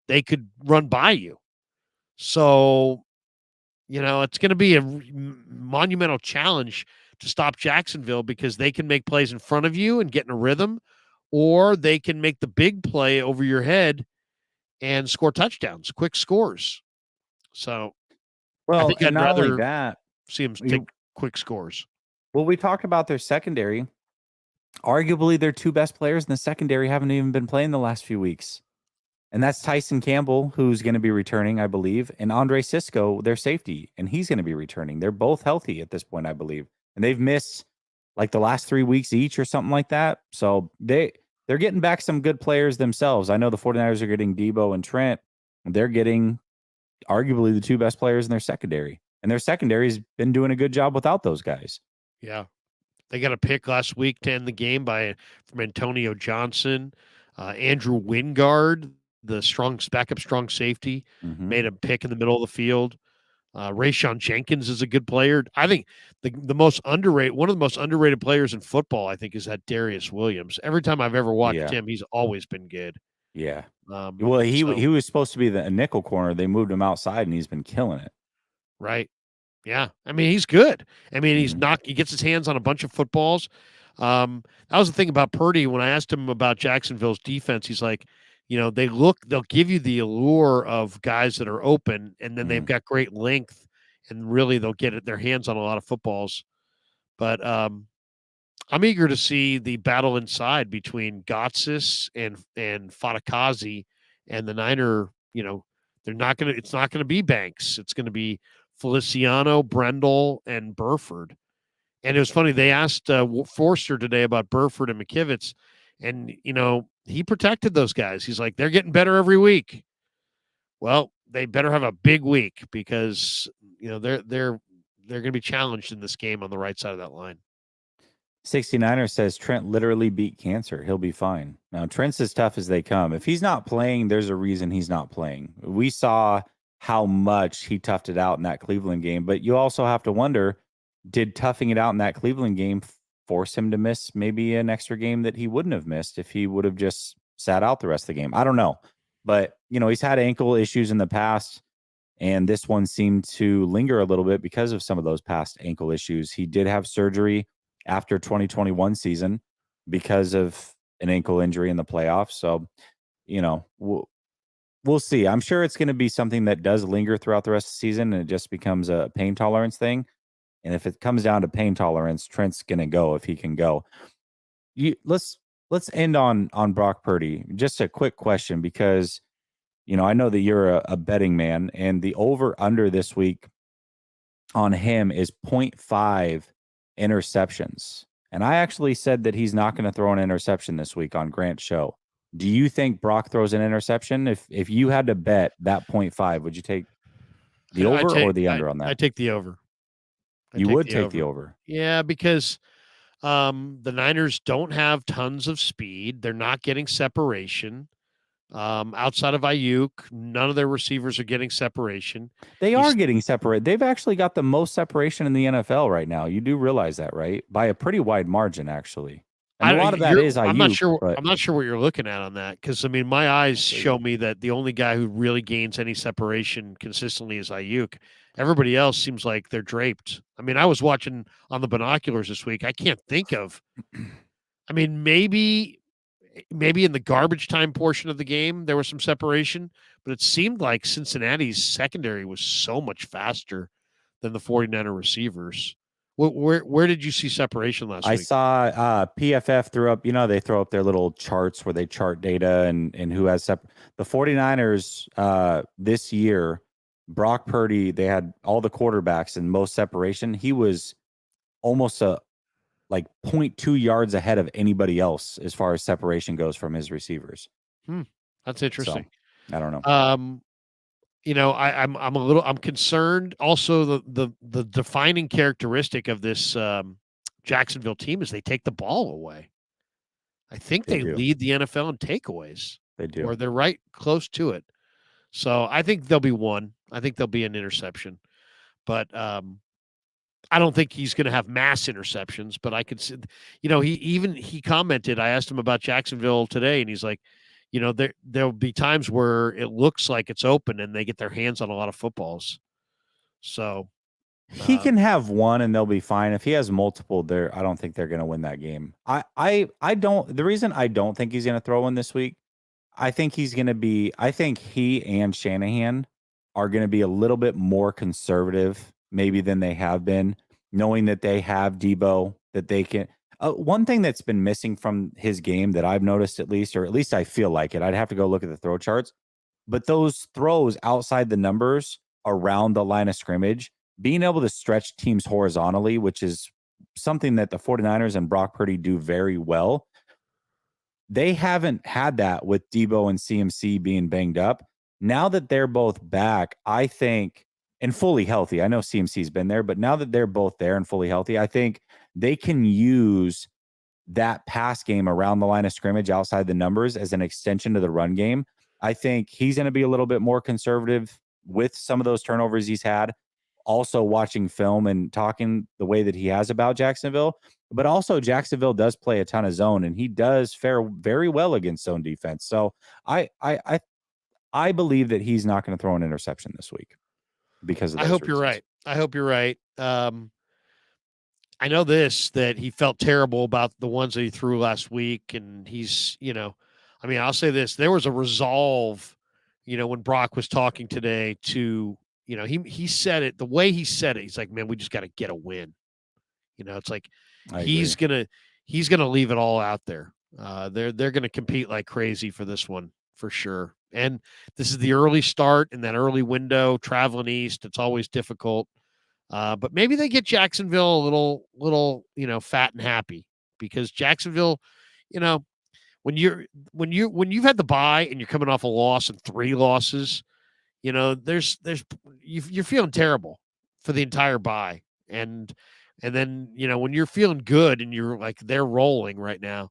they could run by you. So, it's going to be a monumental challenge to stop Jacksonville, because they can make plays in front of you and get in a rhythm, or they can make the big play over your head and score touchdowns, quick scores. So, well, I think I'd not only rather that, see them take quick scores. Well, we talked about their secondary. Arguably, their 2 best players in the secondary haven't even been playing the last few weeks. And that's Tyson Campbell, who's going to be returning, I believe, and Andre Sisco, their safety, and he's going to be returning. They're both healthy at this point, I believe. And they've missed like the last 3 weeks each or something like that. So they're getting back some good players themselves. I know the 49ers are getting Debo and Trent. They're getting arguably the 2 best players in their secondary. And their secondary's been doing a good job without those guys. Yeah. They got a pick last week to end the game from Antonio Johnson. Andrew Wingard, the backup strong safety, made a pick in the middle of the field. Rayshon Jenkins is a good player. I think one of the most underrated players in football, I think, is that Darius Williams. Every time I've ever watched him, he's always been good. Yeah. Well, he was supposed to be a nickel corner. They moved him outside, and he's been killing it. Right. Yeah. I mean, he's good. I mean, he gets his hands on a bunch of footballs. That was the thing about Purdy. When I asked him about Jacksonville's defense, he's like, they'll give you the allure of guys that are open, and then they've got great length, and really they'll get their hands on a lot of footballs. But I'm eager to see the battle inside between Gotsis and Fadakazi, and the Niner. It's not gonna be Banks. It's gonna be Feliciano, Brendel, and Burford. And it was funny. They asked Forster today about Burford and McKivitz, and he protected those guys. He's like, they're getting better every week. Well, they better have a big week, because they're going to be challenged in this game on the right side of that line. 69er says Trent literally beat cancer. He'll be fine. Now, Trent's as tough as they come. If he's not playing, there's a reason he's not playing. We saw how much he toughed it out in that Cleveland game, but you also have to wonder, did toughing it out in that Cleveland game force him to miss maybe an extra game that he wouldn't have missed if he would have just sat out the rest of the game? I don't know. But, he's had ankle issues in the past, and this one seemed to linger a little bit because of some of those past ankle issues. He did have surgery after 2021 season because of an ankle injury in the playoffs. So, we'll see. I'm sure it's going to be something that does linger throughout the rest of the season, and it just becomes a pain tolerance thing. And if it comes down to pain tolerance, Trent's going to go if he can go. Let's end on Brock Purdy. Just a quick question, because I know that you're a betting man, and the over under this week on him is 0.5 interceptions. And I actually said that he's not going to throw an interception this week on Grant's show. Do you think Brock throws an interception? If you had to bet that 0.5, would you take the over or the under on that? I take the over. You would take the over. Yeah, because the Niners don't have tons of speed. They're not getting separation. Outside of Ayuk, none of their receivers are getting separation. They are getting separated. They've actually got the most separation in the NFL right now. You do realize that, right? By a pretty wide margin, actually. And a lot of that is Ayuk. I'm not sure what you're looking at on that, because my eyes show me that the only guy who really gains any separation consistently is Ayuk. Everybody else seems like they're draped. I was watching on the binoculars this week. I can't think of. Maybe in the garbage time portion of the game there was some separation, but it seemed like Cincinnati's secondary was so much faster than the 49er receivers. Where did you see separation last week? I saw PFF threw up, they throw up their little charts where they chart data and who has the 49ers this year. Brock Purdy, they had all the quarterbacks and most separation. He was almost 0.2 yards ahead of anybody else as far as separation goes from his receivers. That's interesting. So, I don't know. I'm concerned. Also, the defining characteristic of this Jacksonville team is they take the ball away. I think they lead the NFL in takeaways. They do, or they're right close to it. So I think there'll be one. I think there'll be an interception, but I don't think he's going to have mass interceptions. But I could see, he commented. I asked him about Jacksonville today, and he's like, there'll be times where it looks like it's open and they get their hands on a lot of footballs. So he can have one and they'll be fine. If he has multiple, I don't think they're going to win that game. I don't. The reason I don't think he's going to throw one this week, I think he and Shanahan are going to be a little bit more conservative maybe than they have been, knowing that they have Debo, that they can. One thing that's been missing from his game that I've noticed, at least I feel like it, I'd have to go look at the throw charts, but those throws outside the numbers around the line of scrimmage, being able to stretch teams horizontally, which is something that the 49ers and Brock Purdy do very well. They haven't had that with Debo and CMC being banged up. Now that they're both back, I think, and fully healthy, I know CMC's been there, but now that they're both there and fully healthy, I think they can use that pass game around the line of scrimmage outside the numbers as an extension to the run game. I think he's going to be a little bit more conservative with some of those turnovers he's had. Also watching film and talking the way that he has about Jacksonville, but also Jacksonville does play a ton of zone and he does fare very well against zone defense. So I believe that he's not going to throw an interception this week because of those reasons. I hope you're right. I know that he felt terrible about the ones that he threw last week, and he's, I'll say this: there was a resolve, when Brock was talking today to. He said it the way he said it. He's like, man, we just got to get a win. It's like he's gonna leave it all out there. They're gonna compete like crazy for this one for sure. And this is the early start in that early window. Traveling east, it's always difficult. But maybe they get Jacksonville a little fat and happy, because Jacksonville, when you've had the bye and you're coming off a loss and 3 losses. You're feeling terrible for the entire bye. And then, when you're feeling good and you're like, they're rolling right now,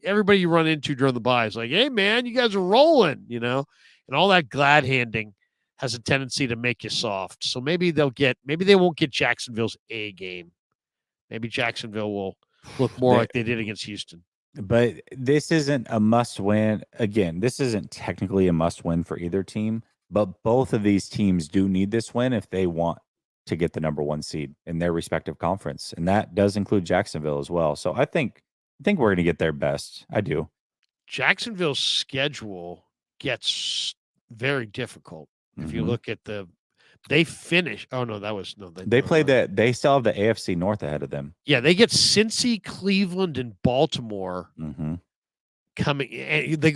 everybody you run into during the bye is like, hey man, you guys are rolling, and all that glad handing has a tendency to make you soft. So maybe they won't get Jacksonville's A game. Maybe Jacksonville will look more like they did against Houston. But this isn't a must win. Again, this isn't technically a must win for either team. But both of these teams do need this win if they want to get the number 1 seed in their respective conference. And that does include Jacksonville as well. So I think we're going to get their best. I do. Jacksonville's schedule gets very difficult. If you Mhm. look at they finish. Oh no, They play they still have the AFC North ahead of them. Yeah, they get Cincy, Cleveland, and Baltimore Mm-hmm. coming. And they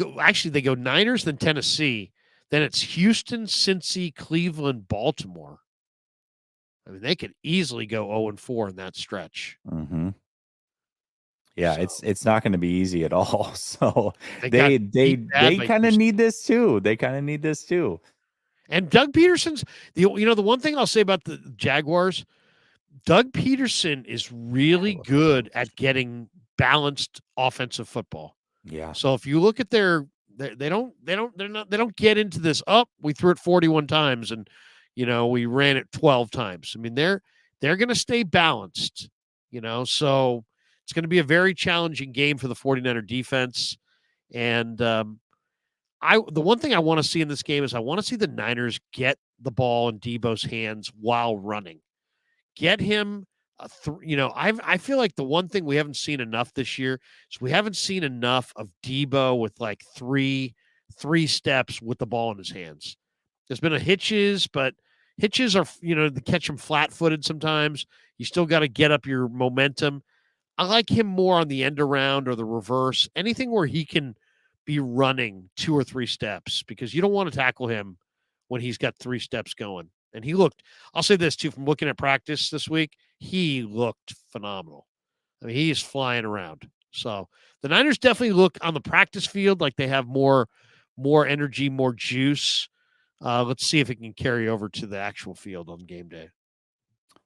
go Niners, then Tennessee, then it's Houston, Cincy, Cleveland, Baltimore. I mean, they could easily go 0-4 in that stretch. Mm-hmm. Yeah, So, it's not going to be easy at all. So they they got beat bad by kind of Houston. need this too. They kind of need this too. And Doug Peterson's the one thing I'll say about the Jaguars, Doug Peterson is really good at getting balanced offensive football. Yeah. So if you look at they don't get into this, we threw it 41 times and we ran it 12 times. I mean, they're going to stay balanced, so it's going to be a very challenging game for the 49er defense. And the one thing I want to see in this game is I want to see the Niners get the ball in Debo's hands while running. Get him I feel like the one thing we haven't seen enough this year is we haven't seen enough of Debo with like three steps with the ball in his hands. There's been a hitches, but hitches are, to catch him flat-footed sometimes. You still got to get up your momentum. I like him more on the end around or the reverse, anything where he can be running 2 or 3 steps, because you don't want to tackle him when he's got 3 steps going. And I'll say this too, from looking at practice this week, he looked phenomenal. I mean, he is flying around. So the Niners definitely look on the practice field like they have more energy, more juice. Let's see if it can carry over to the actual field on game day.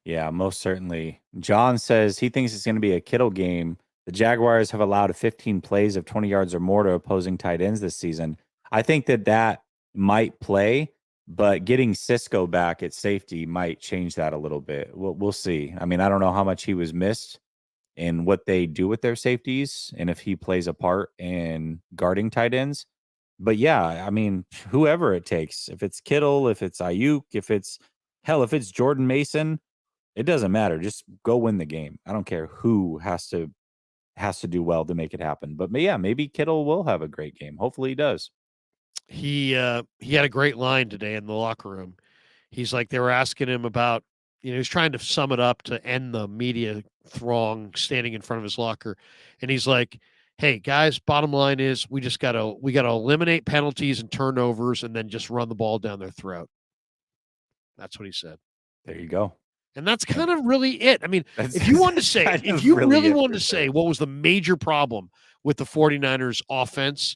Yeah, most certainly. John says he thinks it's going to be a Kittle game. The Jaguars have allowed 15 plays of 20 yards or more to opposing tight ends this season. I think that might play, but getting Cisco back at safety might change that a little bit. We'll see. I mean, I don't know how much he was missed and what they do with their safeties and if he plays a part in guarding tight ends. But yeah, I mean, whoever it takes, if it's Kittle, if it's Ayuk, if it's Jordan Mason, it doesn't matter. Just go win the game. I don't care who has to do well to make it happen. But yeah, maybe Kittle will have a great game. Hopefully he does. He had a great line today in the locker room. He's like, they were asking him about, he's trying to sum it up to end the media throng standing in front of his locker. And he's like, hey guys, bottom line is we got to eliminate penalties and turnovers and then just run the ball down their throat. That's what he said. There you go. And that's kind of really it. I mean, if you wanted to say, really wanted to say what was the major problem with the 49ers offense,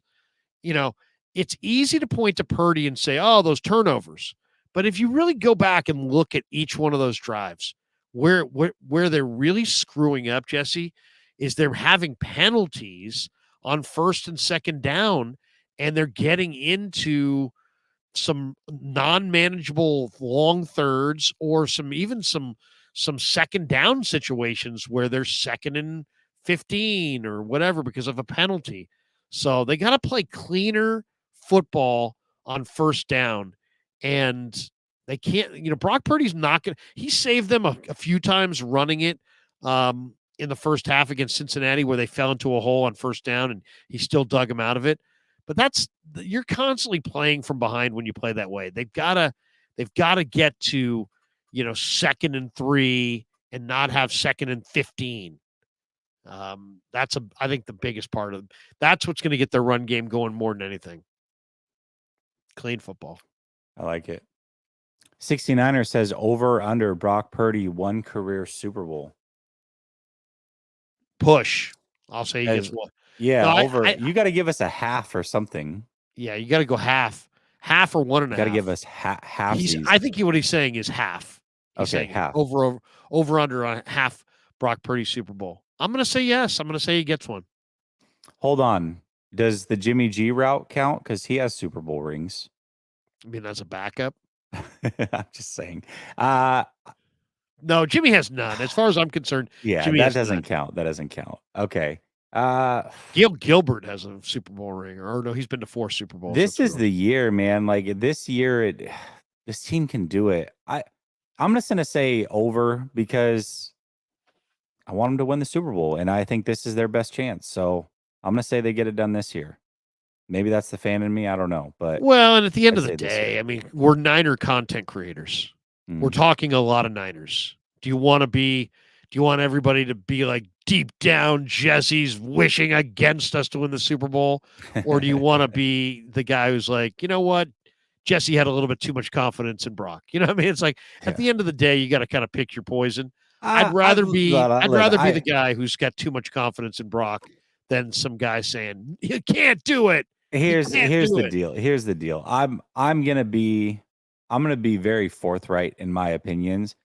it's easy to point to Purdy and say, oh, those turnovers. But if you really go back and look at each one of those drives, where they're really screwing up, Jesse, is they're having penalties on first and second down, and they're getting into some non-manageable long thirds or some second down situations where they're 2nd and 15 or whatever because of a penalty. So they got to play cleaner football on first down, and they can't, Brock Purdy's not going to, he saved them a few times running it in the first half against Cincinnati where they fell into a hole on first down and he still dug them out of it. But you're constantly playing from behind when you play that way. They've got to get to, 2nd and 3 and not have 2nd and 15. I think the biggest part of that's what's going to get their run game going more than anything. Clean football. I like it. 69er says over under Brock Purdy 1 career Super Bowl. Push. I'll say he gets one. Yeah, no, over. You got to give us a half or something. Yeah, you got to go half or 1.5. You got to give us half. I think what he's saying is half. He's okay, half. Over under on half Brock Purdy Super Bowl. I'm going to say yes. I'm going to say he gets one. Hold on. Does the Jimmy G route count? Because he has Super Bowl rings. I mean, that's a backup. I'm just saying. No, Jimmy has none. As far as I'm concerned, yeah, Jimmy that doesn't count. That doesn't count. Okay. Gail Gilbert has a Super Bowl ring, or no, he's been to 4 Super Bowls. This is the year, man. Like this year, this team can do it. I'm just gonna say over because I want them to win the Super Bowl, and I think this is their best chance. So I'm gonna say they get it done this year. Maybe that's the fan in me. I don't know, but Well, and at the end I'd of the say this day, year. I mean, we're Niner content creators. We're talking a lot of Niners. Do you want everybody to be like deep down Jesse's wishing against us to win the Super Bowl? Or do you want to be the guy who's like, you know what? Jesse had a little bit too much confidence in Brock. You know what I mean? It's like at the end of the day, you got to kind of pick your poison. I'd rather be the guy who's got too much confidence in Brock than some guy saying, you can't do it. Here's the deal. Here's the deal. I'm gonna be very forthright in my opinions.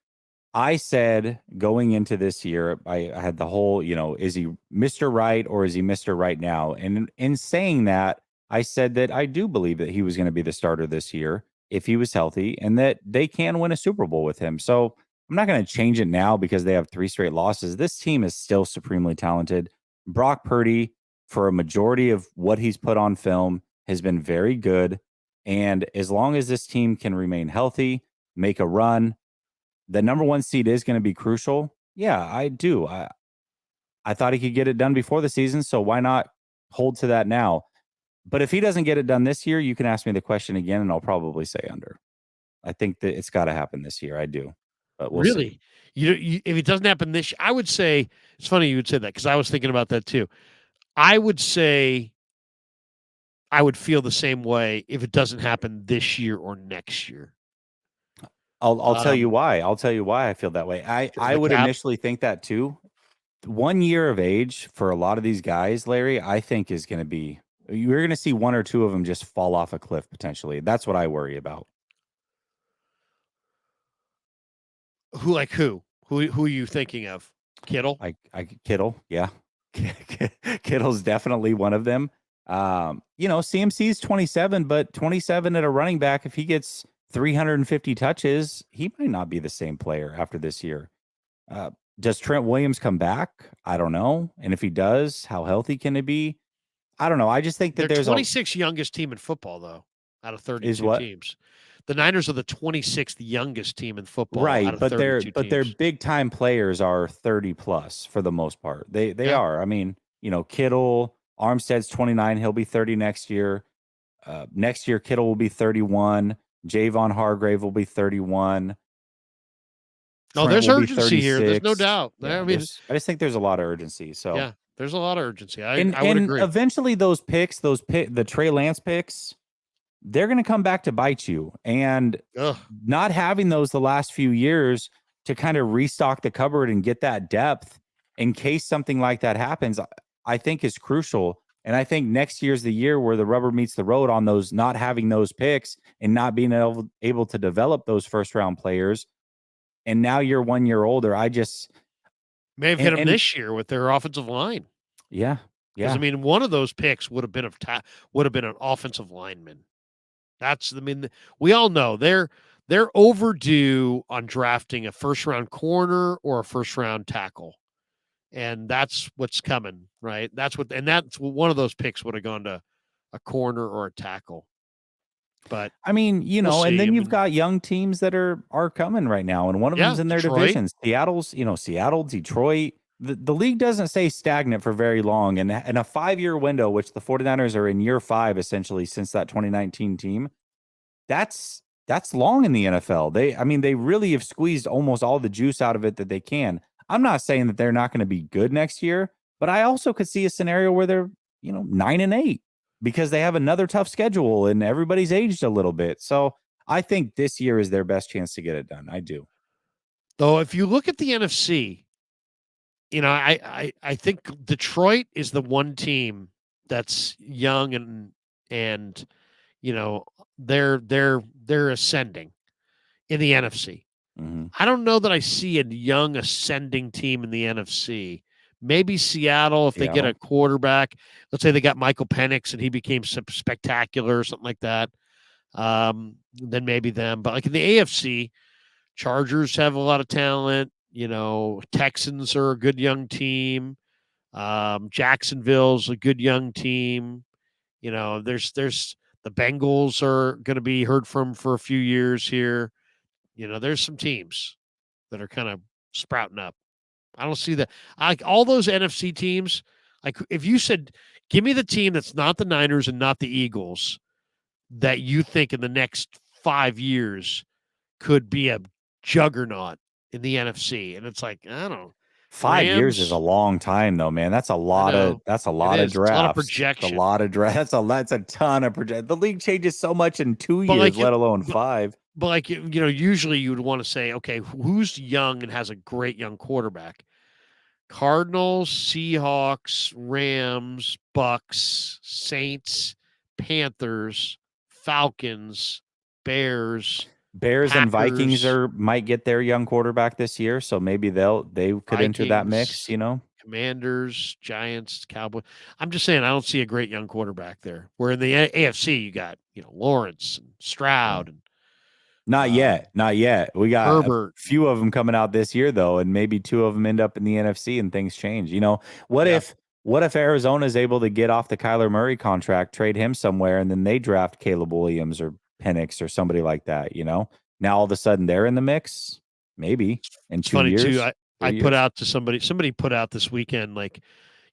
I said going into this year, I had the whole, is he Mr. Right or is he Mr. Right now? And in saying that, I said that I do believe that he was going to be the starter this year if he was healthy and that they can win a Super Bowl with him. So I'm not going to change it now because they have 3 straight losses. This team is still supremely talented. Brock Purdy, for a majority of what he's put on film, has been very good. And as long as this team can remain healthy, make a run, the number 1 seed is going to be crucial. Yeah, I do. I thought he could get it done before the season, so why not hold to that now? But if he doesn't get it done this year, you can ask me the question again, and I'll probably say under. I think that it's got to happen this year. I do, but we'll really? see. If it doesn't happen this year, I would say it's funny you would say that because I was thinking about that too. I would say I would feel the same way if it doesn't happen this year or next year. I'll tell you why. I'll tell you why I feel that way. I would initially think that too. 1 year of age for a lot of these guys, Larry, I think is going to be, you're going to see 1 or 2 of them just fall off a cliff potentially. That's what I worry about. Who are you thinking of? Kittle? Kittle, yeah. Kittle's definitely one of them. CMC's 27, but 27 at a running back, if he gets 350 touches, he might not be the same player after this year. Does Trent Williams come back? I don't know. And if he does, how healthy can it be? I don't know. I just think that They're there's 26th youngest team in football, though, out of 32 teams. The Niners are the 26th youngest team in football, right? Out of but 32 their big time players are 30 plus for the most part. They are. I mean, Kittle, Armstead's 29. He'll be 30 next year. Next year, Kittle will be 31. Javon Hargrave will be 31. No, there's urgency here. There's no doubt. Yeah, I just think there's a lot of urgency. So yeah, there's a lot of urgency. I would agree. Eventually, those picks, the Trey Lance picks, they're going to come back to bite you. And not having those the last few years to kind of restock the cupboard and get that depth in case something like that happens, I think is crucial. And I think next year's the year where the rubber meets the road on those, not having those picks and not being able to develop those first round players. And now you're 1 year older. I just may have hit them this year with their offensive line. Yeah. Because I mean, one of those picks would have been an offensive lineman. We all know they're overdue on drafting a first round corner or a first round tackle. And that's what's coming, right? That's what one of those picks would have gone to a corner or a tackle. But I mean, and then you've got young teams that are coming right now, and one of them's in their divisions. Seattle, Detroit. The league doesn't stay stagnant for very long, and in a 5-year window, which the 49ers are in year 5 essentially since that 2019 team, that's long in the NFL. They really have squeezed almost all the juice out of it that they can. I'm not saying that they're not going to be good next year, but I also could see a scenario where they're 9-8. Because they have another tough schedule and everybody's aged a little bit. So I think this year is their best chance to get it done. I do. Though if you look at the NFC, I think Detroit is the one team that's young and they're ascending in the NFC. Mm-hmm. I don't know that I see a young ascending team in the NFC. Maybe Seattle, if they get a quarterback. Let's say they got Michael Penix and he became spectacular or something like that. Then maybe them. But like in the AFC, Chargers have a lot of talent. Texans are a good young team. Jacksonville's a good young team. There's the Bengals are going to be heard from for a few years here. There's some teams that are kind of sprouting up. I don't see that. All those NFC teams, like if you said, Give me the team that's not the Niners and not the Eagles that you think in the next 5 years could be a juggernaut in the NFC. And it's like, I don't know. 5 years is a Rams, long time, though, man. That's a lot of know. that's a It lot of is. It's a lot of drafts. It's a projection. lot of drafts. That's a ton of project. The league changes so much in 2 But years, like let alone but 5. but like usually you would want to say, okay, who's young and has a great young quarterback? Cardinals, Seahawks, Rams, Bucks, Saints, Panthers, Falcons, Bears, Bears and Vikings Packers, might get their young quarterback this year, so maybe they could enter that mix, Vikings, Commanders, Giants, Cowboys. I'm just saying I don't see a great young quarterback there. Where in the AFC you got, Lawrence and Stroud and Not yet. Not yet. We got Herbert. a few of them coming out this year, though, and maybe 2 of them end up in the NFC and things change. What Yeah. if Arizona is able to get off the Kyler Murray contract, trade him somewhere, and then they draft Caleb Williams or Penix or somebody like that, Now all of a sudden they're in the mix? Maybe in It's 2 funny years. too. I put out to somebody put out this weekend, like,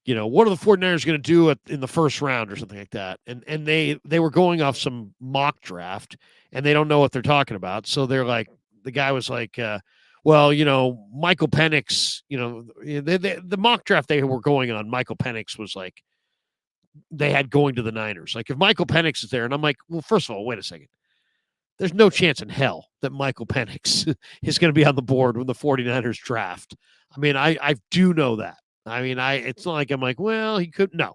what are the 49ers going to do in the first round or something like that? And they were going off some mock draft and they don't know what they're talking about. So they're like, the guy was like, well, Michael Penix, the mock draft they were going on, Michael Penix was like, they had going to the Niners. Like if Michael Penix is there, and I'm like, well, first of all, wait a second. There's no chance in hell that Michael Penix is going to be on the board when the 49ers draft. I mean, I do know that. I mean, it's not like I'm like, well, he could. No.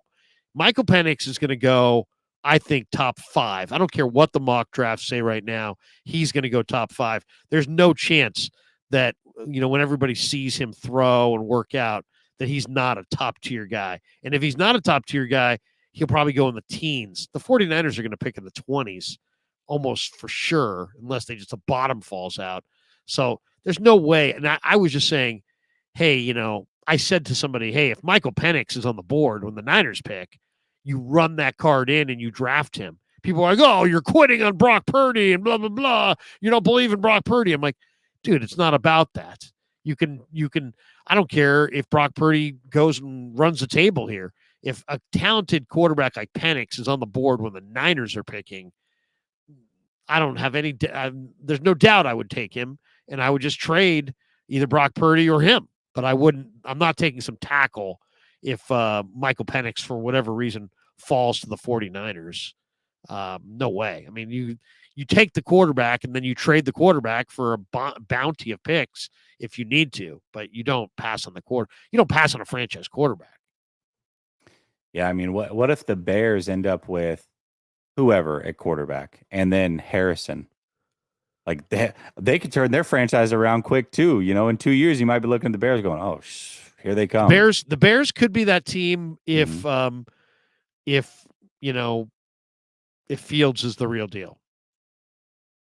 Michael Penix is going to go, I think, top 5. I don't care what the mock drafts say right now. He's going to go top 5. There's no chance that, when everybody sees him throw and work out, that he's not a top tier guy. And if he's not a top tier guy, he'll probably go in the teens. The 49ers are going to pick in the 20s almost for sure, unless the bottom falls out. So there's no way. And I was just saying, hey, I said to somebody, hey, if Michael Penix is on the board when the Niners pick, you run that card in and you draft him. People are like, oh, you're quitting on Brock Purdy and blah, blah, blah. You don't believe in Brock Purdy. I'm like, dude, it's not about that. You can, I don't care if Brock Purdy goes and runs the table here. If a talented quarterback like Penix is on the board when the Niners are picking, I don't have any, there's no doubt I would take him and I would just trade either Brock Purdy or him, but I'm not taking some tackle if Michael Penix, for whatever reason, falls to the 49ers. No way. I mean, you take the quarterback and then you trade the quarterback for a bounty of picks if you need to, but you don't pass on you don't pass on a franchise quarterback. Yeah. I mean, what if the Bears end up with whoever at quarterback and then Harrison? Like they could turn their franchise around quick too. In 2 years, you might be looking at the Bears going, oh, here they come. The Bears could be that team if Fields is the real deal,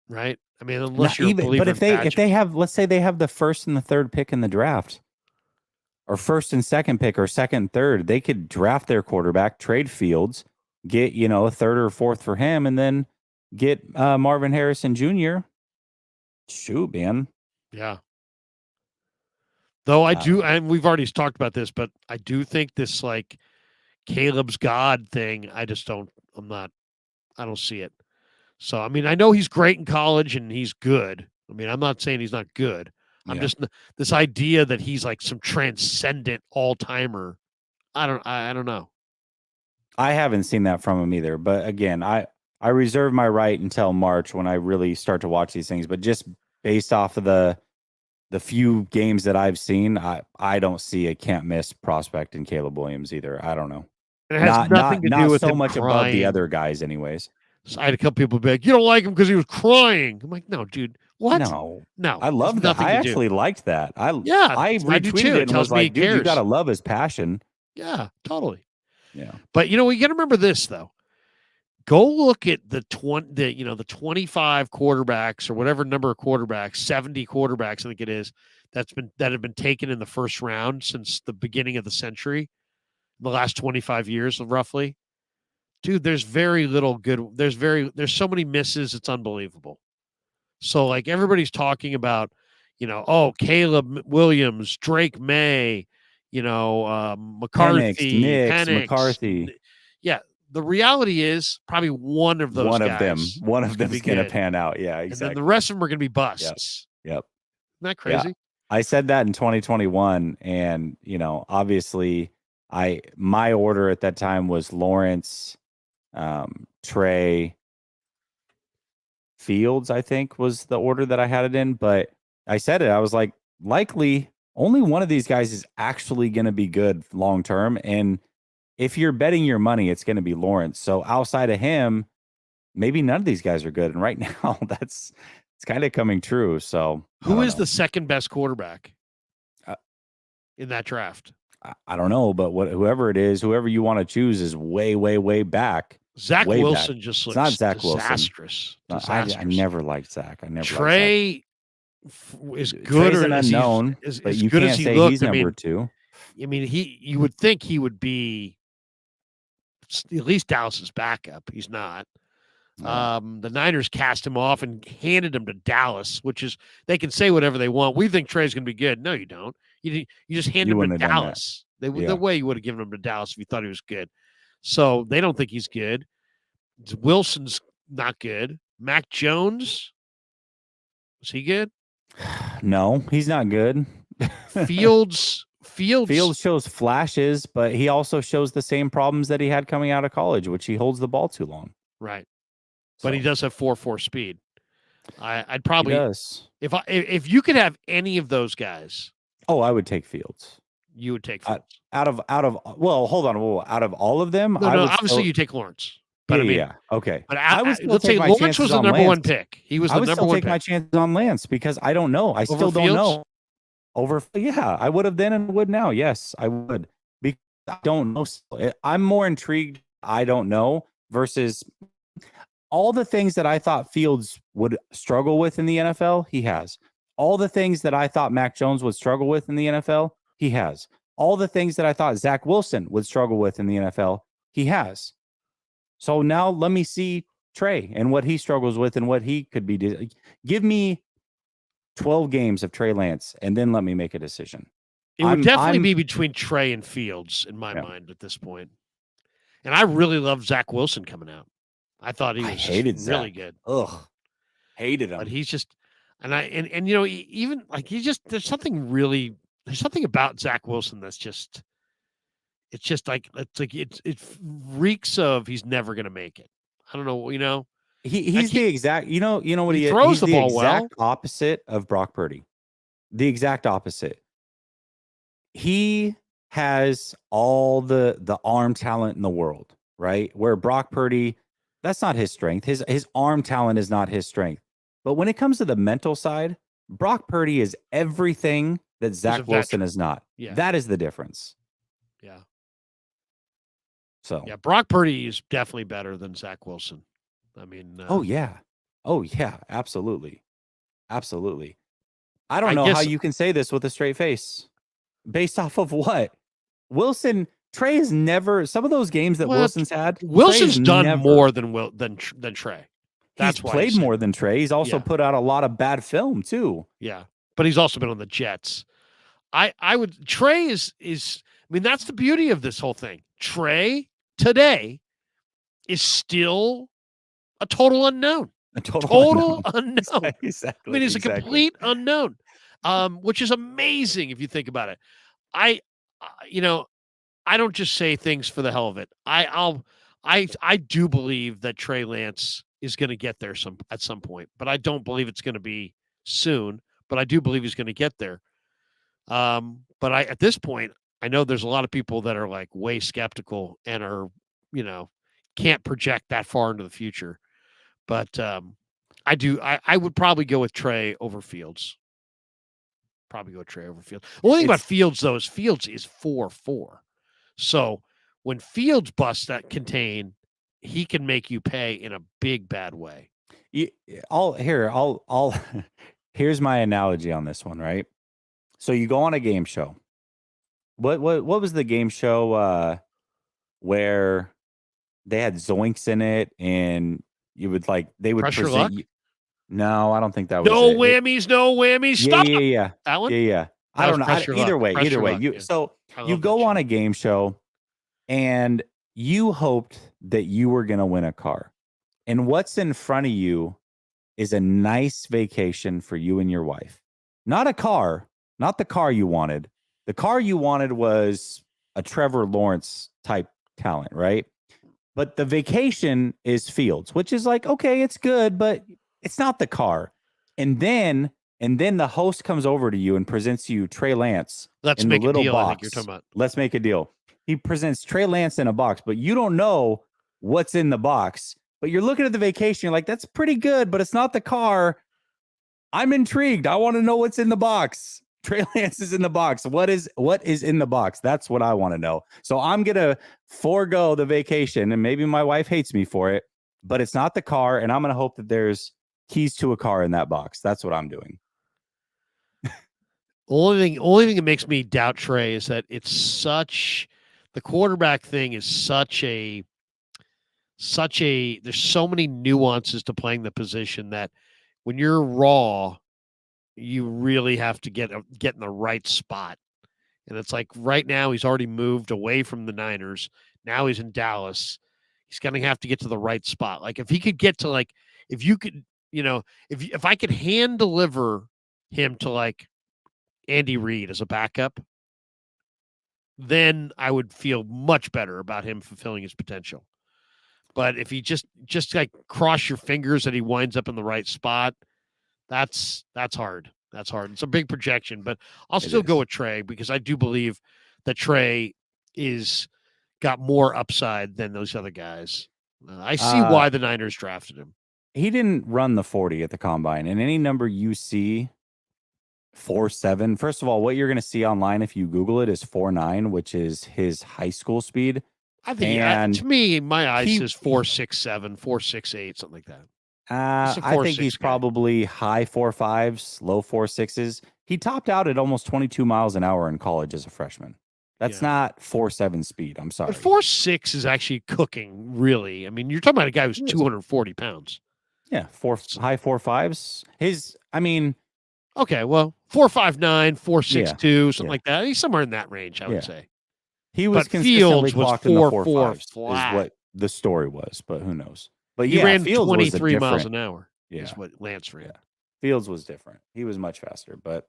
right? I mean, unless you're a believer. But if they have, let's say they have the first and the third pick in the draft, or first and second pick, or second and third, they could draft their quarterback, trade Fields, get a third or fourth for him, and then get Marvin Harrison Jr. Shoot, man. Yeah. Though I do, and we've already talked about this, but I do think this like Caleb's God thing, I don't see it. So, I mean, I know he's great in college and he's good. I mean, I'm not saying he's not good. I'm just, this idea that he's like some transcendent all-timer. I don't know. I haven't seen that from him either. But again, I reserve my right until March when I really start to watch these things. But just based off of the few games that I've seen, I don't see a can't miss prospect in Caleb Williams either. I don't know. It has nothing to do with so him much crying. above the other guys, anyways. So I had a couple people be like, "You don't like him because he was crying." I'm like, "No, dude, what? No, no." I love that. I actually liked that. I retweeted it and was like, "Dude, you gotta love his passion." Yeah, totally. Yeah, but we got to remember this though. Go look at the 25 quarterbacks or whatever number of quarterbacks, 70 quarterbacks, I think it is, that have been taken in the first round since the beginning of the century, the last 25 years, roughly. Dude, there's very little good. There's so many misses. It's unbelievable. So like everybody's talking about, Caleb Williams, Drake May, McCarthy, Penix, McCarthy. The reality is probably one of those guys. One of them be is going to good. pan out. Yeah, And exactly. then the rest of them are going to be busts. Yep. Isn't that crazy? Yeah. I said that in 2021, and obviously, my order at that time was Lawrence, Trey, Fields. I think was the order that I had it in. But I said it. I was like, likely only one of these guys is actually going to be good long term, and if you're betting your money, it's going to be Lawrence. So outside of him, maybe none of these guys are good. And right now, it's kind of coming true. So who is the second best quarterback in that draft? I don't know, but whoever it is, whoever you want to choose is way, way, way back. Zach way Wilson back. just looks not Zach disastrous. Wilson. I never liked Zach. I never. Trey is good. Trey's an unknown, but you good can't as he say looked. he's number 2. I mean, you would think he would be at least Dallas's backup. He's not. The Niners cast him off and handed him to Dallas, which is, they can say whatever they want. We think Trey's going to be good. No, you don't. You just hand him to Dallas. The way you would have given him to Dallas if you thought he was good. So they don't think he's good. Wilson's not good. Mac Jones, is he good? No, he's not good. Fields shows flashes, but he also shows the same problems that he had coming out of college, which he holds the ball too long. Right. But he does have 4.4 speed. I'd probably, if you could have any of those guys. Oh, I would take Fields. You would take Fields. Out of hold on. Out of all of them, no, obviously you take Lawrence. But okay. But let's say Lawrence was the number 1 pick. He was the number 1 pick. I would still take my chances on Lance because I don't know. I still don't know. I would have then and would now. Yes, I would. Because I don't know. I'm more intrigued. I don't know versus all the things that I thought Fields would struggle with in the NFL. He has all the things that I thought Mac Jones would struggle with in the NFL. He has all the things that I thought Zach Wilson would struggle with in the NFL. He has. So now let me see Trey and what he struggles with and what he could be. Give me 12 games of Trey Lance and then let me make a decision. It would definitely be between Trey and Fields in my mind at this point. And I really loved Zach Wilson coming out. I thought he was really good. Ugh. Hated him. But he's just, even like there's something about Zach Wilson that's just, it reeks of he's never going to make it. I don't know, He's the exact, you know what he throws is? the ball well. The exact opposite of Brock Purdy. The exact opposite. He has all the arm talent in the world, right? Where Brock Purdy, that's not his strength. His arm talent is not his strength. But when it comes to the mental side, Brock Purdy is everything that Zach Wilson is not. Yeah. That is the difference. Yeah. So Brock Purdy is definitely better than Zach Wilson. I mean, oh yeah, absolutely. I don't know how you can say this with a straight face, based off of what Wilson. Trey has never. Some of those games that Wilson's had, Wilson's done more than Trey. That's why played more than Trey. He's also put out a lot of bad film too. Yeah, but he's also been on the Jets. Trey is. I mean, that's the beauty of this whole thing. Trey today is still a total unknown. A total unknown. Exactly. I mean, he's a complete unknown, which is amazing if you think about it. I don't just say things for the hell of it. I do believe that Trey Lance is going to get there at some point, but I don't believe it's going to be soon. But I do believe he's going to get there. But at this point, I know there's a lot of people that are like way skeptical and are, can't project that far into the future. But I would probably go with Trey over Fields. The only thing about Fields, though, is Fields is 4.4. So when Fields busts that contain, he can make you pay in a big bad way. Here's my analogy on this one, right? So you go on a game show. What was the game show where they had zoinks in it and you would they would Pressure present Luck? No, I don't think that was no it. whammies. Stop. Yeah. That one? Yeah. I don't know. Either way, you go on a game show and you hoped that you were going to win a car. And what's in front of you is a nice vacation for you and your wife. Not a car, not the car you wanted. The car you wanted was a Trevor Lawrence type talent, right? But the vacation is Fields, which is like, okay, it's good, but it's not the car. And then the host comes over to you and presents you Trey Lance Let's in the make a little deal. I box. think you're talking about. Let's make a deal. He presents Trey Lance in a box, but you don't know what's in the box. But you're looking at the vacation, you're like, that's pretty good, but it's not the car. I'm intrigued. I want to know what's in the box. Trey Lance is in the box. What is in the box? That's what I want to know. So I'm going to forego the vacation, and maybe my wife hates me for it, but it's not the car, and I'm going to hope that there's keys to a car in that box. That's what I'm doing. Only thing that makes me doubt Trey is that the quarterback thing is such a there's so many nuances to playing the position that when you're raw, you really have to get in the right spot. And it's like right now he's already moved away from the Niners. Now he's in Dallas. He's going to have to get to the right spot. Like if he could get to if you could, if I could hand deliver him to Andy Reid as a backup, then I would feel much better about him fulfilling his potential. But if he just cross your fingers that he winds up in the right spot, that's hard. That's hard. It's a big projection, but I'll still go with Trey because I do believe that Trey is got more upside than those other guys. I see why the Niners drafted him. He didn't run the 40 at the combine, and any number you see 4.7. First of all, what you're going to see online if you Google it is 4.9, which is his high school speed. I think to me, my eyes is 4.67, 4.68, something like that. I think he's probably high 4.5s, low 4.6s. He topped out at almost 22 miles an hour in college as a freshman. That's not 4.7 speed. I'm sorry. But 4.6 is actually cooking, really. I mean, you're talking about a guy who's 240 pounds. Yeah, high 4.5s. Okay, well, 4.59, 4.62, something like that. He's somewhere in that range, I would say. He was consistently clocked in the 4.5s is what the story was, but who knows? But he ran Fields 23 miles an hour. Is what Lance ran. Yeah. Fields was different. He was much faster. But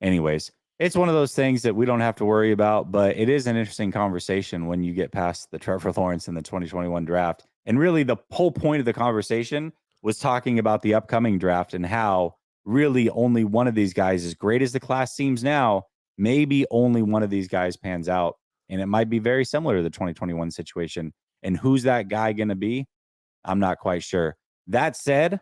anyways, it's one of those things that we don't have to worry about, but it is an interesting conversation when you get past the Trevor Lawrence in the 2021 draft. And really the whole point of the conversation was talking about the upcoming draft and how really only one of these guys, as great as the class seems now, maybe only one of these guys pans out. And it might be very similar to the 2021 situation. And who's that guy going to be? I'm not quite sure. That said,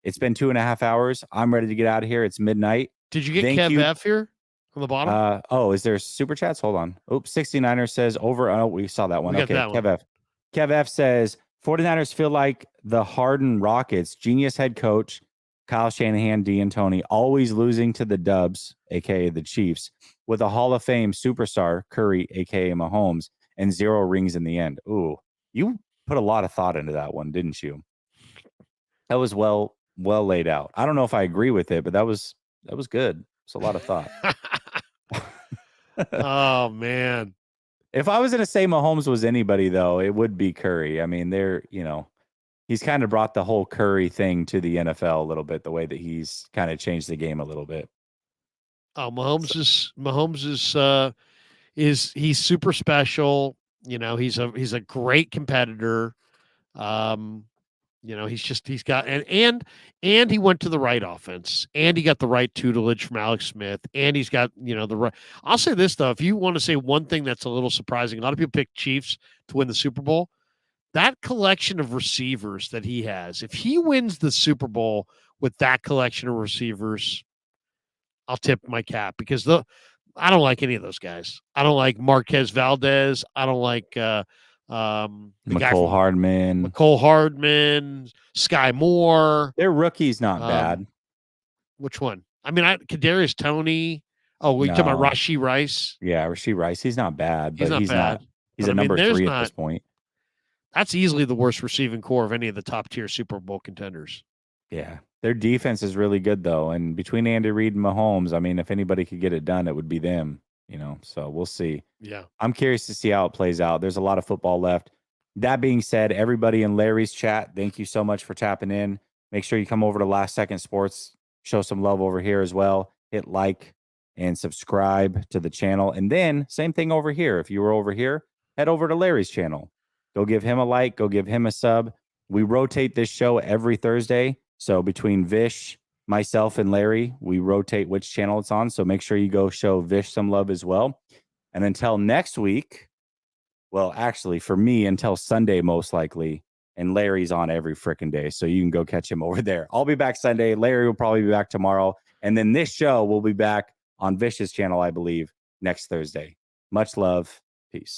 it's been 2.5 hours. I'm ready to get out of here. It's midnight. Did you get Kev F here on the bottom? Is there super chats? Hold on. Oops, 69er says over. Oh, we saw that one. Okay, Kev F. Kev F says 49ers feel like the hardened Rockets. Genius head coach Kyle Shanahan, D'Antoni, always losing to the Dubs, a.k.a. the Chiefs, with a Hall of Fame superstar, Curry, a.k.a. Mahomes, and 0 rings in the end. Ooh, you put a lot of thought into that one, didn't you? That was well laid out. I don't know if I agree with it, but that was good. It's a lot of thought. Oh, man. If I was going to say Mahomes was anybody, though, it would be Curry. I mean, he's kind of brought the whole Curry thing to the NFL a little bit, the way that he's kind of changed the game a little bit. Oh, Mahomes he's super special. He's a great competitor. He's got and he went to the right offense, and he got the right tutelage from Alex Smith, and he's got the right. I'll say this though, if you want to say one thing that's a little surprising, a lot of people pick Chiefs to win the Super Bowl. That collection of receivers that he has, if he wins the Super Bowl with that collection of receivers, I'll tip my cap because I don't like any of those guys. I don't like Marquez Valdez. I don't like McCole Hardman, Sky Moore. Their rookie's not bad. Which one? I mean, Kadarius Toney. Oh, we talking about Rashee Rice? Yeah, Rashee Rice. He's not bad, but he's not. He's a number 3 at this point. That's easily the worst receiving core of any of the top tier Super Bowl contenders. Yeah. Their defense is really good, though. And between Andy Reid and Mahomes, I mean, if anybody could get it done, it would be them, so we'll see. Yeah. I'm curious to see how it plays out. There's a lot of football left. That being said, everybody in Larry's chat, thank you so much for tapping in. Make sure you come over to Last Second Sports, show some love over here as well. Hit like and subscribe to the channel. And then same thing over here. If you were over here, head over to Larry's channel. Go give him a like, go give him a sub. We rotate this show every Thursday. So between Vish, myself, and Larry, we rotate which channel it's on. So make sure you go show Vish some love as well. And until next week, well, actually, for me, until Sunday, most likely. And Larry's on every freaking day. So you can go catch him over there. I'll be back Sunday. Larry will probably be back tomorrow. And then this show will be back on Vish's channel, I believe, next Thursday. Much love. Peace.